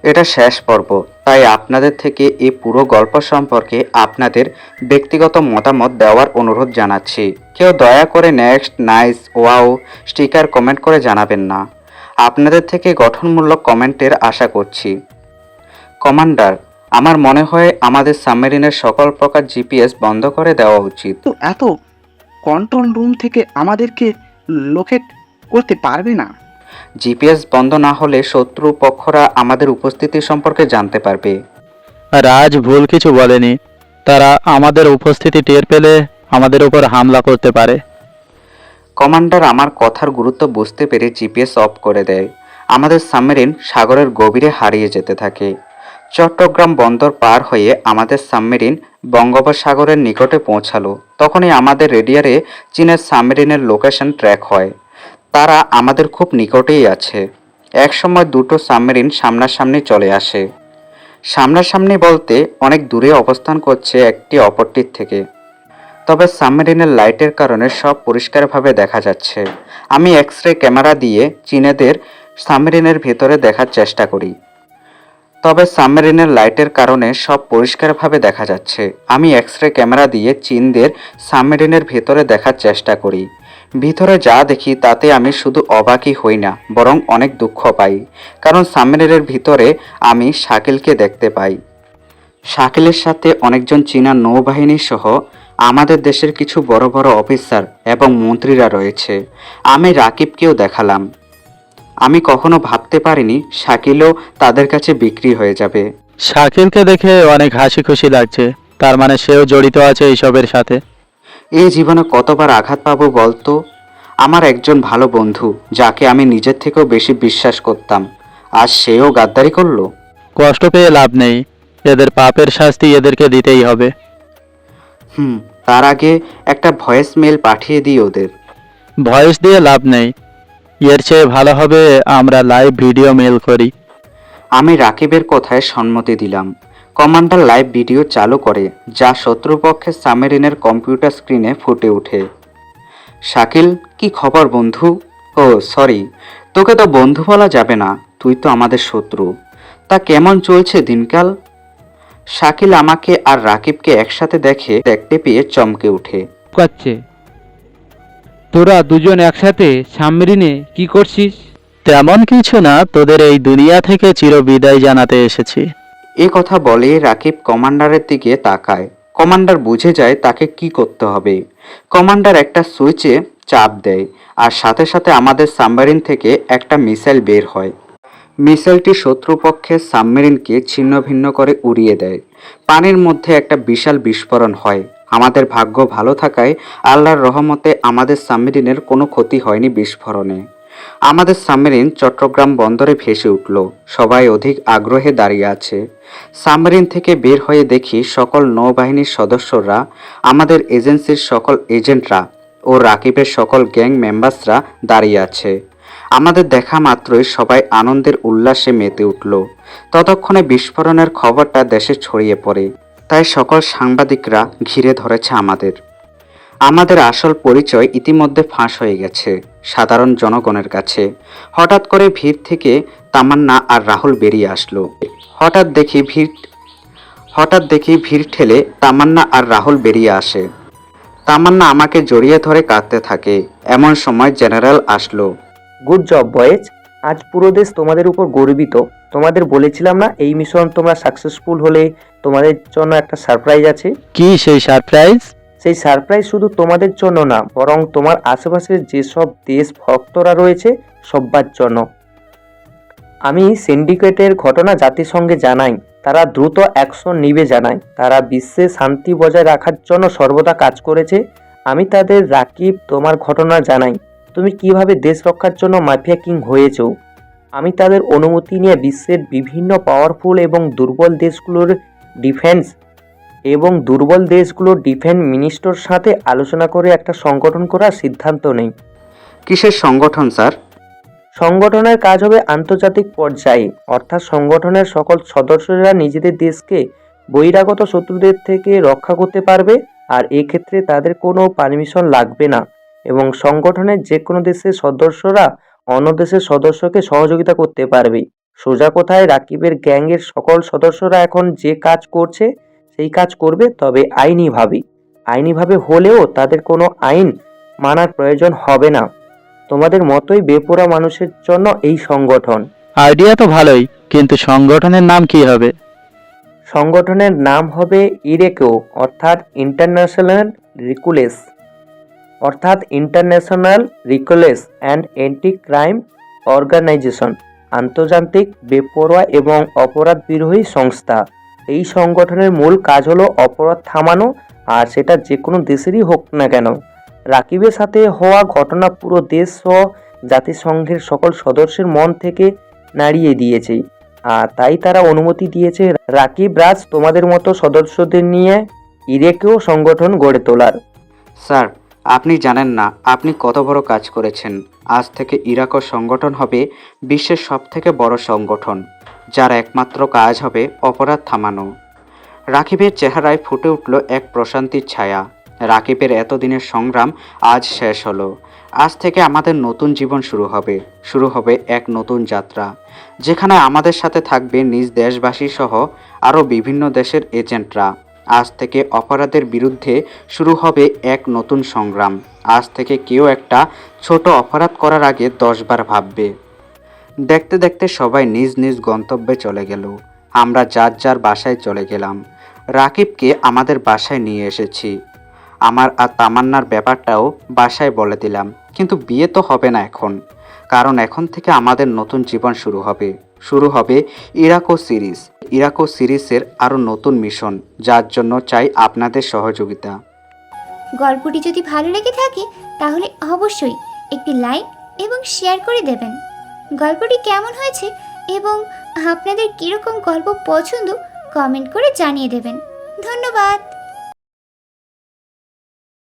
Speaker 2: এটা শেষ পর্ব, তাই আপনাদের থেকে এই পুরো গল্প সম্পর্কে আপনাদের ব্যক্তিগত মতামত দেওয়ার অনুরোধ জানাচ্ছি। কেউ দয়া করে next, nice, wow sticker comment করে জানাবেন না। আপনাদের থেকে গঠনমূলক কমেন্টের আশা করছি। কমান্ডার, আমার মনে হয় আমাদের সাবমেরিনের সকল প্রকার জিপিএস বন্ধ করে দেওয়া উচিত।
Speaker 7: তো এত কন্ট্রোল রুম থেকে আমাদেরকে লোকেট করতে পারবে না?
Speaker 2: জিপিএস বন্ধ না হলে শত্রু পক্ষরা আমাদের উপস্থিতি সম্পর্কে জানতে পারবে।
Speaker 4: রাজ ভুল কিছু বলেনি। তারা আমাদের উপস্থিতি টের পেলে আমাদের উপর হামলা করতে পারে।
Speaker 2: কমান্ডার আমার কথার গুরুত্ব বুঝতে পেরে জিপিএস অফ করে দেয়। আমাদের সাবমেরিন সাগরের গভীরে হারিয়ে যেতে থাকে। চট্টগ্রাম বন্দর পার হয়ে আমাদের সাবমেরিন বঙ্গোপসাগরের নিকটে পৌঁছালো। তখনই আমাদের রেডিয়ারে চীনের সাবমেরিনের লোকেশন ট্র্যাক হয়। তারা আমাদের খুব নিকটেই আছে। একসময় দুটো সাবমেরিন সামনাসামনি চলে আসে। সামনাসামনি বলতে অনেক দূরে অবস্থান করছে একটি অপরটির থেকে, তবে সাবমেরিনের লাইটের কারণে সব পরিষ্কারভাবে দেখা যাচ্ছে। আমি এক্স-রে ক্যামেরা দিয়ে চীনেদের সাবমেরিনের ভেতরে দেখার চেষ্টা করি, তবে সাবমেরিনের লাইটের কারণে সব পরিষ্কারভাবে দেখা যাচ্ছে। আমি এক্স-রে ক্যামেরা দিয়ে চীনদের সাবমেরিনের ভেতরে দেখার চেষ্টা করি। ভিতরে যা দেখি তাতে আমি শুধু অবাকই হই না, বরং অনেক দুঃখ পাই, কারণ সাবমেরিনের ভিতরে আমি শাকিলকে দেখতে পাই। শাকিলের সাথে অনেকজন চীনা নৌবাহিনী সহ আমাদের দেশের কিছু বড় বড় অফিসার এবং মন্ত্রীরা রয়েছে। আমি রাকিবকেও দেখালাম। আমি কখনো ভাবতে পারিনি শাকিলও তাদের কাছে বিক্রি হয়ে যাবে।
Speaker 4: শাকিলকে দেখে অনেক হাসি খুশি লাগছে। তার মানে সেও জড়িত আছে এইসবের সাথে।
Speaker 2: এই জীবনে কতবার আঘাত পাবো বলতো? আমার একজন ভালো বন্ধু, যাকে আমি নিজের থেকেও বেশি বিশ্বাস করতাম, আজ সেও গাদ্দারি করলো।
Speaker 4: কষ্ট পেয়ে লাভ নেই, এদের পাপের শাস্তি এদেরকে দিতেই হবে।
Speaker 2: তার আগে একটা ভয়েস মেল পাঠিয়ে দিই ওদের।
Speaker 4: ভয়েস দিয়ে লাভ নেই, এর চেয়ে ভালো হবে আমরা লাইভ ভিডিও মেল করি।
Speaker 2: আমি রাকিবের কথায় সম্মতি দিলাম। কমান্ডার লাইভ ভিডিও চালু করে, যা শত্রুপক্ষের সাবমেরিনের কম্পিউটার স্ক্রিনে ফুটে ওঠে। শাকিল, কি খবর বন্ধু? ও সরি, তোকে তো বন্ধু বলা যাবে না, তুই তো আমাদের শত্রু। তা কেমন চলছে দিনকাল? শাকিল আমাকে আর রাকিবকে একসাথে দেখতে পেয়ে চমকে ওঠে।
Speaker 3: করছে তোরা দুজন একসাথে সাবমেরিনে কি করছিস?
Speaker 4: তেমন কিছু না, তোদের এই দুনিয়া থেকে চিরবিদায় জানাতে এসেছি।
Speaker 2: এ কথা বলে রাকিব কমান্ডারের দিকে তাকায়। কমান্ডার বুঝে যায় তাকে কি করতে হবে। কমান্ডার একটা সুইচে চাপ দেয় আর সাথে সাথে আমাদের সাবমেরিন থেকে একটা মিসাইল বের হয়। মিসাইলটি শত্রুপক্ষের সাবমেরিনকে ছিন্ন ভিন্ন করে উড়িয়ে দেয়। পানির মধ্যে একটা বিশাল বিস্ফোরণ হয় আমাদের ভাগ্য ভালো থাকায় আল্লাহর রহমতে আমাদের সাবমেরিনের কোনো ক্ষতি হয়নি বিস্ফোরণে। আমাদের সাবমেরিন চট্টগ্রাম বন্দরে ভেসে উঠল। সবাই অধিক আগ্রহে দাঁড়িয়ে আছে। সাবমেরিন থেকে বের হয়ে দেখি সকল নৌবাহিনীর সদস্যরা, আমাদের এজেন্সির সকল এজেন্টরা ও রাকিবের সকল গ্যাং মেম্বার্সরা দাঁড়িয়ে আছে। আমাদের দেখা মাত্রই সবাই আনন্দের উল্লাসে মেতে উঠল। ততক্ষণে বিস্ফোরণের খবরটা দেশে ছড়িয়ে পড়ে, তাই সকল সাংবাদিকরা ঘিরে ধরেছে আমাদের। আমাদের আসল পরিচয় ইতিমধ্যে ফাঁস হয়ে গেছে সাধারণ জনগণের কাছে। হঠাৎ করে ভিড় থেকে তামান্না আর রাহুল বেরিয়ে আসলো। হঠাৎ দেখি ভিড় ঠেলে তামান্না আর রাহুল বেরিয়ে আসে। তামান্না আমাকে জড়িয়ে ধরে কাঁদতে থাকে। এমন সময় জেনারেল আসলো।
Speaker 6: গুড জব বয়েজ, আজ পুরো দেশ তোমাদের উপর গর্বিত। তোমাদের বলেছিলাম না এই মিশন তোমরা সাকসেসফুল হলে তোমাদের জন্য একটা সারপ্রাইজ আছে।
Speaker 4: কি সেই সারপ্রাইজ?
Speaker 6: সেই সারপ্রাইজ শুধু তোমাদের জন্য না, বরং তোমার আশেপাশের যেসব দেশ ভক্তরা রয়েছে সবার জন্য। আমি সিন্ডিকেটের ঘটনা জাতিসংঘে জানাই, তারা দ্রুত অ্যাকশন নিবে জানায়। তারা বিশ্বে শান্তি বজায় রাখার জন্য সর্বদা কাজ করেছে। আমি তাদের রাকিব তোমার ঘটনা জানাই, তুমি কিভাবে দেশ রক্ষার জন্য মাফিয়া কিং হয়েছো। আমি তাদের অনুমতি নিয়ে বিশ্বের বিভিন্ন পাওয়ারফুল এবং দুর্বল দেশগুলোর ডিফেন্স মিনিস্টার সাথে আলোচনা করে একটা সংগঠন করার সিদ্ধান্ত নেই।
Speaker 2: কিসের সংগঠন স্যার?
Speaker 6: সংগঠনের কাজ হবে আন্তর্জাতিক পর্যায়ে, অর্থাৎ সংগঠনের সকল সদস্যরা নিজেদের দেশকে বহিরাগত শত্রুদের থেকে রক্ষা করতে পারবে, আর এক্ষেত্রে তাদের কোনো পারমিশন লাগবে না, এবং সংগঠনের যে কোনো দেশের সদস্যরা অন্য দেশের সদস্যকে সহযোগিতা করতে পারবে। সোজা কথায় রাকিবের গ্যাংয়ের সকল সদস্যরা এখন যে কাজ করছে সেই কাজ করবে, তবে আইনিভাবে হলেও তাদের কোনো আইন মানার প্রয়োজন হবে না। তোমাদের মতোই বেপরোয়া মানুষের জন্য এই সংগঠন।
Speaker 4: আইডিয়া তো ভালোই, কিন্তু সংগঠনের নাম কি হবে?
Speaker 6: সংগঠনের নাম হবে ইরেকো, অর্থাৎ international reckless and anti crime organisation, আন্তর্জাতিক বেপরোয়া এবং অপরাধ বিরোধী সংস্থা। এই সংগঠনের মূল কাজ হলো অপরাধ থামানো, আর সেটা যে কোনো দেশেরই হোক না কেন। রাকিবের সাথে হওয়া ঘটনা পুরো দেশ সহ জাতিসংঘের সকল সদস্যের মন থেকে নাড়িয়ে দিয়েছে, আর তাই তারা অনুমতি দিয়েছে রাকিব রাজ তোমাদের মতো সদস্যদের নিয়ে ইরেকেও সংগঠন গড়ে তোলার।
Speaker 2: স্যার, আপনি জানেন না আপনি কত বড় কাজ করেছেন। আজ থেকে ইরাকো সংগঠন হবে বিশ্বের সবথেকে বড় সংগঠন, যার একমাত্র কাজ হবে অপরাধ থামানো। রাকিবের চেহারায় ফুটে উঠল এক প্রশান্তির ছায়া। রাকিবের এতদিনের সংগ্রাম আজ শেষ হলো। আজ থেকে আমাদের নতুন জীবন শুরু হবে এক নতুন যাত্রা, যেখানে আমাদের সাথে থাকবে নিজ দেশবাসী সহ আরও বিভিন্ন দেশের এজেন্টরা। আজ থেকে অপরাধের বিরুদ্ধে শুরু হবে এক নতুন সংগ্রাম। আজ থেকে কেউ একটা ছোট অপরাধ করার আগে 10 বার ভাববে। দেখতে দেখতে সবাই নিজ নিজ গন্তব্যে চলে গেল। আমরা যার যার বাসায় চলে গেলাম। রাকিবকে আমাদের বাসায় নিয়ে এসেছি। আমার আর তামান্নার ব্যাপারটাও বাসায় বলে দিলাম, কিন্তু বিয়ে তো হবে না এখন, কারণ এখন থেকে আমাদের নতুন জীবন শুরু হবে ইরাকো সিরিজের আরও নতুন মিশন, যার জন্য চাই আপনাদের সহযোগিতা।
Speaker 11: গল্পটি যদি ভালো লেগে থাকে তাহলে অবশ্যই একটি লাইক এবং শেয়ার করে দেবেন। গল্পটি কেমন হয়েছে এবং আপনাদের কীরকম গল্প পছন্দ কমেন্ট করে জানিয়ে দেবেন। ধন্যবাদ।